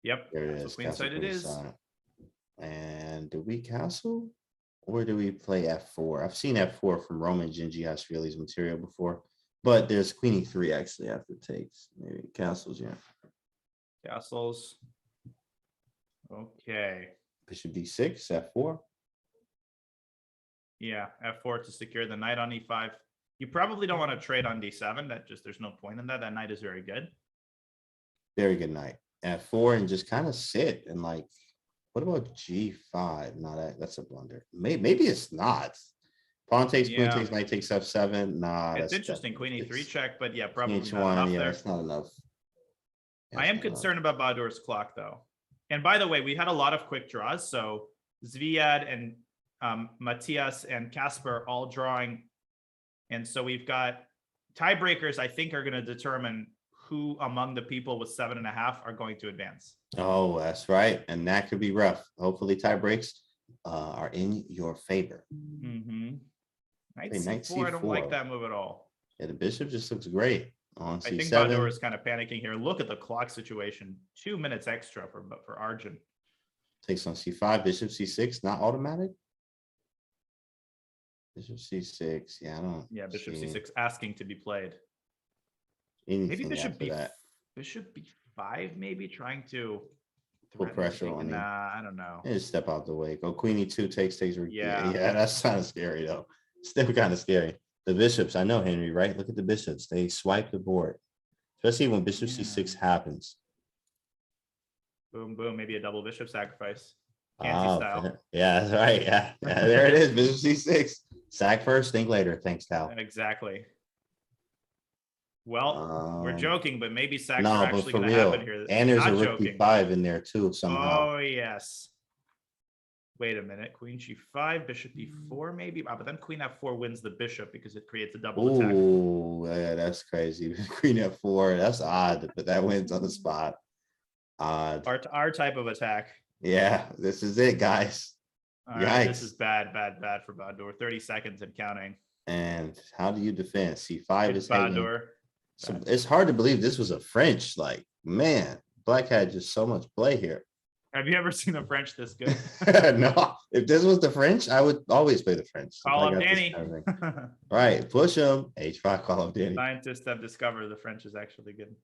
Yep. There it is. Queenside it is. And do we castle or do we play f4? I've seen f4 from Roman Gingiashvili's material before, but there's queen e3 actually after takes. Maybe castles, yeah. Castles. Okay. Bishop d6, f4. Yeah, f4 to secure the knight on e5. You probably don't want to trade on d7. There's no point in that. That knight is very good. Very good knight. F4 and just kind of sit and like, what about g5? No, that's a blunder. Maybe it's not. Pawn takes, queen takes, knight takes f7. Nah, it's interesting. Queen e3 check, but yeah, probably not h1. enough Yeah, there. that's not enough. I am concerned about Badur's clock though. And by the way, we had a lot of quick draws. So Zviad and Matthias and Casper all drawing. And so we've got tiebreakers, I think, are going to determine who among the people with 7.5 are going to advance. Oh, that's right. And that could be rough. Hopefully tie breaks are in your favor. Mm-hmm. Knight Knight C4, I don't like C4. that move at all. Yeah, the bishop just looks great on C7. I think Badur is kind of panicking here. Look at the clock situation. 2 minutes extra for Arjun. Takes on C5, bishop C6, not automatic. Bishop C6. Yeah, I don't. Yeah, bishop see C6 asking to be played. anything Maybe bishop after that. Bishop B5, maybe trying to Put pressure on him. Nah, I don't know. Yeah, just step out the way. Go queen e2 takes. Yeah. Yeah, that's kind of scary though. Still kind of scary. The bishops, I know, Henry, right? Look at the bishops. They swipe the board, especially when bishop C6 happens. Boom, boom. Maybe a double bishop sacrifice. Canty style. Yeah, that's right. Yeah, there it is. Bishop C6. Sack first, think later. Thanks, Cal. Exactly. Well, we're joking, but maybe sacks no, are but actually for going to real. happen here. And there's Not a rook joking. b5 in there too somehow. Oh, yes. Wait a minute. Queen g5, bishop e4 maybe. But then queen f4 wins the bishop because it creates a double attack. Oh, yeah, that's crazy. Queen f4, that's odd, but that wins on the spot. Odd. Our type of attack. Yeah, this is it, guys. All right, this is bad for Badur. 30 seconds and counting. And how do you defend? C5 is Badur. So it's hard to believe this was a French. Like, man, Black had just so much play here. Have you ever seen a French this good? No, if this was the French, I would always play the French. Call up Danny. Right, push him. H5, call up Danny. Scientists have discovered the French is actually good.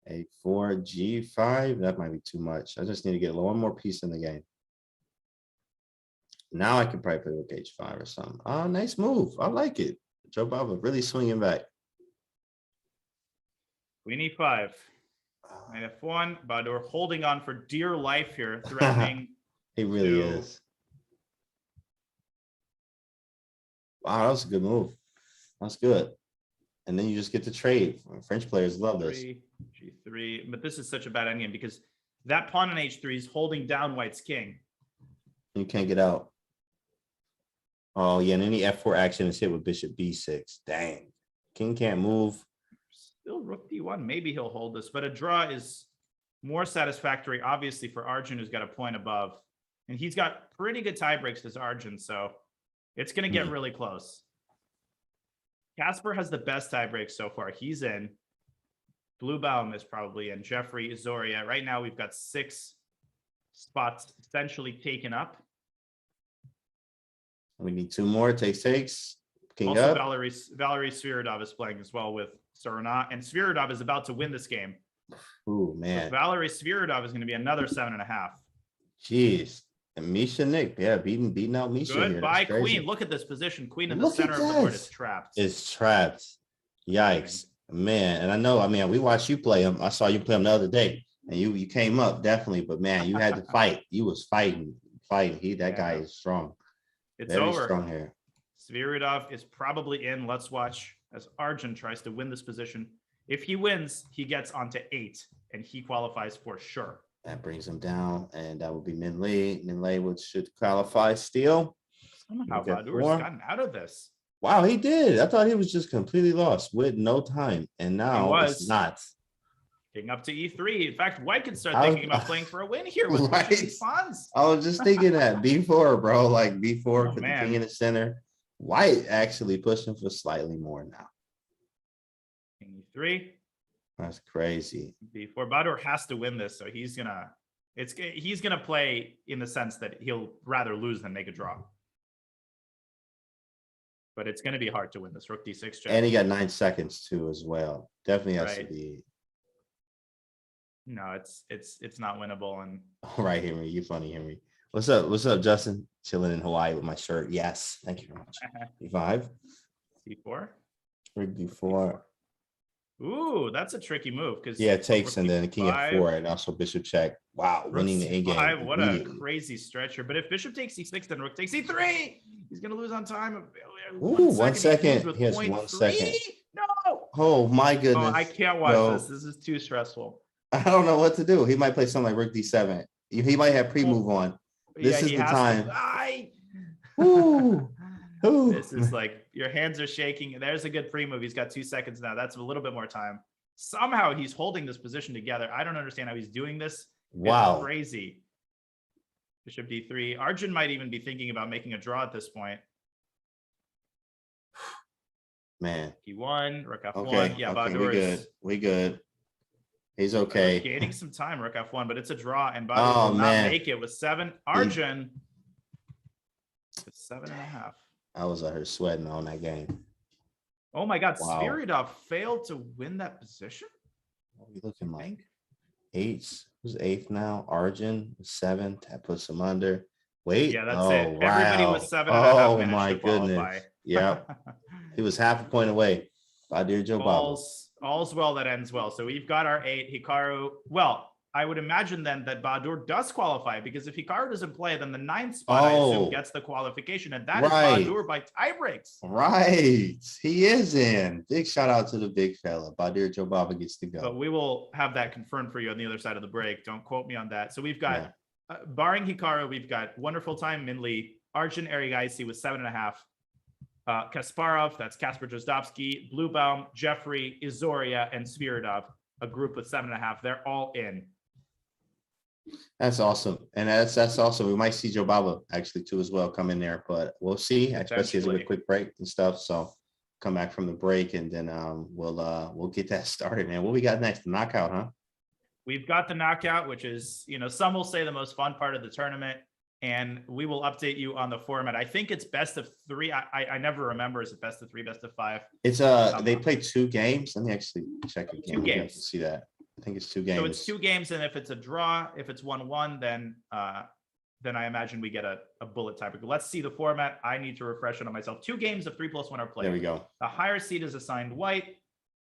A4, G5, that might be too much. I just need to get one more piece in the game. Now I can probably play with H5 or something. Oh, nice move. I like it. Joe Baba really swinging back. Queen e5. Knight f1. Bahadur holding on for dear life here, threatening. He really is. Wow, that was a good move. That's good. And then you just get to trade. French players love this. G3. But this is such a bad endgame because that pawn on h3 is holding down white's king. You can't get out. Oh, yeah. And any f4 action is hit with bishop b6. Dang. King can't move. Still rook d1. Maybe he'll hold this, but a draw is more satisfactory, obviously, for Arjun, who's got a point above. And he's got pretty good tie breaks as Arjun, so it's going to get really close. Casper has the best tie break so far. He's in. Bluebaum is probably in. Jeffrey, Zoria. Right now, we've got 6 spots essentially taken up. We need 2 more. Takes. King also, up. Valery Sviridov is playing as well with Surinat, and Sviridov is about to win this game. Ooh, man. So Valery Sviridov is going to be another 7.5. Jeez. And Misha Nick, yeah, beating out Misha. Goodbye, Queen. Look at this position. Queen in the center of the board is trapped. It's trapped. Yikes, man. And I know, I mean, we watched you play him. I saw you play him the other day, and you came up definitely. But man, you had to fight. You was fighting. That guy is strong. It's very over. Strong here. Sviridov is probably in. Let's watch as Arjun tries to win this position. If he wins, he gets onto 8, and he qualifies for sure. That brings him down, and that would be Min Lee. Min Lee should qualify still. Somehow Bahadur's gotten out of this. Wow, he did. I thought he was just completely lost with no time, and now it's not. King up to e3. In fact, White could start thinking about playing for a win here with these pawns. I was just thinking that b4, bro, like b4 for the king in the center. White actually pushing for slightly more now. King e3. That's crazy. Before Bahadur has to win this, so he's gonna play in the sense that he'll rather lose than make a draw. But it's gonna be hard to win this rook d6 check. And he got 9 seconds too as well. Definitely has to be. No, it's not winnable. And all right, Henry, you funny, Henry. What's up, Justin? Chilling in Hawaii with my shirt. Yes, thank you very much. e5, c4, rook d4. Ooh, that's a tricky move because it takes and then king f4 and also bishop check. Wow, winning the endgame. What a crazy stretcher! But if bishop takes e6, then rook takes e3. He's gonna lose on time. Ooh, 1 second. He has 1 second. No. Oh my goodness! Oh, I can't watch this. This is too stressful. I don't know what to do. He might play something like rook d7. He might have pre-move on. This is the time. Ooh. Ooh. This is like your hands are shaking. There's a good pre-move. He's got 2 seconds now. That's a little bit more time. Somehow he's holding this position together. I don't understand how he's doing this. Wow. It's crazy. Bishop d3. Arjun might even be thinking about making a draw at this point. Man. e1, rook f1. Okay. Yeah, okay, we good. He's okay. Gaining some time, rook f1, but it's a draw, and Bahadur will not make it with 7. Arjun with 7.5. I was out here sweating on that game. Oh my God, wow. Sviridov failed to win that position? What are we looking like? 8. Who's 8th now? Arjun 7. That puts him under. Wait. Yeah, that's it. Wow. Everybody was 7.5. Oh my goodness. Yeah. He was half a point away. Bahadur Jobaba. All's well that ends well. So we've got our 8. Hikaru. Well, I would imagine then that Bahadur does qualify, because if Hikaru doesn't play, then the 9th spot I assume gets the qualification, and that is Bahadur by tie breaks. Right, he is in. Big shout out to the big fella. Bahadur Jobaba gets to go. But we will have that confirmed for you on the other side of the break. Don't quote me on that. So we've got, barring Hikaru, we've got Wonderful Time Min Lee, Arjun Erigaisi with 7.5. Kasparov, that's Kasper Drozdovsky, Bluebaum, Jeffrey, Izoria, and Sviridov, a group with 7.5. They're all in. That's awesome. And that's also, we might see Jobaba actually too as well come in there, but we'll see, especially as a quick break and stuff. So come back from the break, and then we'll get that started. And what we got next? The knockout, huh? We've got the knockout, which is, some will say the most fun part of the tournament. And we will update you on the format. I think it's best of 3. I never remember. Is it best of 3, best of 5? It's they play 2 games. Let me actually check again. 2 games. To see that. I think it's 2 games. So it's 2 games, and if it's a draw, if it's 1-1, then I imagine we get a bullet tiebreaker. Let's see the format. I need to refresh it on myself. 2 games of 3+1 are played. There we go. The higher seed is assigned White.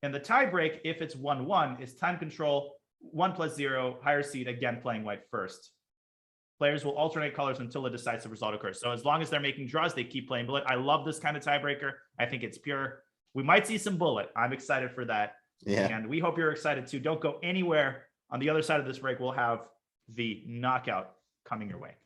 And the tiebreak, if it's 1-1, is time control, 1+0, higher seed, again playing white first. Players will alternate colors until a decisive result occurs. So as long as they're making draws, they keep playing bullet. I love this kind of tiebreaker. I think it's pure. We might see some bullet. I'm excited for that. Yeah. And we hope you're excited too. Don't go anywhere. On the other side of this break, we'll have the knockout coming your way.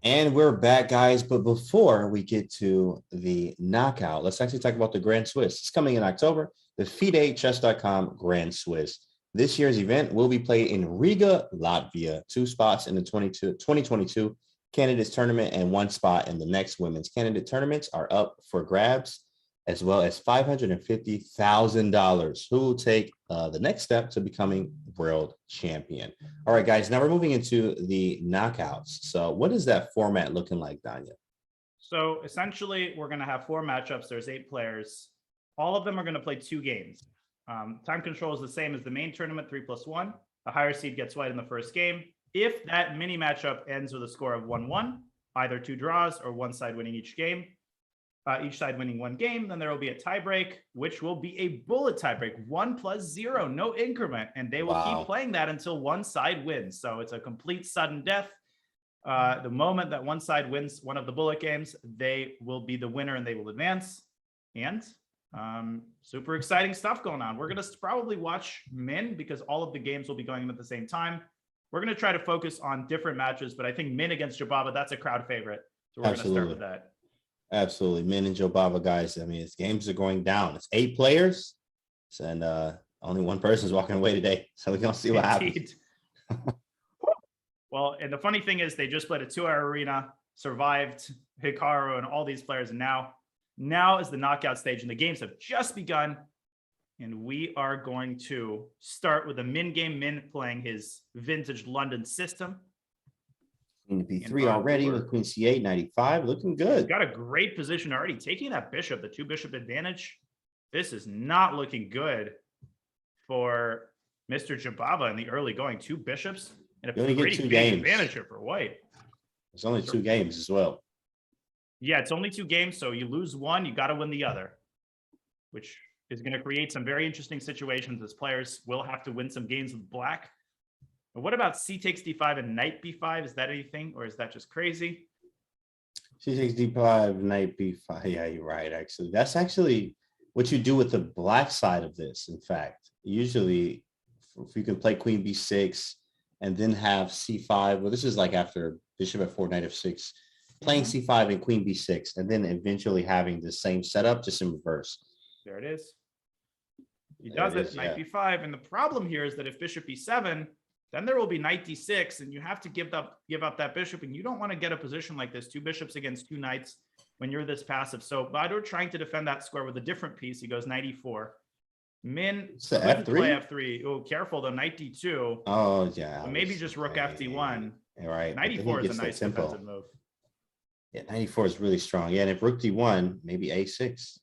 And we're back, guys. But before we get to the knockout, let's actually talk about the Grand Swiss. It's coming in October, the FIDE Chess.com Grand Swiss. This year's event will be played in Riga, Latvia, 2 spots in the 2022 candidates tournament and 1 spot in the next women's candidate tournaments are up for grabs, as well as $550,000. Who will take the next step to becoming world champion? All right, guys, now we're moving into the knockouts. So what is that format looking like, Danya? So essentially, we're going to have 4 matchups. There's 8 players. All of them are going to play 2 games. Time control is the same as the main tournament, 3+1. The higher seed gets white in the first game. If that mini matchup ends with a score of 1-1, either 2 draws or one side winning each game, each side winning 1 game, then there will be a tiebreak, which will be a bullet tiebreak, 1+0, no increment. And they will keep playing that until one side wins. So it's a complete sudden death. The moment that one side wins one of the bullet games, they will be the winner and they will advance. And super exciting stuff going on. We're going to probably watch Min because all of the games will be going at the same time. We're going to try to focus on different matches, but I think Min against Jababa, that's a crowd favorite. So we're going to start with that. Absolutely. Min and Jobava, guys. I mean, his games are going down. It's 8 players, and only one person's walking away today. So we're going to see what happens. Well, and the funny thing is they just played a 2-hour arena, survived Hikaru and all these players. And now is the knockout stage, and the games have just begun. And we are going to start with a Min game. Min playing his vintage London system. Queen B3 already with Queen C8, 95, looking good. He's got a great position already, taking that bishop, the 2 bishop advantage. This is not looking good for Mr. Jababa in the early going. 2 bishops and a pretty big advantage here for white. There's only 2 games as well. Yeah, it's only 2 games, so you lose one, you got to win the other, which is going to create some very interesting situations as players will have to win some games with black. But what about C takes D5 and Knight B5? Is that anything, or is that just crazy? C takes D5, Knight B5. Yeah, you're right, actually. That's actually what you do with the black side of this, in fact. Usually, if you can play Queen B6 and then have C5, well, this is like after Bishop F4, Knight F6, playing C5 and Queen B6, and then eventually having the same setup, just in reverse. There it is. He does it, Knight B5. And the problem here is that if Bishop B7, then there will be Knight D6, and you have to give up that bishop, and you don't want to get a position like this, 2 bishops against 2 knights when you're this passive. So Badur trying to defend that square with a different piece. He goes Knight E4. Min F3? Play F3. Oh, careful though, Knight D2. Oh, yeah. So maybe just Rook FD1. Right. Knight E4 is a nice defensive move. Yeah, 94 is really strong. Yeah, and if Rook D1, maybe A6.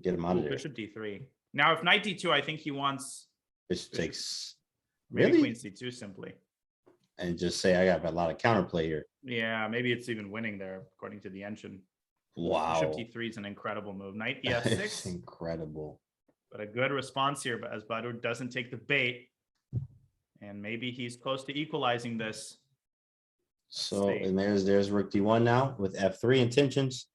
Get him out of there. Bishop D3. Now, if Knight D2, I think he wants Bishop takes maybe Queen C2 simply. And just say I got a lot of counterplay here. Yeah, maybe it's even winning there, according to the engine. Wow. Bishop D3 is an incredible move. Knight EF6. It's incredible. But a good response here, but as Badur doesn't take the bait. And maybe he's close to equalizing this. So, and there's Rook D1 now with F3 intentions.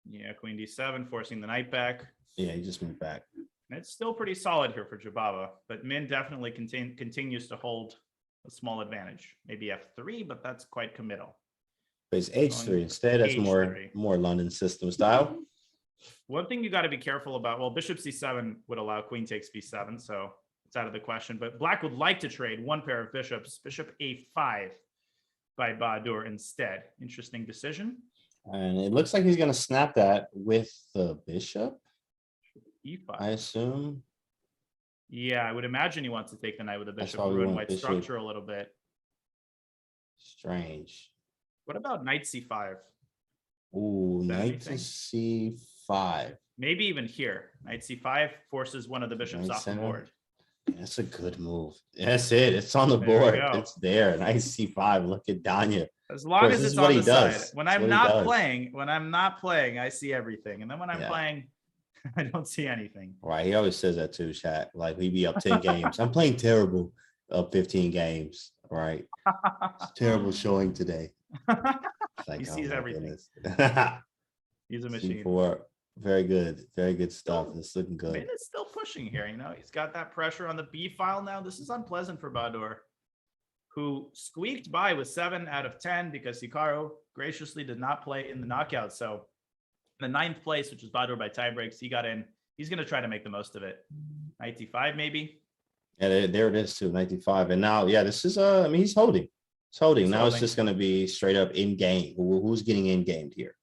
Yeah, Queen D7, forcing the knight back. Yeah, he just moved back. And it's still pretty solid here for Jababa, but Min definitely continues to hold a small advantage. Maybe F3, but that's quite committal. But it's H3 instead. That's more London system style. One thing you got to be careful about, well, Bishop C7 would allow Queen takes B7, so it's out of the question. But Black would like to trade one pair of bishops, Bishop A5 by Badur instead. Interesting decision. And it looks like he's going to snap that with the bishop. E5. I assume. Yeah, I would imagine he wants to take the knight with the bishop, ruin white structure a little bit. Strange. What about knight C5? Ooh, knight to C5. Maybe even here. Knight C5 forces one of the bishops off the board. That's a good move. That's it. It's on the board. It's there. Knight C5. Look at Danya. As long as it's on the side. When I'm not playing, I see everything. And then when I'm playing, I don't see anything. Right. He always says that too, chat. Like we be up 10 games. I'm playing terrible. Up 15 games. Right. It's terrible showing today. Like, he sees everything. He's a machine. C4. Very good. Very good stuff. It's looking good. Min is still pushing here. You know, he's got that pressure on the B file now. This is unpleasant for Badur. who squeaked by with 7 out of 10 because Hikaru graciously did not play in the knockout. So the 9th place, which was Badur by tiebreaks, he got in. He's going to try to make the most of it. 95 maybe. Yeah, there it is too, 95. And now, yeah, this is I mean, he's holding. It's holding. He's now holding. It's just going to be straight up in game. Who's getting in gamed here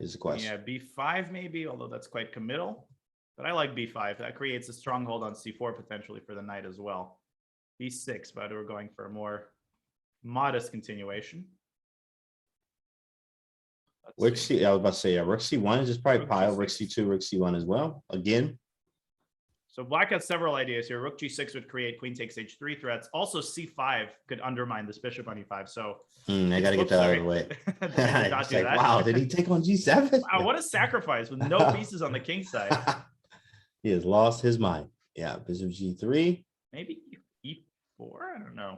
is the question. Yeah, B5 maybe, although that's quite committal. But I like B5. That creates a stronghold on C4 potentially for the knight as well. B6, but we're going for a more modest continuation. Rook C, I was about to say, yeah, Rook C1 is just probably Rook pile, G6. Rook C2, Rook C1 as well. Again, So Black has several ideas here. Rook G6 would create queen takes H3 threats. Also C5 could undermine this bishop on E5. So I got to get that out of the way. It's like, wow, did he take on G7? Wow, what a sacrifice with no pieces on the king side. He has lost his mind. Yeah, bishop G3. Maybe E4? I don't know.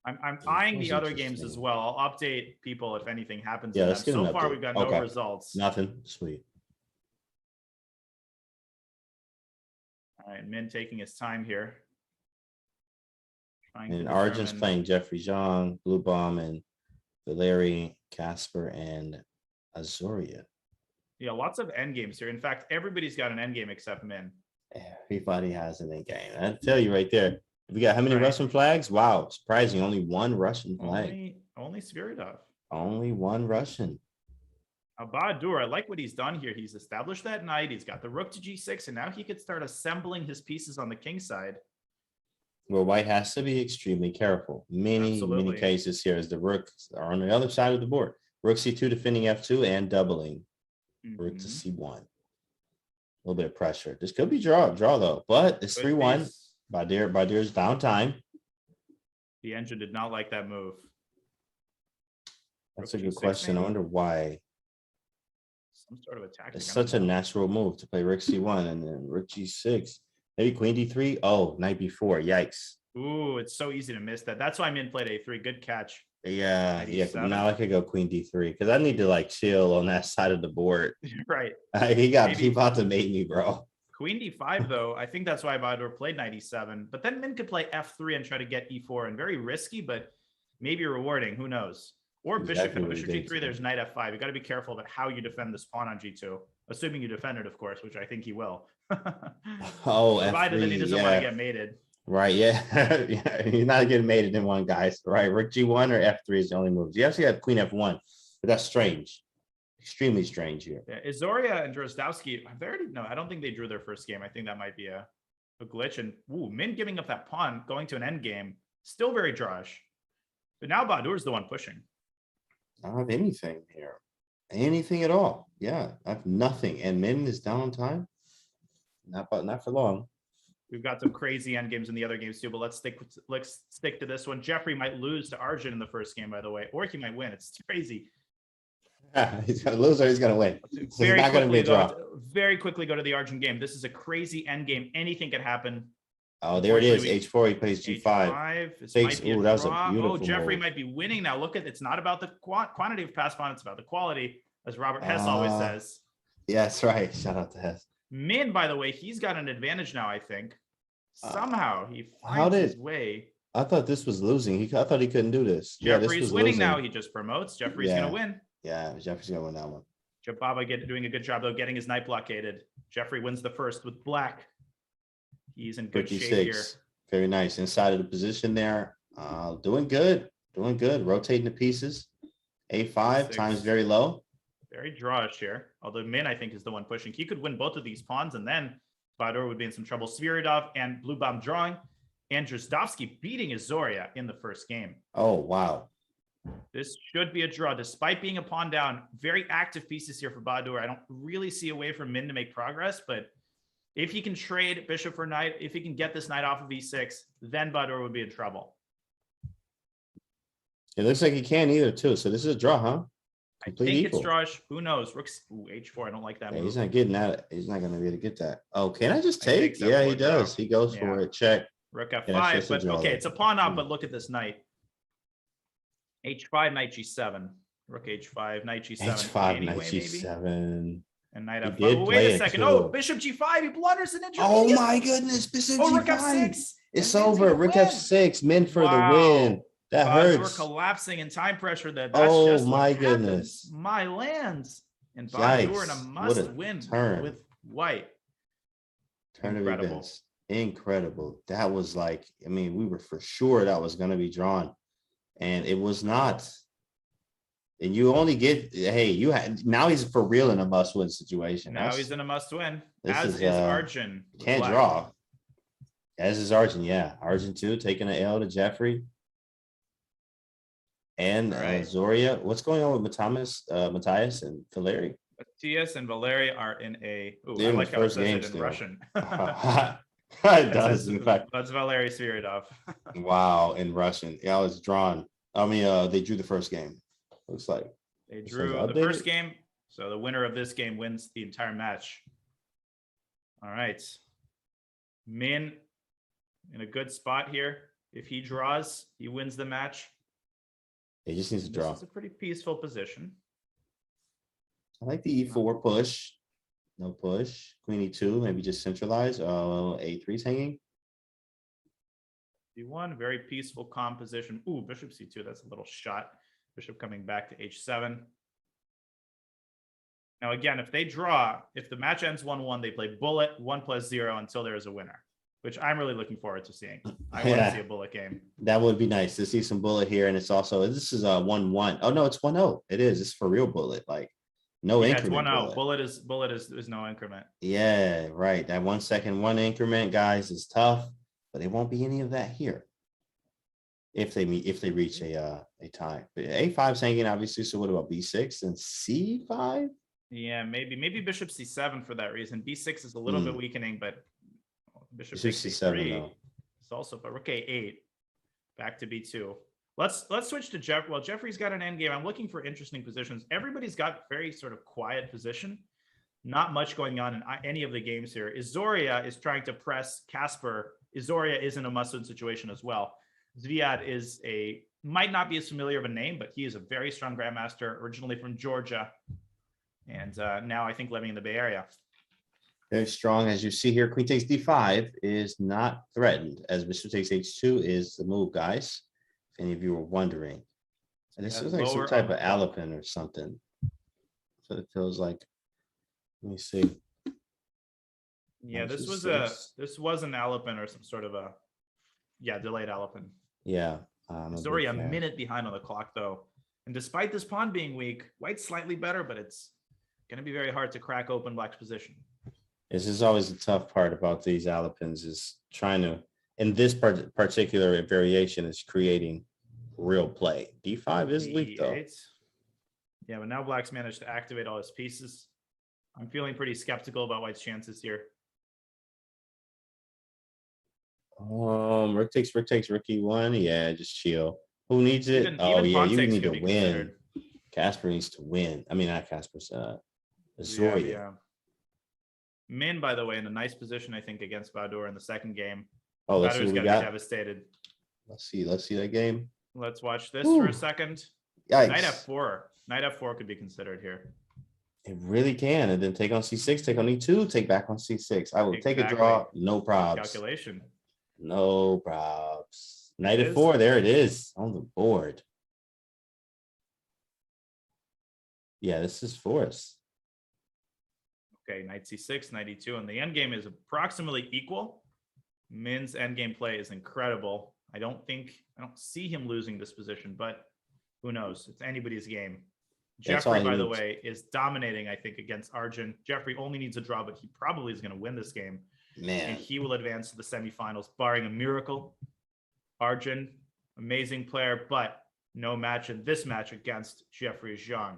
I'm eyeing the other games as well. I'll update people if anything happens. Yeah, to let's them. get an So far, update. we've got Okay. no results. Nothing. Sweet. All right, Min taking his time here. Trying And to Arjun's determine- playing Jeffrey Zhang, Blue Bomb, and Valeri, Casper, and Azuria. Yeah, lots of end games here. In fact, everybody's got an end game except Min. Everybody has an end game. I tell you right there. We got how many Right. Russian flags? Wow, surprising. Only one Russian flag. Only Sviridov. Only one Russian. Bahadur, I like what he's done here. He's established that knight. He's got the rook to G6, and now he could start assembling his pieces on the king side. Where white has to be extremely careful. Many Absolutely. cases here as the rooks are on the other side of the board. Rook C2 defending F2 and doubling. Rook to Mhm. C1. A little bit of pressure. This could be draw though, but it's Could 3-1. be. Badir's downtime. The engine did not like that move. That's a Rook good G6 question. I maybe? wonder why. Some sort of attack. It's such a natural move to play Rook C1 and then Rook G6. Maybe Queen D3. Oh, knight B4. Yikes. Ooh, it's so easy to miss that. That's why Min played A3. Good catch. Yeah. Knight Yeah. E7. Now I could go Queen D3 because I need to like chill on that side of the board. Right. He Maybe. about to mate me, bro. Queen D5, though, I think that's why Bahadur played knight E7. But then Min could play F3 and try to get E4, and very risky, but maybe rewarding. Who knows? Or Exactly bishop, what he bishop did, G3, there's knight F5. You got to be careful about how you defend this pawn on G2, assuming you defend it, of course, which I think he will. Oh, Provided that he F3. doesn't want Yeah. to get mated. Right. Yeah. Yeah. You're not getting mated in one, guys. Right. Rook G1 or F3 is the only moves. You actually have Queen F1, but that's strange. Extremely strange here. Yeah, Izoria and Drozdowski, I don't think they drew their first game. I think that might be a glitch. And Min giving up that pawn, going to an end game, still very drawish. But now Bahadur's the one pushing. I don't have anything here. Anything at all. Yeah. I have nothing. And Min is down on time. Not for long. We've got some crazy end games in the other games too, but let's stick to this one. Jeffrey might lose to Arjun in the first game, by the way, or he might win. It's crazy. He's gonna lose or he's gonna win. So it's Very not gonna be a draw. very quickly go to the Arjun game. This is a crazy end game. Anything could happen. Oh, there it is. Unfortunately, H4. He plays G5. H5. This Takes- might be ooh, that was a draw. beautiful Jeffrey move. might be winning now. Look at it's not about the quantity of pass pawn, it's about the quality, as Robert Hess always says. Yeah, that's right. Shout out to Hess. Min, by the way, he's got an advantage now, I think. Somehow he how finds his did- way. I thought this was losing. I thought he couldn't do this. Yeah, this Jeffrey's was winning losing. now. He just promotes. Jeffrey's Yeah. gonna win. Yeah, Jeffrey's gonna win that one. Jababa doing a good job though, getting his knight blockaded. Jeffrey wins the first with black. He's in good shape here. 56. Very nice. Inside of the position there. Doing good. Doing good. Rotating the pieces. A5 Six. times very low. Very drawish here. Although Min, I think, is the one pushing. He could win both of these pawns, and then Bahadur would be in some trouble. Sviridov and Blue Bomb drawing. And Drozdowski beating Izoria in the first game. Oh, wow. This should be a draw, despite being a pawn down. Very active pieces here for Bahadur. I don't really see a way for Min to make progress, but if he can trade bishop for knight, if he can get this knight off of E6, then Bahadur would be in trouble. It looks like he can't either, too. So this is a draw, huh? I Complete think equal. it's drawish. Who knows? Rook's H4. I don't like that Yeah, move. he's not getting that. He's not going to be able to get that. Oh, can I just I think take? so, Yeah, for he a draw. does. He goes for Yeah. it. Check. Rook Yeah, F5, it's just a but draw okay, there. it's a pawn up, but look at this knight. H5, knight G7. Rook H5, knight G7. H5, anyway, knight maybe. G7. And knight He F5. did Oh, play wait a it second. too. Oh, bishop G5. He blunders an intermediate. Oh my goodness. Bishop Oh, rook G5. F6. It's And Min's over. gonna Rook win. f6, Min for the Wow. win. That Badur hurts. collapsing in time pressure there. That's Oh just what my happens. goodness. My lands. And Badur in a Yikes. What a must-win turn. with white. Turn of Incredible. events. Incredible. That was like, I mean, we were for sure that was going to be drawn, and it was not. And you only get, hey, you had, now he's for real in a must-win situation. Now he's in a must-win, this as is Arjun. with can't black. draw. As is Arjun, yeah. Arjun too, taking an L to Jeffrey. And Right. Zoria. What's going on with Matthias and Valeri? Matthias and Valeri are in a. Ooh, They're I in like the how it first says game it in still. Russian. It does, in fact. That's Valeri Sviridov. Wow, in Russian. Yeah, I was drawn. I mean, they drew the first game. Looks like They says drew the updated. first game, so the winner of this game wins the entire match. All right. Min in a good spot here. If he draws, he wins the match. he just needs to draw. This is a pretty peaceful position. I like the E4 push. No push. Queen E2, maybe just centralize. A3's hanging. D1, very peaceful, calm position. Ooh, bishop C2, that's a little shot. Bishop coming back to H7. Now, again, if they draw, if the match ends 1-1, they play bullet 1+0 until there is a winner, which I'm really looking forward to seeing. I want to see a bullet game. That would be nice to see some bullet here. And it's also, this is a 1-1. Oh, no, it's 1-0. It is. It's for real bullet. Like, no Yeah, it's increment. 1-0. Bullet is no increment. Yeah, right. That 1 second, 1 increment, guys, is tough, but it won't be any of that here. If they reach a tie. But A5's hanging, obviously. So what about B6 and C5? Yeah, maybe bishop C7 for that reason. B6 is a little bit weakening, but bishop takes C7 A3. though. It's also, but rook A8, back to B2. Let's switch to Jeff. Well, Jeffrey's got an endgame. I'm looking for interesting positions. Everybody's got very sort of quiet position. Not much going on in any of the games here. Izoria is trying to press Casper. Izoria is in a must-win situation as well. Zviad might not be as familiar of a name, but he is a very strong grandmaster, originally from Georgia. And now I think living in the Bay Area. Very strong. As you see here, queen takes D5 is not threatened, as bishop takes H2 is the move, guys. If any of you were wondering. And this is like some type of Alapin or something. So it feels like, let me see. Yeah, this was an Alapin or some sort of a delayed Alapin. Yeah. Zoria a minute behind on the clock though. And despite this pawn being weak, white's slightly better, but it's going to be very hard to crack open black's position. This is always the tough part about these Alapins, is trying to, in this particular variation, is creating real play. D5 is weak though. Yeah, but now black's managed to activate all his pieces. I'm feeling pretty skeptical about white's chances here. Rook takes rook E1. Yeah, just chill. Who needs it? Oh yeah, you need to win. Casper needs to win. I mean, not Casper's Zoria. Yeah. Min, by the way, in a nice position, I think, against Badur in the second game. Oh, let's see Badur's what we gonna got. be devastated. Let's see that game. Let's watch this for a second. Yikes. Knight F4. Knight F4 could be considered here. It really can. And then take on C6, take on E2, take back on C6. I will take a draw. No probs. Calculation. No probs. Knight F4. There it is on the board. Yeah, this is force. Okay, knight C6, knight E2, and the endgame is approximately equal. Min's endgame play is incredible. I don't see him losing this position, but who knows? It's anybody's game. Jeffrey, by the way, is dominating, I think, against Arjun. Jeffrey only needs a draw, but he probably is going to win this game. Man. And he will advance to the semifinals, barring a miracle. Arjun, amazing player, but no match in this match against Jeffrey Zhang.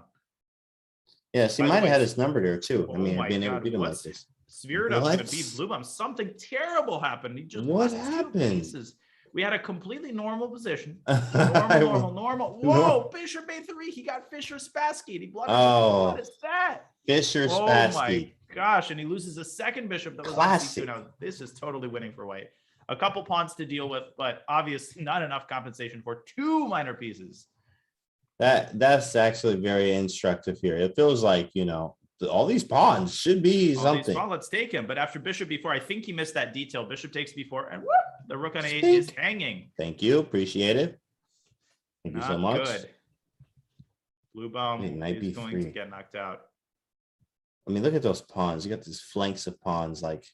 Yes, he might have had his number there too. I mean, being able to beat him like this. Sviridov going to beat Blue Bomb. Something terrible happened. He just what happened? We had a completely normal position. Normal. Whoa, Bishop A3. He got Fischer Spassky. He blocked. Oh, what is that? Fischer Spassky. Oh my gosh! And he loses a second bishop. That was classic. Now this is totally winning for white. A couple pawns to deal with, but obviously not enough compensation for two minor pieces. That's actually very instructive here. It feels like, you know, all these pawns should be something. Let's take him. But after bishop b4, I think he missed that detail. Bishop takes b4 and whoop, The rook on 8 Speak. is hanging. Thank you. Appreciate it. Thank you so Not much. good. Blue Baum It might is be going free. to get knocked out. I mean, look at those pawns. You got these flanks of pawns, like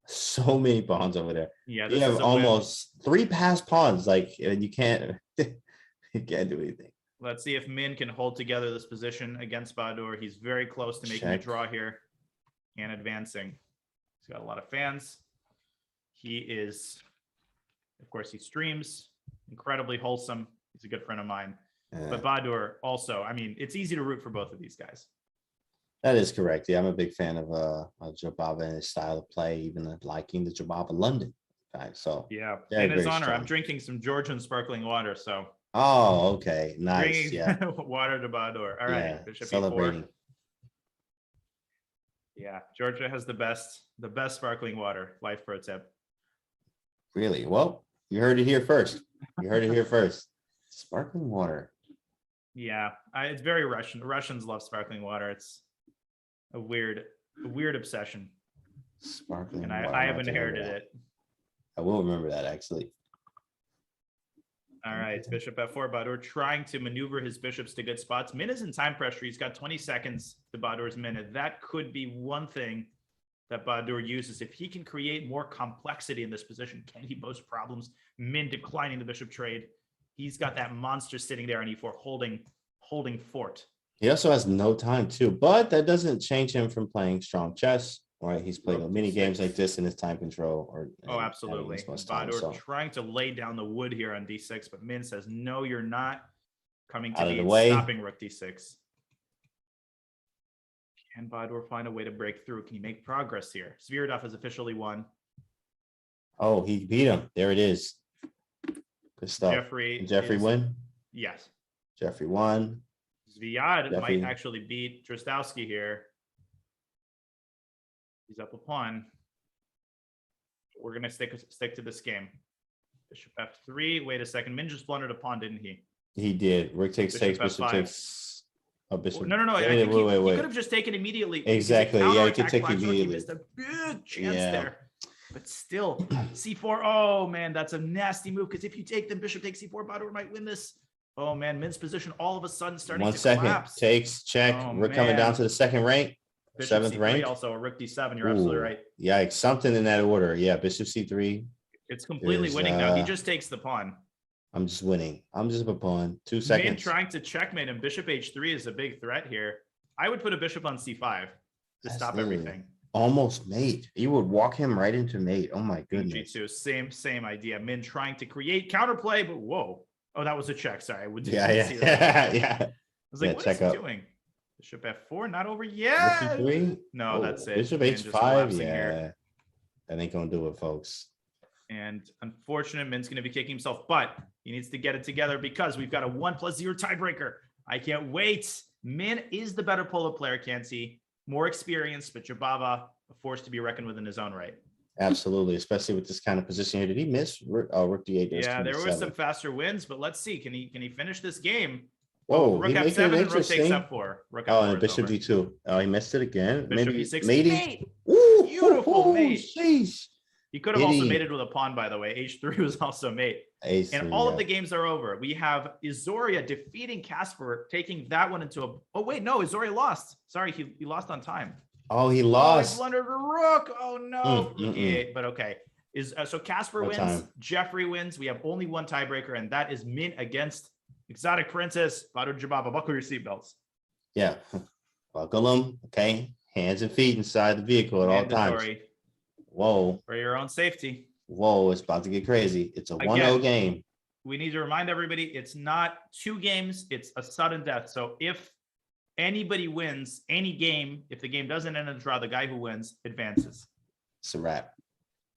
so many pawns over there. Yeah, You this have is a win. almost 3 passed pawns, like, and you can't you can't do anything. Let's see if Min can hold together this position against Badur. He's very close to making a Check. draw here and advancing. He's got a lot of fans. He is, of course, he streams, incredibly wholesome. He's a good friend of mine. But Badur also, I mean, it's easy to root for both of these guys. That is correct. Yeah, I'm a big fan of Jababa and his style of play, even liking the Jababa London. Right, so Yeah, very, in his very honor, I'm strong. drinking some Georgian sparkling water. So Oh, okay, nice. bringing Yeah, water to Badur. All right, yeah, Bishop E4. celebrating. Yeah, Georgia has the best sparkling water. Life pro tip. Really? Well, you heard it here first. You heard it here first. Sparkling water. Yeah, it's very Russian. Russians love sparkling water. It's a weird obsession, Sparkling and water. I have I'll have to remember inherited that. it. I will remember that actually. All right, Bishop F4. Badur trying to maneuver his bishops to good spots. Min is in time pressure. He's got 20 seconds to Badur's minute. That could be one thing that Badur uses. If he can create more complexity in this position, can he pose problems? Min declining the bishop trade. He's got that monster sitting there on E4 holding fort. He also has no time too, but that doesn't change him from playing strong chess. Right? He's played Rook many games D6. like this in his time control. Oh, absolutely. Time, Badur so. trying to lay down the wood here on D6, but Min says, no, you're not coming to Out of me the and way. stopping Rook D6. Can Badur find a way to break through? Can he make progress here? Sviridov has officially won. Oh, he beat him. There it is. Good stuff. Jeffrey is- win. Yes. Jeffrey won. Zviad Jeffrey. might actually beat Drzdowski here. He's up a pawn. We're going to stick to this game. Bishop F3. Wait a second. Min just blundered a pawn, didn't he? He did. Rook takes Bishop bishop F5. takes. Oh, bishop. No. I Wait, think he wait. could have just taken immediately. Exactly. Yeah, he could take He immediately. missed a big chance Yeah. there. But still, C4. Oh, man, that's a nasty move. Because if you take them, bishop takes C4, Badur might win this. Oh, man, Min's position all of a sudden starting 1 to second. collapse. Takes, check. Oh, We're coming down man. to the second rank. Bishop 7th C3, rank. also a rook D7. You're absolutely Ooh, right. Yikes. Something in that order. Yeah, bishop C3. It's completely is, winning now. He just takes the pawn. I'm just winning. I'm just a pawn. 2 Min seconds. trying to checkmate and bishop H3 is a big threat here. I would put a bishop on C5 to That's stop literally everything. Almost mate. You would walk him right into mate. Oh my goodness. G2, same idea. Min trying to create counterplay, but whoa. Oh, that was a check. Sorry. I would Yeah. see that. Yeah. I was like, Yeah, what check is he up. doing? Bishop F4, not over yet. Bishop 3. No, Oh, that's it. Bishop Min just H5. collapsing Yeah. here. That ain't gonna do it, folks. And unfortunate, Min's going to be kicking himself, but he needs to get it together because we've got a 1+0 tiebreaker. I can't wait. Min is the better polo player, Canty. More experience, but Jabava, a force to be reckoned with in his own right. Absolutely, especially with this kind of position here. Did he miss Rook D8? Yeah, there were some faster wins, but let's see. Can he finish this game? Whoa, Rook he make it F7 and Rook takes interesting. F4. Rook Oh, F4 and is Bishop over. D2. Oh, he missed it again. Bishop Maybe E6. matey. Mate. Ooh, Beautiful mate. Sheesh. He could have also Idiot. mated with a pawn, by the way. H3 was also mate. Ace And three, all yeah. of the games are over. We have Izoria defeating Casper, taking that one into a. Oh wait, no, Izoria lost. Sorry, he lost on time. Oh, he Oh, he lost. blundered a rook. Oh no. Mm. Yeah, but okay. So Casper No wins. time. Jeffrey wins. We have only one tiebreaker, and that is Min against Exotic Princess Badur Jababa. Buckle your seatbelts. Yeah. Buckle them. Okay. Hands and feet inside the vehicle at all times. Mandatory Whoa. for your own safety. Whoa. It's about to get crazy. It's a Again. 1-0 game. We need to remind everybody it's not 2 games, it's a sudden death. So if anybody wins any game, if the game doesn't end in a draw, the guy who wins advances. It's a wrap.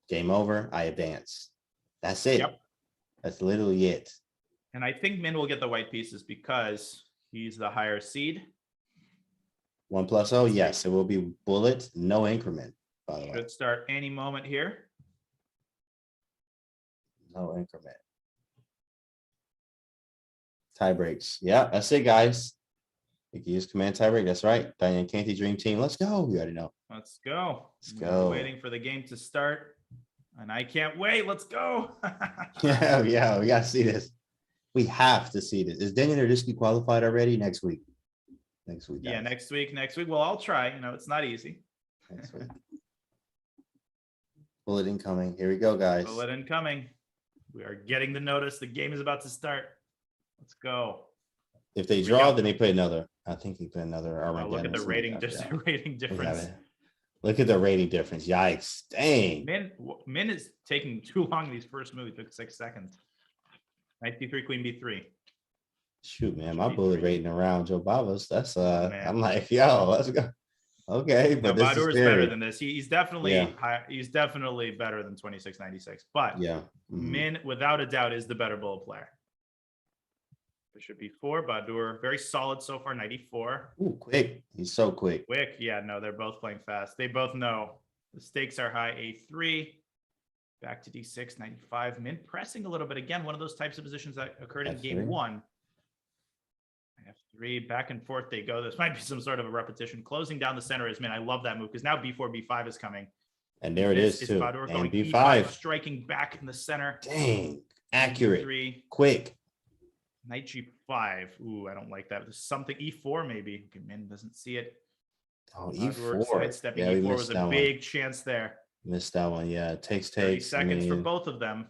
Game over. I advance. That's it. Yep. That's literally it. And I think Min will get the white pieces because he's the higher seed. 1+0. Yes, it will be bullet, no increment. By the way, Should start any moment here. no increment. Tie breaks. Yeah, that's it, guys. You can use command tie break. That's right. Diane Canty Dream Team. Let's go. You already know. Let's go. Let's We're go. waiting for the game to start. And I can't wait. Let's go. Yeah, we gotta see this. We have to see this. Is Daniel Naroditsky qualified already? Next week. Yeah, guys. next week. Well, I'll try. It's not easy. Next week. Bullet incoming. Here we go, guys. Bullet incoming. We are getting the notice. The game is about to start. Let's go. If they draw, then they play another. I think they play another. Oh, look at the rating difference. Look at the rating difference. Yikes. Dang. Min is taking too long. These first moves took 6 seconds. Knight d3, queen b3. Shoot, man. My bullet rating around Joe Bava's. That's I'm like, yo, let's go. Okay, but this Badur is is better than this. He's definitely Yeah. He's definitely better than 2696. But yeah. Min, without a doubt, is the better bullet player. Bishop b4, Badur, very solid so far, 94. Ooh, quick. He's so quick. Quick, yeah, no, they're both playing fast. They both know the stakes are high. A3, back to d6, 95. Min pressing a little bit. Again, one of those types of positions that occurred in F3. game 1. F3, back and forth they go. This might be some sort of a repetition. Closing down the center is Min. I love that move because now b4, b5 is coming. And there it is too. Badur And going b5. striking back in the center. Dang. Accurate. E3, Quick. knight g5. Ooh, I don't like that. There's something e4 maybe. Okay, Min doesn't see it. Oh, Badur E4. sidestepping Yeah, we e4 missed was a that big chance there. Missed that one. Yeah, takes. 30 seconds for both of them.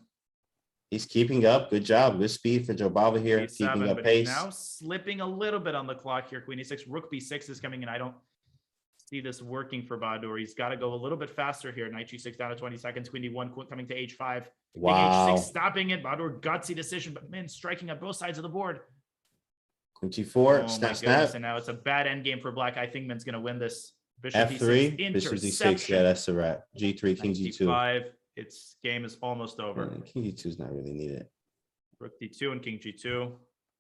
He's keeping up. Good job. Good speed for Joe Bava here. B7, Keeping up but pace. now slipping a little bit on the clock here. Queen e6, rook b6 is coming in. I don't see this working for Badur. He's got to go a little bit faster here. Knight g6 down to 20 seconds. Queen d1 coming to h5. Wow. King h6 stopping it. Badur gutsy decision, but Min striking at both sides of the board. Queen g4. Oh Snap, my snap. goodness! And now it's a bad endgame for Black. I think Min's going to win this. Bishop F3. d6, Bishop d6. interception. Yeah, that's a wrap. G3. King Knight g2. d5. Its game is almost over. King g2 is not really needed. Rook d2 and king g2.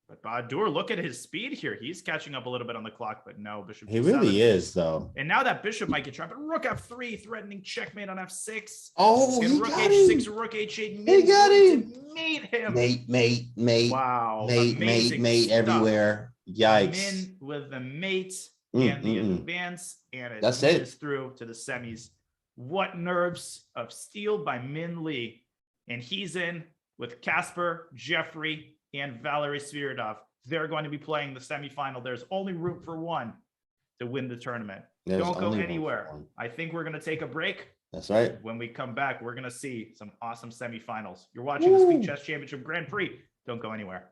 But Badur, look at his speed here. He's catching up a little bit on the clock, but no, bishop He d7. really is, though. And now that bishop might get trapped. But rook f3, threatening checkmate on f6. Oh, and he rook got h6, him. rook h8. He got him. Mate him. Mate. Wow. Mate amazing stuff. everywhere. Yikes. Min with the mate and the advance. And That's it. is through to the semis. What nerves of steel by Min Lee. And he's in with Casper, Jeffrey, and Valery Sviridov. They're going to be playing the semifinal. There's only room for one to win the tournament. Don't go anywhere. I think we're going to take a break. That's right. When we come back, we're going to see some awesome semifinals. You're watching the Speed Chess Championship Grand Prix. Don't go anywhere.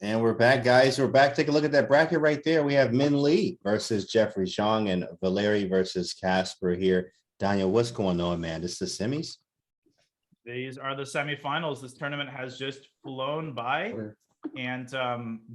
And we're back, guys. We're back. Take a look at that bracket right there. We have Min Lee versus Jeffrey Zhang and Valeri versus Casper here. Daniel, what's going on, man? This is the semis? These are the semifinals. This tournament has just flown by. And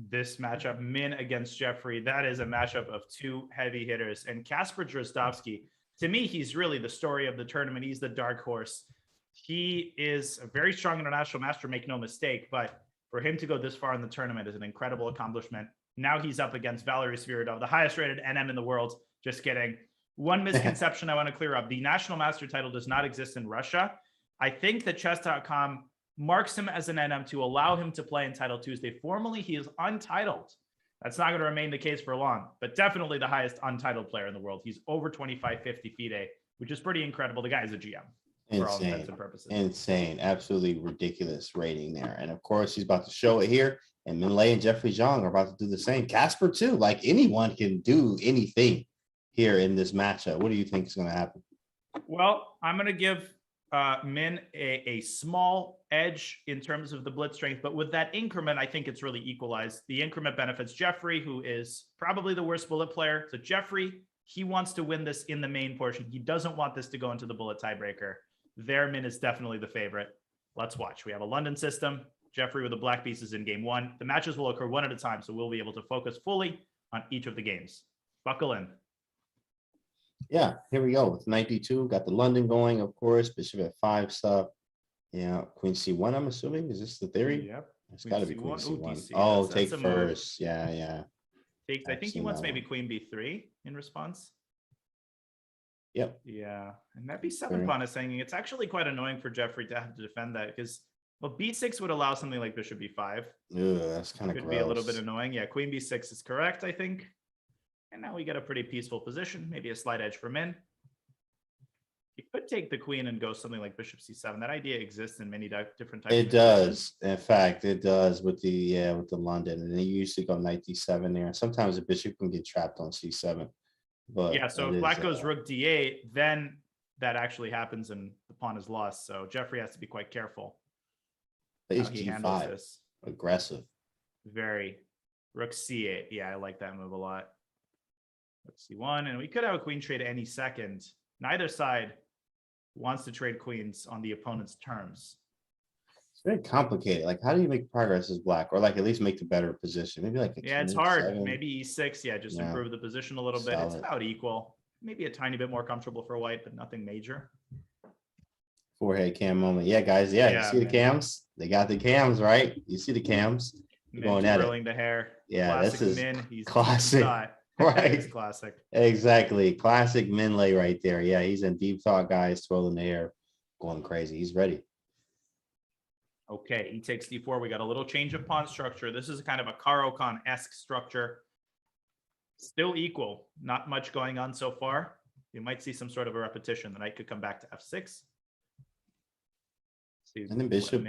this matchup, Min against Jeffrey, that is a matchup of two heavy hitters. And Kasper Naroditsky, to me, he's really the story of the tournament. He's the dark horse. He is a very strong international master, make no mistake. But for him to go this far in the tournament is an incredible accomplishment. Now he's up against Valery Sviridov, the highest rated NM in the world. Just kidding. One misconception I want to clear up. The national master title does not exist in Russia. I think that Chess.com marks him as an NM to allow him to play Untitled Tuesday. Formally, he is untitled. That's not going to remain the case for long, but definitely the highest untitled player in the world. He's over 2550 FIDE, which is pretty incredible. The guy is a GM. For all intents and purposes. Insane. Absolutely ridiculous rating there. And of course, he's about to show it here. And Min Lee and Jeffrey Zhang are about to do the same. Casper, too. Like, anyone can do anything here in this matchup. What do you think is going to happen? Well, I'm going to give Min a small edge in terms of the blitz strength, but with that increment, I think it's really equalized. The increment benefits Jeffrey, who is probably the worst bullet player. So Jeffrey, he wants to win this in the main portion. He doesn't want this to go into the bullet tiebreaker. Their Min is definitely the favorite. Let's watch. We have a London system. Jeffrey with the black pieces in game one. The matches will occur one at a time, so we'll be able to focus fully on each of the games. Buckle in. Yeah, here we go with 92. Got the London going, of course. Bishop at 5 stuff. Yeah, Queen C1, I'm assuming. Is this the theory? Yep. It's got to be Queen C1. DC. Oh, that's take first. Move. Yeah. I think he wants maybe Queen B3 in response. Yep. Yeah, and that B7 pawn is saying it's actually quite annoying for Jeffrey to have to defend that because, well, B6 would allow something like Bishop B5. Ugh, that's kind of could be a little bit annoying. Yeah, Queen B6 is correct, I think. And now we get a pretty peaceful position, maybe a slight edge for Min. You could take the queen and go something like Bishop C7. That idea exists in many different types. It does. In fact, it does with the London, and they usually go Knight D7 there. Sometimes the bishop can get trapped on C7. But yeah, so if black goes Rook D8, then that actually happens and the pawn is lost. So Jeffrey has to be quite careful. How he handles this. Aggressive. Very. Rook C8. Yeah, I like that move a lot. Rook C1, and we could have a queen trade any second. Neither side wants to trade queens on the opponent's terms. It's very complicated. Like, how do you make progress as black, or like at least make the better position? Maybe like it's hard. 7. Maybe E6. Yeah, just improve the position a little bit. It's about equal. Maybe a tiny bit more comfortable for white, but nothing major. Forehead cam moment. Yeah, guys. Yeah, you see the cams? They got the cams, right? You see the cams. You're going at it. The hair. Yeah, classic this is Min. He's classic. Right. It's classic. Exactly. Classic Min Lee right there. Yeah, he's in deep thought, guys, twirling the hair, going crazy. He's ready. Okay, he takes D4. We got a little change of pawn structure. This is kind of a Caro-Kann-esque structure. Still equal. Not much going on so far. You might see some sort of a repetition. The knight could come back to F6. And then bishop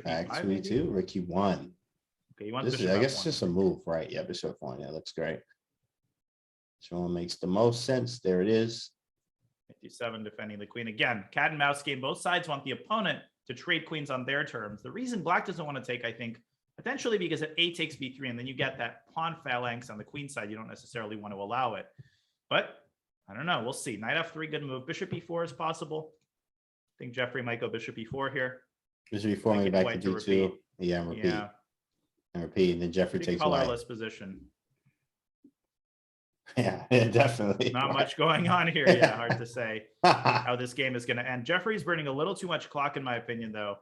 back to E2. Ricky won. Okay, he wants this I guess it's just a move, right? Yeah, bishop F1. Yeah, looks great. This one makes the most sense. There it is. 57 defending the queen. Again, cat and mouse game. Both sides want the opponent to trade queens on their terms. The reason black doesn't want to take, I think, potentially because if A takes B3 and then you get that pawn phalanx on the queen side, you don't necessarily want to allow it. But I don't know. We'll see. Knight F3, good move. Bishop E4 is possible. I think Jeffrey might go Bishop E4 here. Bishop E4 maybe back to D2. Yeah, and repeat. Yeah. And repeat. And then Jeffrey takes white. Colorless position. Yeah, definitely. Not much going on here. Yeah, hard to say how this game is going to end. Jeffrey's burning a little too much clock, in my opinion, though.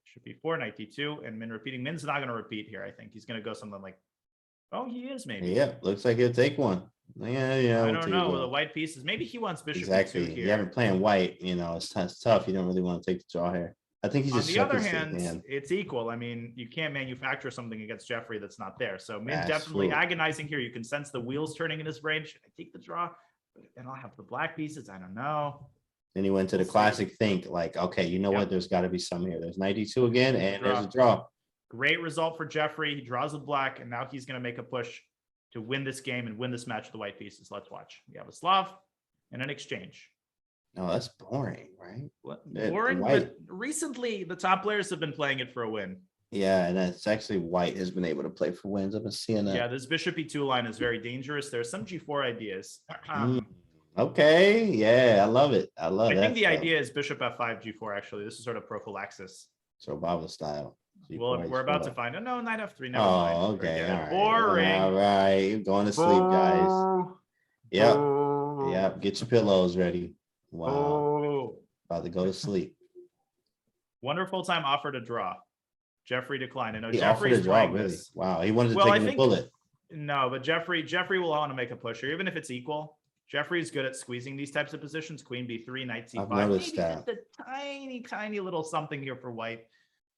Should be 4, Knight D2, and Min repeating. Min's not going to repeat here, I think. He's going to go something like, oh, he is maybe. Yeah, looks like he'll take one. Yeah. I don't know. With the white pieces, maybe he wants Bishop exactly. E2 here. You haven't playing white, it's tough. You don't really want to take the draw here. I think he's just. On the other hand, it's equal. I mean, you can't manufacture something against Jeffrey that's not there. So Min definitely agonizing here. You can sense the wheels turning in his brain. Should I take the draw? And I'll have the black pieces. I don't know. Then he went to the classic think, like, okay, you know what? There's got to be some here. There's 92 again, and there's a draw. Great result for Jeffrey. He draws with black, and now he's going to make a push to win this game and win this match with the white pieces. Let's watch. We have a Slav and an exchange. No, that's boring, right? Boring, but recently the top players have been playing it for a win. Yeah, and that's actually white has been able to play for wins. I've been seeing Yeah, that. this bishop e2 line is very dangerous. There's some g4 ideas. Mm, okay, yeah, I love it. I love I think that the stuff. idea is bishop f5 g4. Actually, this is sort of prophylaxis. So Baba style. Well, G4, we're about to H4. find. Oh, no, knight f3. Never mind. Oh, okay. Forget All it. right. Boring. All right. You're going to sleep, guys. Boo. Yep. Boo. Yep. Get your pillows ready. Wow. Boo. About to go to sleep. Wonderful time offer to draw. Jeffrey declined. I know He offered Jeffrey's a draw, playing really. this. Wow. He wanted to Well, take I in the think bullet. no, but Jeffrey will want to make a push here, even if it's equal. Jeffrey's good at squeezing these types of positions. Queen b3, knight c5. I've noticed Maybe that. just a tiny little something here for white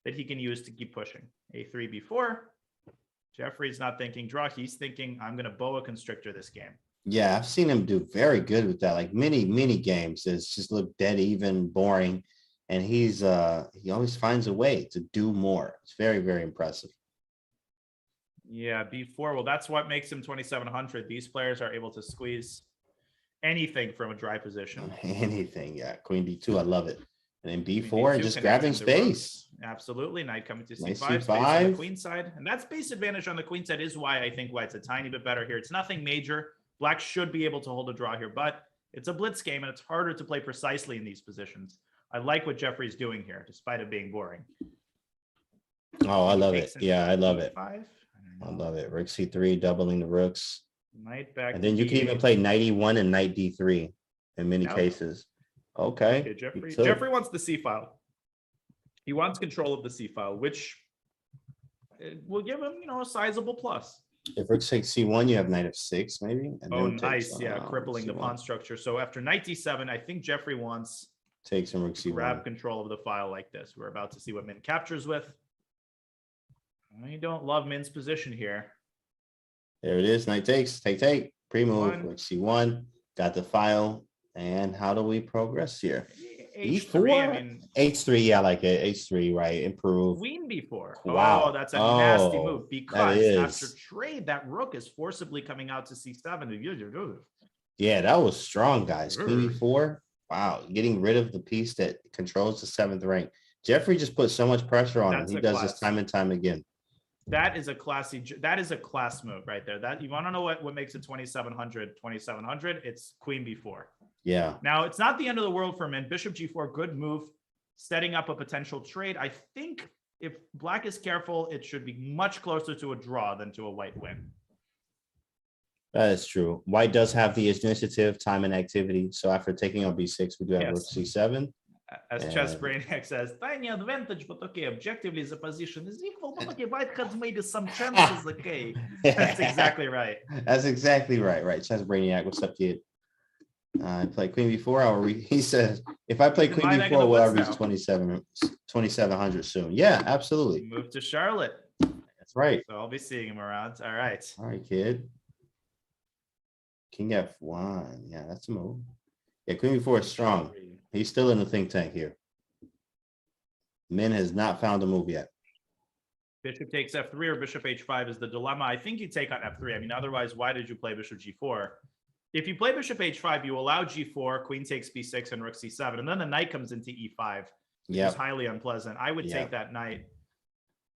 that he can use to keep pushing. A3, b4. Jeffrey's not thinking draw. He's thinking, I'm going to boa constrictor this game. Yeah, I've seen him do very good with that. Like many games, it's just look dead even, boring, and he always finds a way to do more. It's very impressive. Yeah, b4. Well, that's what makes him 2,700. These players are able to squeeze anything from a dry position. Anything, yeah. Queen d2, I love it. And then b4, B2 just connecting grabbing the space. Absolutely. Knight coming to Knight c5, space on C5. the queen side. And that space advantage on the queen side is why I think white's a tiny bit better here. It's nothing major. Black should be able to hold a draw here, but it's a blitz game and it's harder to play precisely in these positions. I like what Jeffrey's doing here, despite it being boring. Oh, I love it. Yeah, I love it. I love it. Rook c3, doubling the rooks. Knight back. And then you can even play knight e1 and knight d3 in many cases. Okay. Jeffrey wants the c file. He wants control of the c file, which will give him, a sizable plus. If rook takes c1, you have knight f6, maybe. And oh, nice. Yeah, crippling the pawn structure. So after knight d7, I think Jeffrey wants takes some rook c1. Grab control of the file like this. We're about to see what Min captures with. I don't love Min's position here. There it is. Knight takes. Take. Pre-move. Rook c1. Got the file. And how do we progress here? H3. I mean, H3. Yeah, I like it. H3. Right. Improve. Queen b4. Wow. Oh, that's a nasty move because is. after trade, that rook is forcibly coming out to c7. Yeah, that was strong, guys. Queen b4. Wow. Getting rid of the piece that controls the 7th rank. Jeffrey just put so much pressure on him. He does this time and time again. That is a class move right there. That you want to know what makes it 2,700, it's queen b4. Yeah. Now it's not the end of the world for Min. Bishop g4, good move, setting up a potential trade. I think if black is careful, it should be much closer to a draw than to a white win. That is true. White does have the initiative, time, and activity. So after taking on b6, we do have rook c7. As Chess Brainiac says, tiny advantage, but okay, objectively the position is equal, but okay, white has maybe some chances, okay. That's exactly right. That's exactly right, Chess Brainiac, what's up, kid? I play queen b4. He says, if I play queen b4, will I reach 2,700 soon? Yeah, absolutely. Move to Charlotte. That's right. So I'll be seeing him around. All right. All right, kid. King f1. Yeah, that's a move. Yeah, queen b4 is strong. He's still in the think tank here. Min has not found a move yet. Bishop takes f3 or bishop h5 is the dilemma. I think you take on f3. I mean, otherwise, why did you play bishop g4? If you play bishop h5, you allow g4, queen takes b6, and rook c7, and then the knight comes into e5, which is highly unpleasant. I would take that knight.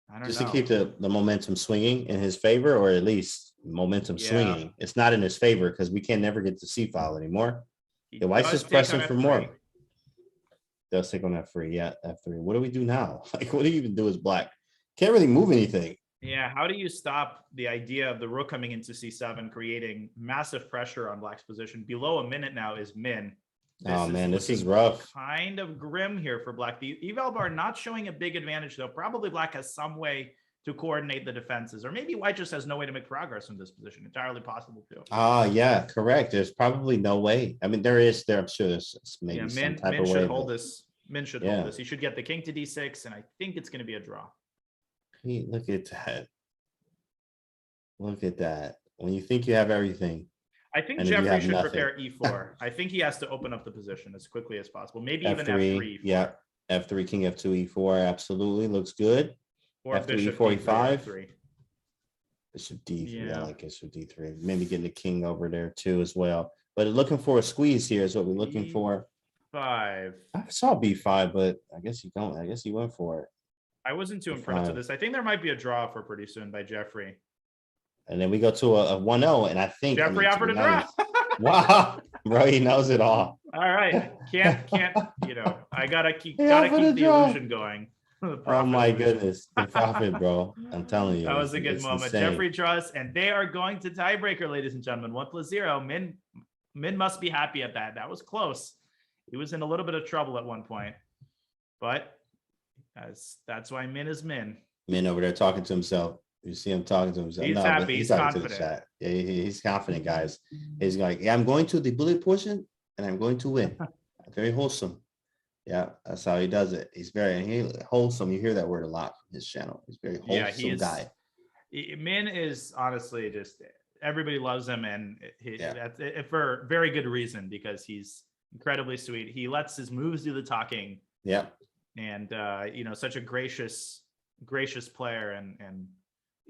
I don't know. Just to keep the momentum swinging in his favor, or at least momentum swinging. It's not in his favor because we can never get the c file anymore. The white's just pressing for more. Does take on f3. Yeah, f3. What do we do now? Like, what do you even do as black? Can't really move anything. Yeah, how do you stop the idea of the rook coming into c7, creating massive pressure on black's position? Below a minute now is Min. This is rough. Kind of grim here for black. The eval bar not showing a big advantage, though. Probably black has some way to coordinate the defenses, or maybe white just has no way to make progress in this position. Entirely possible too. Yeah, correct. There's probably no way. I mean, there is. I'm sure there's maybe some type of way. Should hold this. Min should hold this. He should get the king to d6, and I think it's going to be a draw. Hey, look at that. Look at that. When you think you have everything. I think Jeffrey should prepare e4. I think he has to open up the position as quickly as possible. Maybe even f3. Yeah, f3, king f2, e4. Absolutely looks good. Or f3, bishop e4, e5. e5. Bishop d3. I like bishop d3. Maybe getting the king over there too as well. But looking for a squeeze here is what we're looking for. B5. I saw b5, but I guess you don't. I guess he went for it. I wasn't too impressed with this. I think there might be a draw for pretty soon by Jeffrey. And then we go to a 1-0, and I think Jeffrey offered a draw. Wow, bro, he knows it all. All right, can't I gotta keep the illusion going. Oh my goodness, the profit, bro. I'm telling you, that was a good moment. Insane. Jeffrey draws, and they are going to tiebreaker, ladies and gentlemen. 1+0. Min must be happy at that. That was close. He was in a little bit of trouble at one point, but that's why Min is Min. Min over there talking to himself. You see him talking to himself. He's happy. He's confident. To the chat. Yeah, he's confident, guys. He's like, yeah, I'm going to the bullet portion, and I'm going to win. Very wholesome. Yeah, that's how he does it. He's very wholesome. You hear that word a lot from his channel. He's very wholesome guy. Min is honestly just everybody loves him, and that's for very good reason, because he's incredibly sweet. He lets his moves do the talking. Yeah, and such a gracious player, and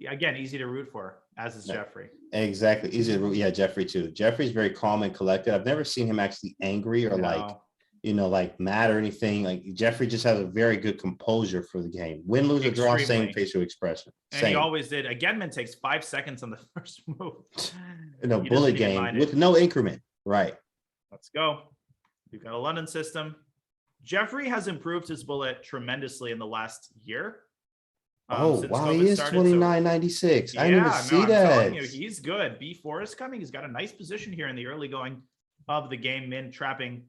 again, easy to root for, as is Jeffrey. Exactly, easy to root. Yeah, Jeffrey too. Jeffrey's very calm and collected. I've never seen him actually angry or like mad or anything. Like Jeffrey just has a very good composure for the game. Win, lose, or draw, same facial expression. And he always did. Again, takes 5 seconds on the first move. Bullet game with no increment. Right. Let's go. We've got a London system. Jeffrey has improved his bullet tremendously in the last year. Wow, he is 29.96. I didn't even see that. I'm telling you, he's good. B4 is coming. He's got a nice position here in the early going of the game. Min trapping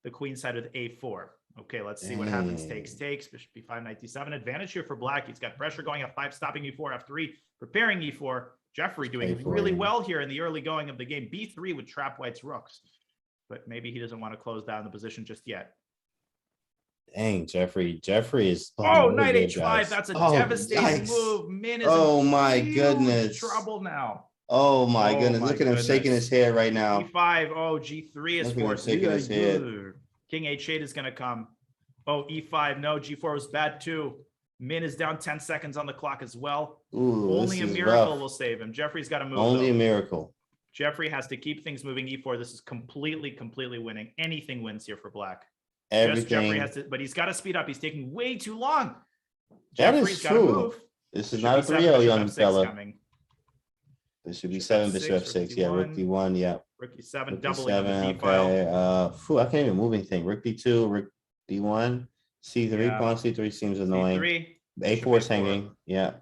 the queen side with A4. Okay, let's see what happens. Takes. Bishop B5, knight D7. Advantage here for black. He's got pressure going F5, stopping E4, F3, preparing E4. Jeffrey doing really well here in the early going of the game. B3 would trap white's rooks, but maybe he doesn't want to close down the position just yet. Dang, Jeffrey is knight H5. That's a devastating move. Min is my goodness, trouble now. Oh my goodness. Look at him shaking his head right now. E5. G3 is forced. Shaking his head. King H8 is going to come. E5. No, G4 was bad too. Min is down 10 seconds on the clock as well. Only a miracle will save him. Jeffrey's got to move. Only a miracle. Jeffrey has to keep things moving. E4. This is completely winning. Anything wins here for black. Everything. Jeffrey has to, but he's got to speed up. He's taking way too long. Jeffrey's got to move. This is not a 3-0, young fella. This should be 7 bishop f6. Yeah, rook d1. Yeah. Rook e7, doubling the d file. Okay. I can't even move anything. Rook d2, rook d1, c3, pawn c3 seems annoying. A4 is hanging. Yeah.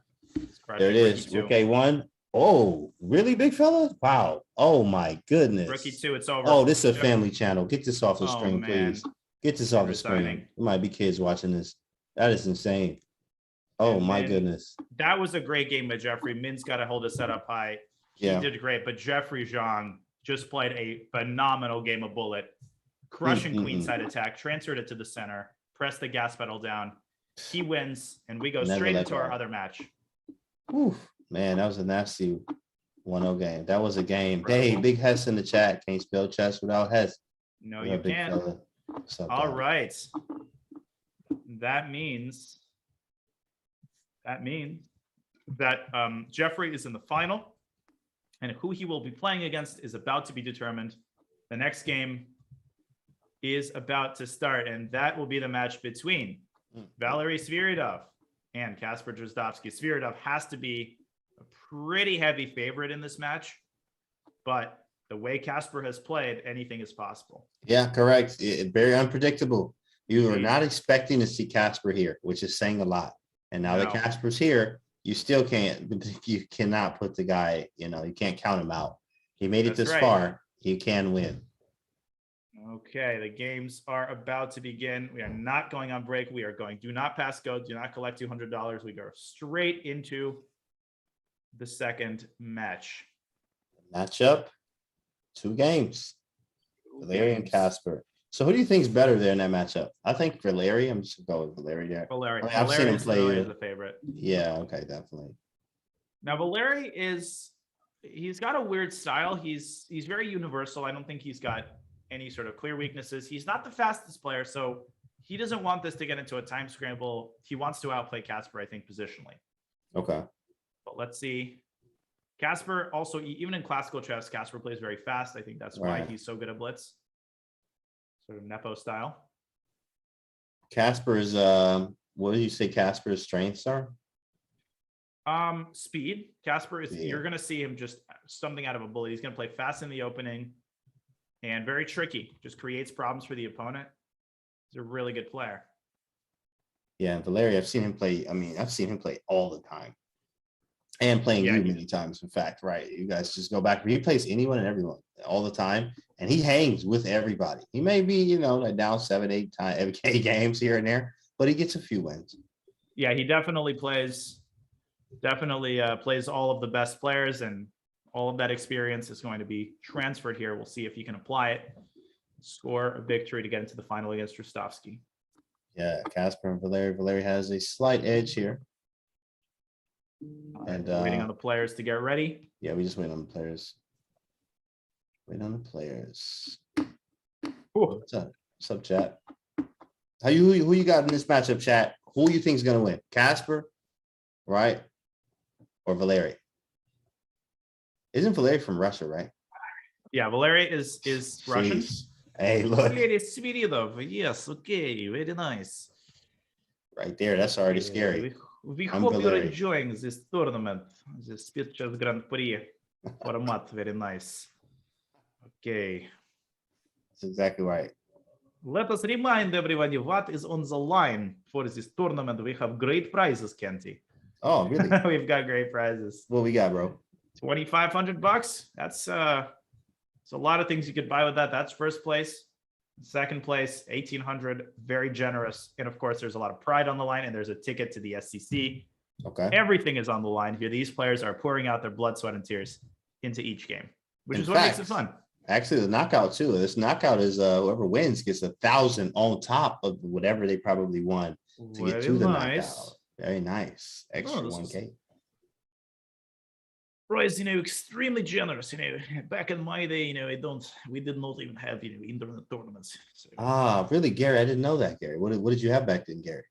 There it is. Rook a1. Oh, really, big fella? Wow. Oh my goodness. Rook e2, it's over. Oh, this is a family channel. Get this off the screen, please. Get this off the screen. There might be kids watching this. That is insane. Oh my goodness. That was a great game by Jeffrey. Min's got to hold his set up high. He did great, but Jeffrey Zhang just played a phenomenal game of bullet. Crushing queenside attack, transferred it to the center, pressed the gas pedal down. He wins, and we go straight into our other match. Oof, man, that was a nasty 1-0 game. That was a game. Hey, Big Hess in the chat. Can't spell chess without Hess. No, you can't. All right. That means that Jeffrey is in the final, and who he will be playing against is about to be determined. The next game is about to start, and that will be the match between Valery Sviridov and Kasper Drozdovsky. Sviridov has to be a pretty heavy favorite in this match, but the way Kasper has played, anything is possible. Yeah, correct. Very unpredictable. You are not expecting to see Kasper here, which is saying a lot. And now that Kasper's here, you still you cannot put the guy, you can't count him out. He made it this far. He can win. Okay, the games are about to begin. We are not going on break. We are going, do not pass go, do not collect $200. We go straight into the second match. Matchup, 2 games. Valery and Kasper. So who do you think is better there in that matchup? I think Valery. I'm just going to go with Valery there. Valery. I've seen him play. Valery is the favorite. Yeah, okay, definitely. Now, Valery he's got a weird style. He's very universal. I don't think he's got any sort of clear weaknesses. He's not the fastest player, so he doesn't want this to get into a time scramble. He wants to outplay Kasper, I think, positionally. Okay. But let's see. Kasper also, even in classical chess, Kasper plays very fast. I think that's why he's so good at blitz. Sort of Nepo style. Kasper is What do you say Casper's strengths are? Speed. Casper is, Yeah. you're going to see him just something out of a bullet. He's going to play fast in the opening and very tricky. Just creates problems for the opponent. He's a really good player. Yeah, Valeri, I've seen him play. I mean, I've seen him play all the time. And playing you many times, in fact, right? You guys just go back. He plays anyone and everyone all the time, and he hangs with everybody. He may be, you know, like down 7-8 times games here and there, but he gets a few wins. Yeah, he definitely plays all of the best players, and all of that experience is going to be transferred here. We'll see if he can apply it, score a victory to get into the final against Rostovsky. Yeah, Casper and Valeri. Valeri has a slight edge here. And waiting on the players to get ready. Yeah, we just wait on the players. Wait on the players. What's up? What's up, chat? Who you got in this matchup, chat? Who you think is gonna win? Casper, right? Or Valeri? Isn't Valeri from Russia, right? Yeah, Valeri is Russian. Hey, look. Yes, okay, very nice. Right there, that's already scary. We hope you're enjoying this tournament, this Chess Grand Prix format. Very nice. Okay. That's exactly right. Let us remind everybody what is on the line for this tournament. We have great prizes, Canty. Oh, really? We've got great prizes. What we got, bro? $2,500. That's a lot of things you could buy with that. That's first place. Second place, 1,800, very generous. And of course, there's a lot of pride on the line, and there's a ticket to the SEC. Okay. Everything is on the line here. These players are pouring out their blood, sweat, and tears into each game, which is what makes it fun. Actually, the knockout too. This knockout is whoever wins gets 1,000 on top of whatever they probably won to get to the knockout. Very nice. Extra 1K. Price, extremely generous. Back in my day, we did not even have internet tournaments. So. Really, Gary? I didn't know that, Gary. What did you have back then, Gary?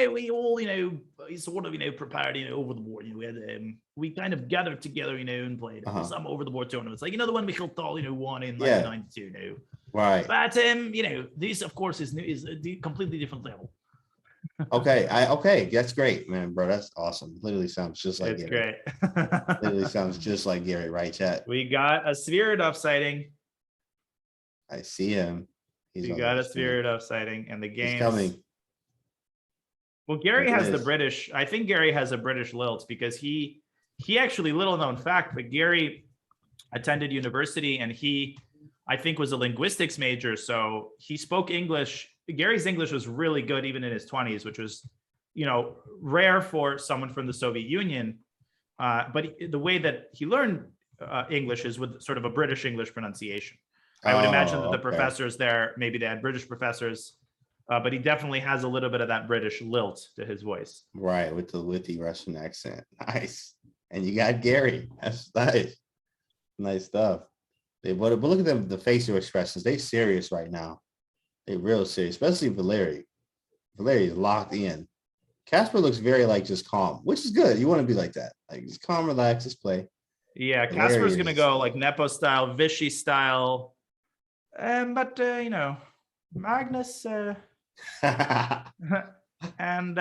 We all sort of prepared over the board. We kind of gathered together, and played some over the board tournaments, like the one Michael Dahl won in 1992. Right. But this of course is a completely different level. Okay, that's great, man, bro. That's awesome. Literally sounds just like Gary. Great. Literally sounds just like Gary, right, chat? We got a Sviridov sighting. I see him. We got a Sviridov sighting, and the game coming. Well, Gary has the British. I think Gary has a British lilt because he actually, little known fact, but Gary attended university, and he, I think, was a linguistics major. So he spoke English. Gary's English was really good even in his 20s, which was, rare for someone from the Soviet Union. But the way that he learned English is with sort of a British English pronunciation. I would imagine that the professors there, maybe they had British professors, but he definitely has a little bit of that British lilt to his voice. Right, with the Russian accent. Nice. And you got Gary. That's nice. Nice stuff. But look at them, the facial expressions. They serious right now. They real serious, especially Valeri. Valeri is locked in. Casper looks very just calm, which is good. You want to be like that. Like just calm, relax, just play. Yeah, Casper's going to go like Nepo style, Vichy style. But Magnus and